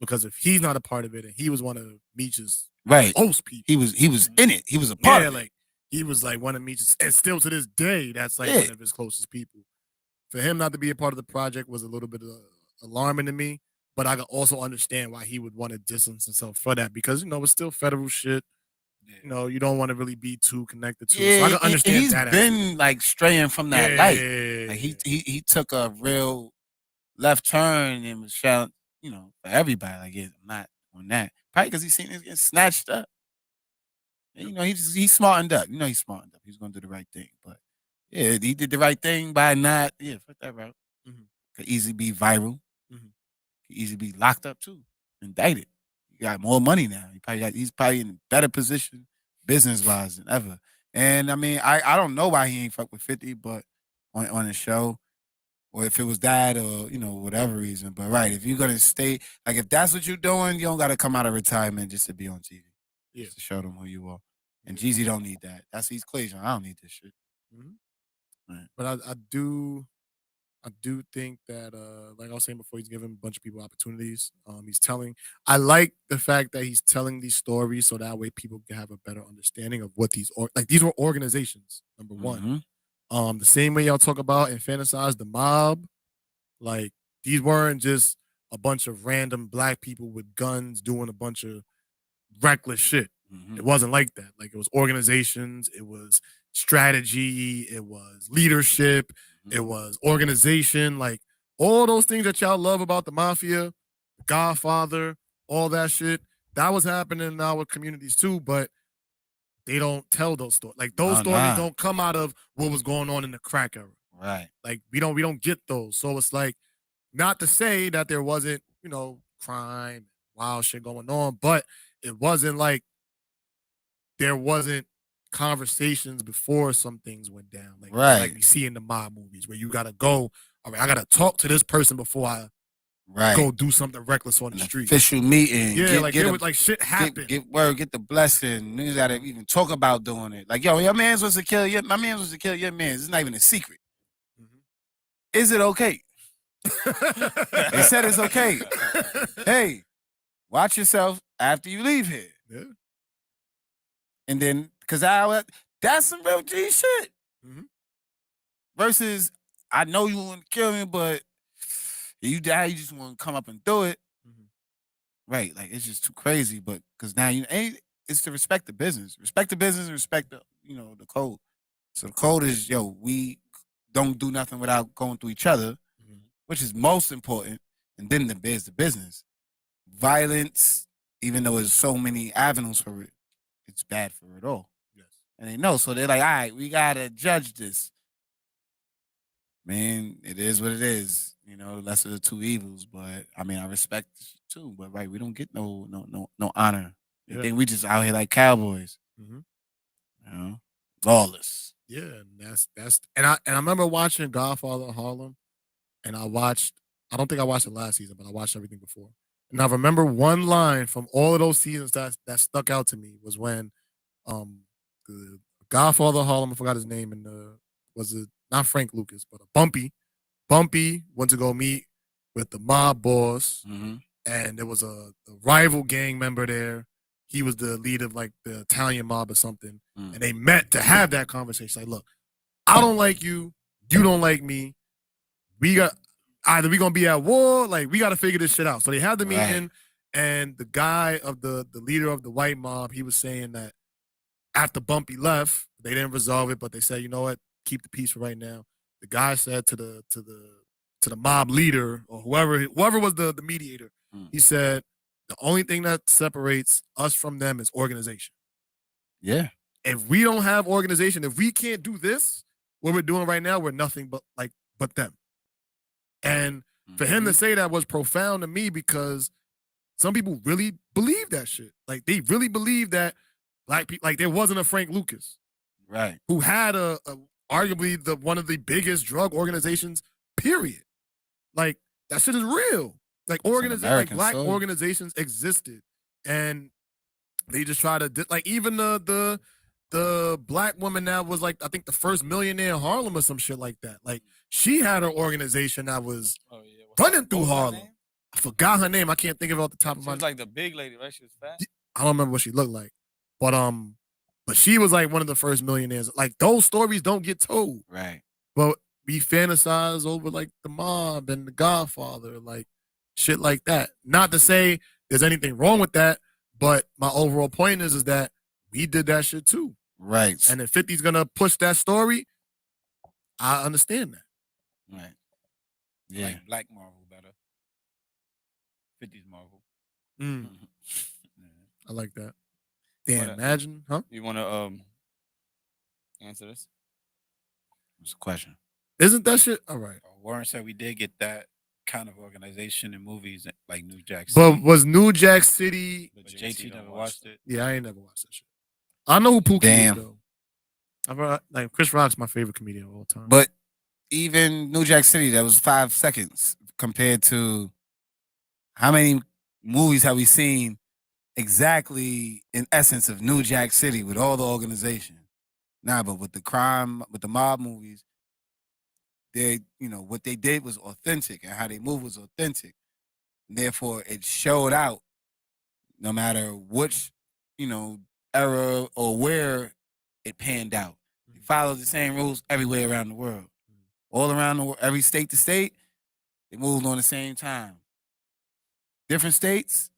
Because if he's not a part of it and he was one of Meech's close people. He was in it. He was a part of it. Like he was like one of Meech's, and still to this day, that's like one of his closest people. for him not to be a part of the project was a little bit alarming to me. But I can also understand why he would want to distance himself for that because it's still federal shit. You don't want to really be too connected to it. So I can understand he's that. been like straying from that light. Like he took a real left turn and was shouting, for everybody. Like, yeah, I'm not on that. Probably because he's seen it getting snatched up. And, he smartened up. He smartened up. He's gonna do the right thing. But yeah, he did the right thing by not. Yeah, fuck that route. Could easily be viral. Could easily be locked up too, indicted. He got more money now. He's probably in a better position business wise than ever. And I mean, I don't know why he ain't fuck with 50, but on the show, or if it was that, or whatever reason. But right, if you're gonna stay, like if that's what you're doing, you don't gotta come out of retirement just to be on TV. Yeah, just to show them who you are. And Jeezy don't need that. That's he's Clayton. I don't need this shit. Right. But I do think that, like I was saying before, he's giving a bunch of people opportunities. I like the fact that he's telling these stories so that way people can have a better understanding of what these were organizations, number one. The same way y'all talk about and fantasize the mob, like these weren't just a bunch of random black people with guns doing a bunch of reckless shit. It wasn't like that. Like it was organizations, it was strategy, it was leadership, it was organization, like all those things that y'all love about the mafia, the Godfather, all that shit. That was happening in our communities too, but they don't tell those stories. Like those stories don't come out of what was going on in the crack era. Right. Like we don't get those. So it's like not to say that there wasn't, crime, wild shit going on, but it wasn't like there wasn't conversations before some things went down. Like we see in the mob movies where you gotta go, all right, I gotta talk to this person before I go do something reckless on the street. Official meeting. Yeah, get shit happen. Get word, get the blessing. Niggas gotta even talk about doing it. Like, yo, your man's was to kill your my man's was to kill your man. It's not even a secret. Is it okay? They said it's okay. Hey, watch yourself after you leave here. Yeah. And then, because that's some real G shit. Versus, I know you want to kill me, but if you die, you just want to come up and do it. Right, like it's just too crazy. But because now it's to respect the business, and respect the the code. So the code is we don't do nothing without going through each other, which is most important. And then the business. Violence, even though there's so many avenues for it, it's bad for it all. Yes. And they know. So they're like, all right, we got to judge this. Man, it is what it is. Lesser of the two evils. But, I mean, I respect this too. But, right, we don't get no honor. They think we just out here like cowboys. Lawless. Yeah, and that's and I remember watching Godfather Harlem, and I don't think I watched it last season, but I watched everything before. And I remember one line from all of those seasons that stuck out to me was when the Godfather Harlem, I forgot his name, and was it not Frank Lucas, but Bumpy went to go meet with the mob boss, and there was a rival gang member there. He was the leader of like the Italian mob or something, and they met to have that conversation. Like, look, I don't like you, you don't like me. Either we gonna be at war, like we gotta figure this shit out. So they had the meeting, and the guy of the leader of the white mob, he was saying that after Bumpy left, they didn't resolve it, but they said, you know what, keep the peace for right now. The guy said to the mob leader or whoever was the mediator, he said, the only thing that separates us from them is organization. Yeah. If we don't have organization, if we can't do this, what we're doing right now, we're nothing but them. And for him to say that was profound to me because some people really believe that shit. Like they really believe that black people, like there wasn't a Frank Lucas, right, who had a arguably one of the biggest drug organizations. Period. Like that shit is real. Like black organizations existed, and they just try to like even the black woman that was like I think the first millionaire in Harlem or some shit like that. Like she had an organization that was running through Harlem. I forgot her name. I can't think of it off the top of my head. She was like the big lady, right? She was fat. I don't remember what she looked like, but she was like one of the first millionaires. Like those stories don't get told, right? But we fantasize over like the Mob and the Godfather, like shit like that. Not to say there's anything wrong with that, but my overall point is that we did that shit too. Right. And if 50's gonna push that story, I understand that. Right. Yeah. Like Black Marvel better. 50's Marvel. I like that. Damn, What- imagine, huh? You want to answer this? What's the question? Isn't that shit all right? Warren said we did get that kind of organization in movies like New Jack City. But was New Jack City? But JT never watched it. Yeah, I ain't never watched that shit. I know who Pookie Damn. is though. Like Chris Rock's my favorite comedian of all time. But even New Jack City, that was 5 seconds compared to how many movies have we seen exactly in essence of New Jack City with all the organization? Nah, but with the crime, with the mob movies, they, what they did was authentic and how they moved was authentic. Therefore, it showed out no matter which, era or where it panned out. It followed the same rules everywhere around the world. All around the world, every state to state, they moved on the same time. Different states,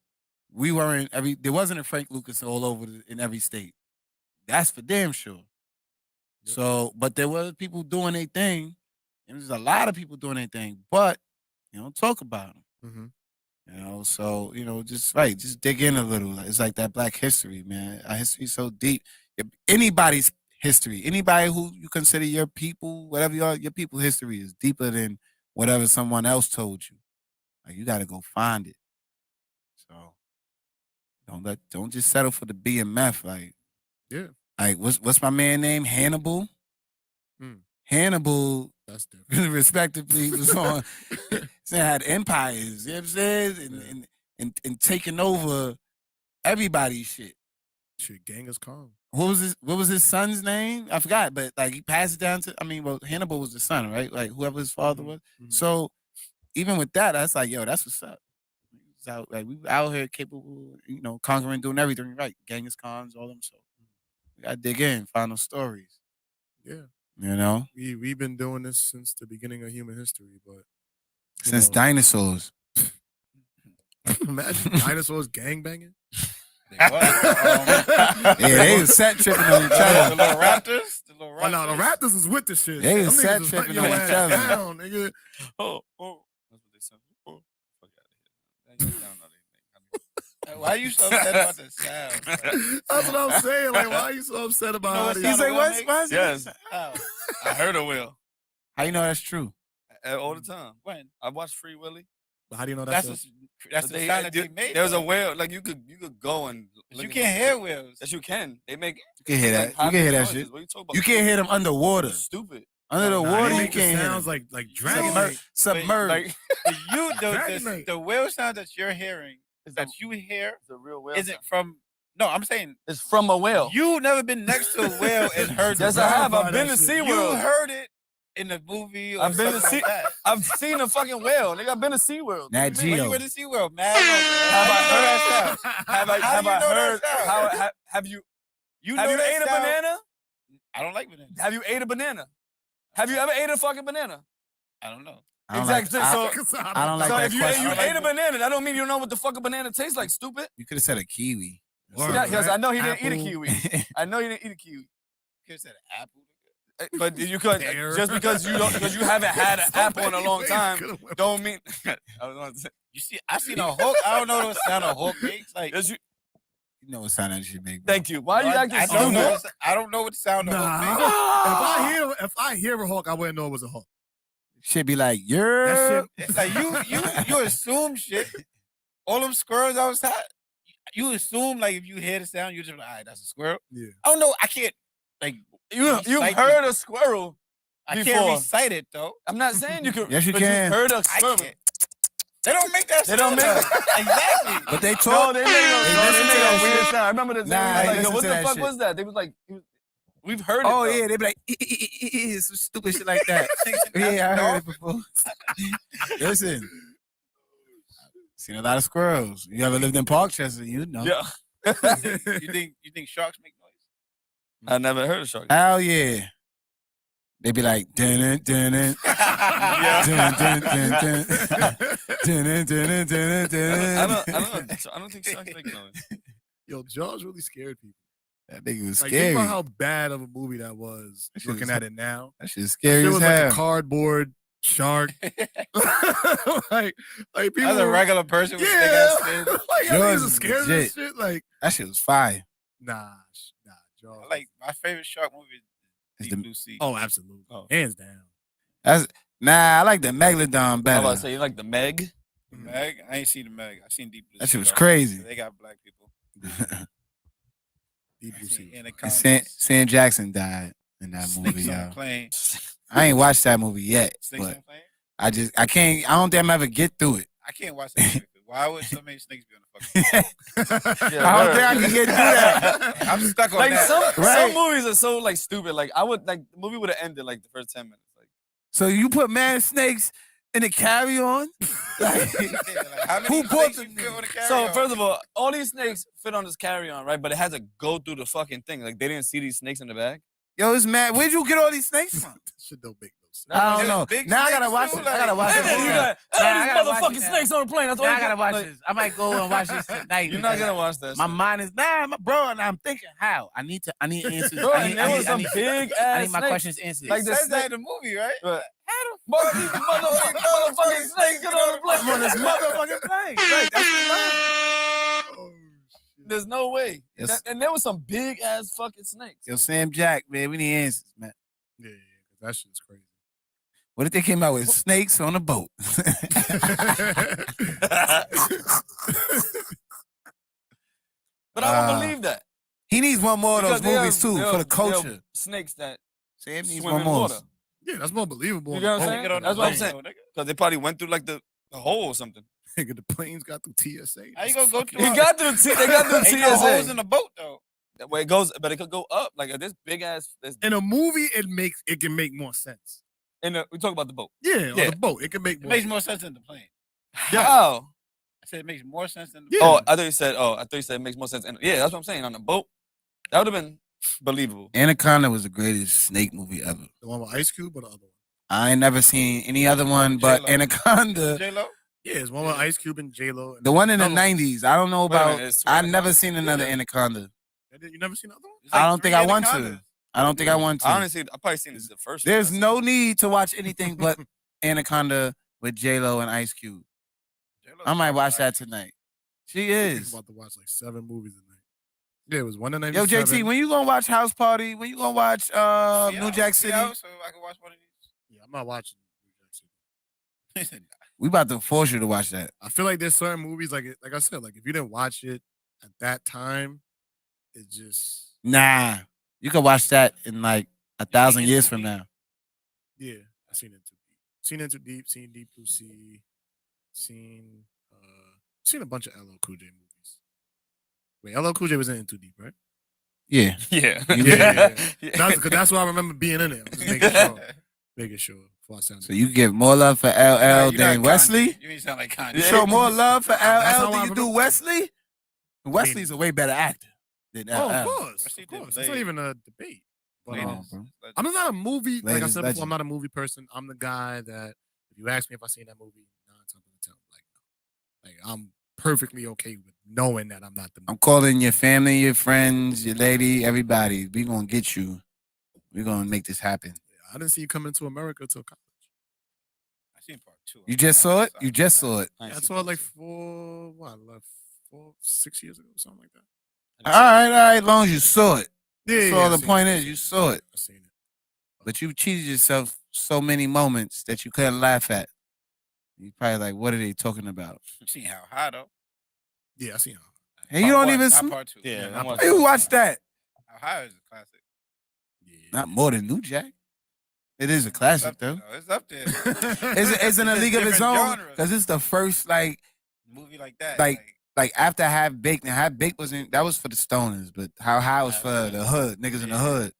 there wasn't a Frank Lucas all over in every state. That's for damn sure. Yep. So, but there were people doing their thing. And there's a lot of people doing their thing, but you don't talk about them. Mm-hmm. So, just dig in a little. It's like that Black history, man. Our history's so deep. If anybody's history, anybody who you consider your people, whatever you are, your people's history is deeper than whatever someone else told you. Like, you got to go find it. So don't just settle for the BMF. Like, yeah. Like, what's my man name? Hannibal. Hannibal. That's different. Respectively, was on. Had empires. You know what I'm saying? And taking over everybody's shit. Shit, Genghis Khan. What was his son's name? I forgot, but like he passed it down to. Hannibal was the son, right? Like whoever his father was. Mm-hmm. So even with that, that's like, yo, that's what's up. So, like, we out here capable, conquering, doing everything right. Genghis Khans, all them. So we gotta dig in, find those stories. Yeah. We've been doing this since the beginning of human history, but since dinosaurs. Imagine dinosaurs gangbanging. They was set tripping on each other. The little raptors. Oh no, the Raptors is with the shit. They was set tripping on each other. Down, nigga. Oh, that's what they said. Oh, fuck out of here. Why are you so upset about the sound? That's what I'm saying. Like, why are you so upset about it? He's like, what? Yes. I heard a wheel. How you know that's true? All the time. When? I watched Free Willy. But how do you know that's the sound that they made. There's a whale. Like you could go and you can't hear whales. Yes, you can. They make. You can hear that. You can hear that shit. What you talking about? You can't hear them underwater. Stupid. Under the water, you can't hear. Sounds like dragon. Submerged. The whale sound that you're hearing, that you hear, the real whale. Isn't from? No, I'm saying it's from a whale. You've never been next to a whale and heard. Yes, I have. I've been to SeaWorld. You heard it in the movie. Or I've been to like that. I've seen a fucking whale. Nigga, I've been to SeaWorld. Nat Geo. You went to SeaWorld, man. Have you ate a banana? I don't like bananas. Have you ate a banana? Have you ever ate a fucking banana? I don't know. Exactly. I don't like that if you question. ate a banana, that don't mean you know what the fuck a banana tastes like, stupid. You could have said a kiwi. Yes, I know he didn't eat a kiwi. I know he didn't eat a kiwi. You could have said an apple. But you could just because you haven't had an apple in a long time don't mean. I You see, I seen a hawk. I don't know what sound a hawk makes. Like you know what sound that shit make. Thank you. Why are you acting stupid? I don't know what the sound a hawk makes. If I hear a hawk, I wouldn't know it was a hawk. Should be like, you're like you assume shit. All them squirrels outside, you assume like if you hear the sound, you're just like, all right, that's a squirrel. Yeah. I don't know. I can't like you've heard a squirrel. I can't recite it though. I'm not saying you can. Yes, you but can. You heard a squirrel. They don't make that. They don't make it. Exactly. But they talk. No, they make a weird sound. I remember the Nah, what the fuck was that? They was like, we've heard it. Oh yeah, they be like, some stupid shit like that. Yeah, I heard it before. Listen, seen a lot of squirrels. You ever lived in Parkchester? You know. Yeah. You think sharks make noise? I never heard of sharks. Hell yeah. They be like, dun dun dun dun dun dun dun dun dun dun dun. I don't think Shark's making noise. Yo, Jaws really scared people. That nigga was Like, scary. think about how bad of a movie that was. That shit Looking was- at it now, That shit's scary it as was like hell. a cardboard shark. like people. As a were- regular person with yeah, big ass skin. like Jaws y'all niggas is are scared of legit. this shit. Like, That shit was fire. nah, Jaws. Like my favorite shark movie It's is the- Deep Blue Sea. oh, absolutely, Oh. hands down. I like the Megalodon I was better. about to say you like the Meg. The Meg, I ain't seen the Meg. I seen Deep Blue That Sea. shit was though. crazy. They got black people. Deep I Blue seen Sea. Anacondas. Sam Jackson died in that movie, Snakes on yo. the plane. I ain't watched that movie yet, Snakes on but the plane. I can't. I don't think I'm ever get through it. I can't watch that movie. Why would so many snakes be on the fucking Yeah, I don't word. think I can get through that. I'm stuck on Like that. some Right. movies are so like stupid. Like I would like the movie would have ended like the first 10 minutes. Like So you put mad snakes in a carry-on? Like, How many who bought snakes them you fit on a so carry-on? first of all these snakes fit on this carry-on, right? But it has to go through the fucking thing. Like they didn't see these snakes in the bag. yo, it's mad. Where'd you get all these snakes from? Shit don't make no sense. I don't There's know. big Now I gotta snakes watch too, it. I gotta like- watch Hey, it. man, you Yeah. got- Nah, I gotta watch motherfucking it now. snakes on the plane. That's all Now I you gotta got. watch Like, this. I might go and watch this tonight. You're not gonna watch that. My shit. mind is bro, and I'm thinking how. I need answers. Bro, I and there was some need big I ass need my snakes. questions answered. Like It the says that snake. in the movie, right? But motherfucking snakes get on the plane. I'm on this motherfucking plane. Right, that's the line. Oh, shit. There's no way. Yes. And there was some big ass fucking snakes. Yo, Sam Jack, man, we need answers, man. Yeah, 'cause that shit's crazy. What if they came out with snakes on a boat? But I don't believe that. He needs one more of those Because movies too there for are- the there are culture. Snakes that Sam needs swim one in more. water. Yeah, that's more believable. You on get the what I'm boat. saying? Get on the That's what I'm plane, saying. though, nigga. Because they probably went through like the hole or something. Nigga, the planes got through TSA. How you gonna go through? He got through. They got through Ain't no holes TSA. in the boat though. Where it goes, but it could go up. Like this big ass. In a movie, it can make more sense. We talk about the boat. Yeah, on Yeah. the boat, it can make It more makes sense. more sense than the plane. How? I said it makes more sense than the Yeah. plane. Oh, I thought you said. It makes more sense. And yeah, that's what I'm saying. On the boat, that would have been believable. Anaconda was the greatest snake movie ever. The one with Ice Cube or the other one? I ain't never seen any other one but J-Lo. Anaconda. J-Lo? Yeah, it's one with Ice Cube and J-Lo. The one in the Another one. 90s. I don't know Wait a about. minute, it's I Anaconda? never seen another Yeah. Anaconda. You never seen the other one? It's I don't three think I want anacondas. to. I don't think I want to. I honestly, I probably seen this the first. There's one. no need to watch anything but Anaconda with J-Lo and Ice Cube. J-Lo's I might watch fine. that tonight. She I'm is. about to watch like 7 movies tonight. Yeah, it was one in Yo, 97. JT, when you gonna watch House Party? When you gonna watch New Jack City? So I can watch one of Yeah, I'm not watching. these. We about to force you to watch that. I feel like there's certain movies, like I said, like if you didn't watch it at that time, it just Nah, you can watch that in like 1,000 years from now. yeah. I seen it too deep. Seen Into Deep. Seen Deep Blue Sea. Seen a bunch of LL Cool J movies. Wait, LL Cool J was in Into Deep, right? Yeah. Yeah. Yeah. Because that's why I remember being in it. I was just making sure. Making sure before I sound. So you give more love for LL You're not than Wesley? Kanye. You ain't sound like Kanye. You show more love for how LL I than you do remember- Wesley? Wesley's a way better actor than LL. Oh, of course. Wesley Of did course. It's Blade. not even a debate. But, Blade Come on, is- bro. I'm not a movie, like I Latest said before, legend. I'm not a movie person. I'm the guy that if you ask me if I seen that movie, 9 times out of 10, like no. Like I'm perfectly okay with knowing that I'm not the I'm movie. calling your family, your friends, your lady, everybody. We gonna get you. We gonna make this happen. I didn't see you coming to America till college. I seen part 2. You just saw it? You just saw it. I saw it like 6 years ago, something like that. All right. As long as you saw it. Yeah, That's yeah, all I the seen point it. is. You saw it. I seen it. But you cheated yourself so many moments that you couldn't laugh at. You probably like, what are they talking about? You seen How High though? Yeah, I seen it. And you don't even. Not Sm- part 2. Yeah, not I'm part watching- you watch that? How High is a classic. Yeah. Not more than New Jack. It is a It's classic up there, though. It's up there. It's in a league of its Different own genres. because it's the first like Movie like that. like after Half Baked. Now Half Baked wasn't that was for the stoners, but How High was for the hood niggas in the hood.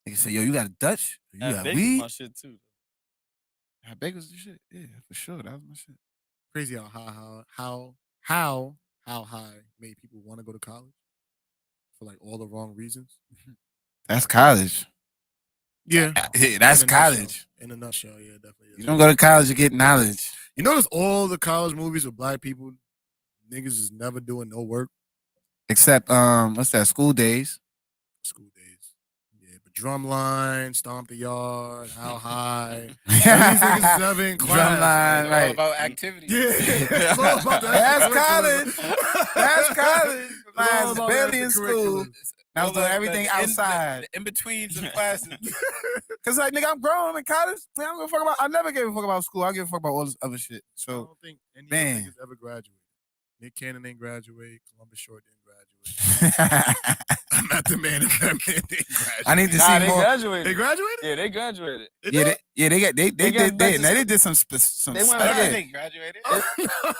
Niggas say, yo, you got a Dutch? You That got Bacon's weed? my shit too. Half Baked was the shit. Yeah, for sure. That was my shit. Crazy how high made people want to go to college for like all the wrong reasons. That's college. Yeah, That's in a nutshell. college. In a nutshell, yeah, definitely. You don't go to college to get knowledge. You notice all the college movies with black people, niggas is never doing no work. Except what's that? School Days. School days. Yeah, but Drumline, Stomp the Yard, How High. These Drumline, niggas is never in class. It's all right? about activity. Yeah, it's all about that. That's college. That's college. It's all Mine's about barely the in school. curriculum. I was doing everything outside. In betweens of classes. Cause like nigga, I'm grown. I'm in college. Man, I'm gonna fuck about. I never gave a fuck about school. I give a fuck about all this other shit. I So don't think any man. of these niggas ever graduated. Nick Cannon didn't graduate. Columbus Short didn't graduate. I'm not the man if that man didn't graduate. I need to Nah, see they more. graduated. They graduated? Yeah, they graduated. They got back to did some They went I back. think they graduated.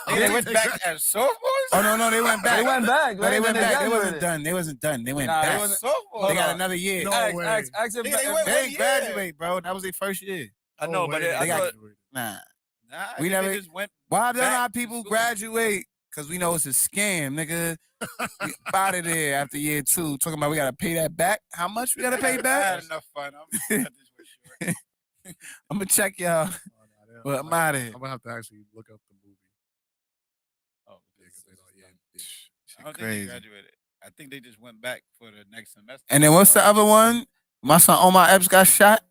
They went They back as sophomores? Oh no, they went back. They went back. No, they right? went Then back. They wasn't graduated. done. They wasn't done. They went Nah, they back. wasn't- Sophomores. They got on. another year. No Ask, way. ask if Nigga, they went They one ain't year. graduate, bro. That was their first year. I know, but they I got- thought Nah. Nah, I We think never- they just went Why don't back our to people school. graduate? Because we know it's a scam, nigga. We out of there after year 2. Talking about we gotta pay that back. How much we gotta pay I had back? enough fun. I'm cut this way short. I'm gonna check y'all. But I'm outta here. I'm gonna have to actually look up the movie. Oh, Yeah, 'cause they don't- yeah. I don't think Crazy. they graduated. I think they just went back for the next semester. And then what's the other one? My son Omar Epps got shot.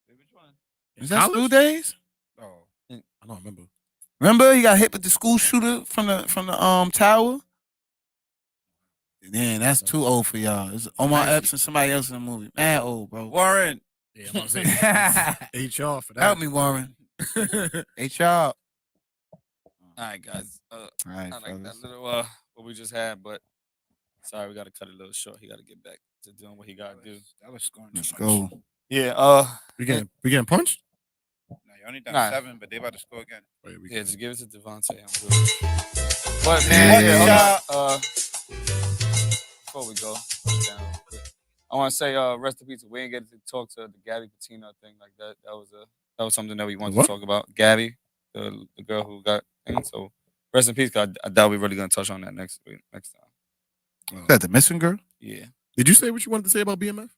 which one? Is that College? School Days? Oh. I don't remember. Remember he got hit with the school shooter from the tower? Man, that's too old for y'all. It's Omar Epps and somebody else in the movie. Man, old, bro. Warren. Yeah, I'm about to say HR for that. Help me, Warren. HR. All right, guys. All right, I like that fellas. little what we just had, but sorry, we got to cut it a little short. He got to get back to doing what he got to do. That was scoring Let's too much. go. Yeah. We getting punched? No, you only done Nah. 7, but they about to score again. Wait, we Yeah, just give it to Devontae. I'm good. But man, Yeah. hold on, before we go, I want to say rest in peace. We didn't get to talk to the Gabby Patina thing like that. That was something that we wanted What? to talk about. Gabby, the girl who got things. So rest in peace. 'Cause I doubt we're really gonna touch on that next time. Is that the missing girl? Yeah, Did you say what you wanted to say about BMF?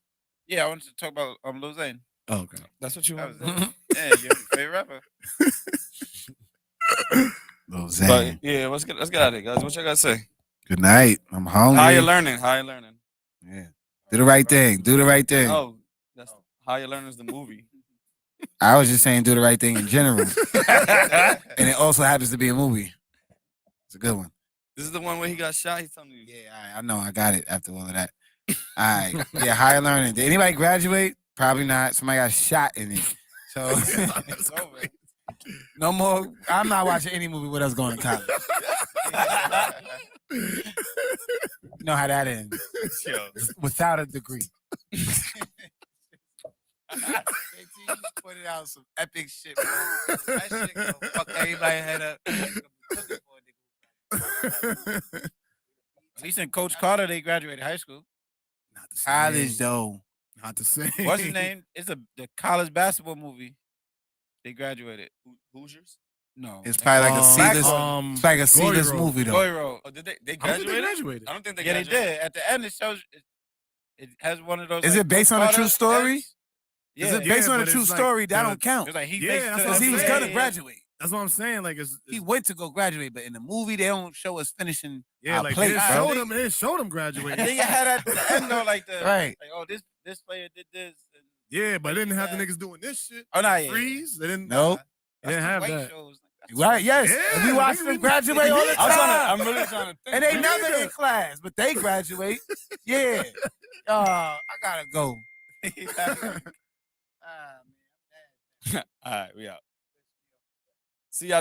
Yeah, I wanted to talk about Lil Zane. Oh, okay. that's what you That want. was it. Yeah, your favorite rapper. Lil But Zane. yeah, let's get out of here, guys. What y'all gotta say? Good night. I'm hungry. How you learning? How you learning? Yeah. Do the right thing. Do the right thing. Oh, that's How You Learning is the movie. I was just saying do the right thing in general. And it also happens to be a movie. It's a good one. This is the one where he got shot. He's telling you. Yeah, all right, I know. I got it after all of that. All right. Yeah, higher learning. Did anybody graduate? Probably not. Somebody got shot in it. So It's over. no more. I'm not watching any movie with us going to college. You know how that ends. Yo. Without a degree. Pointed out some epic shit, bro. That shit gonna fuck everybody head up. At least in Coach Carter, they graduated high school. Not the same. College though. Not the same. What's his name? It's the college basketball movie. They graduated. Hoosiers? No. It's probably like a seedless. It's like a Glory seedless Road. movie though. Glory Road. Oh, did they I don't think graduate? they graduated. I don't think they Yeah, they graduated. did. At the end, it shows it has one of those. Is like, it based Coach on a Carter true story? esque- Is Yeah, it based on a but true it's like story? That the- don't count. It's like he Yeah, makes that's the- what Because he was I'm gonna saying. graduate. That's what I'm saying. Like He went to go graduate, but in the movie they don't show us finishing yeah, our like plate, they bro. showed him. They showed him And graduating. then you had at the end though, like the Right. like, oh, this player did this. And, Yeah, but they didn't have the niggas doing this shit. oh, no, yeah. Freeze. They didn't. Nope. They didn't That's have the white that. shows. That's Right, the- yes. Yeah, And we watch nigga, them we- graduate all the time. I'm really trying to think. And they Me never neither. in class, but they graduate. Yeah. I gotta go. Ah, man. All right, we out. See y'all.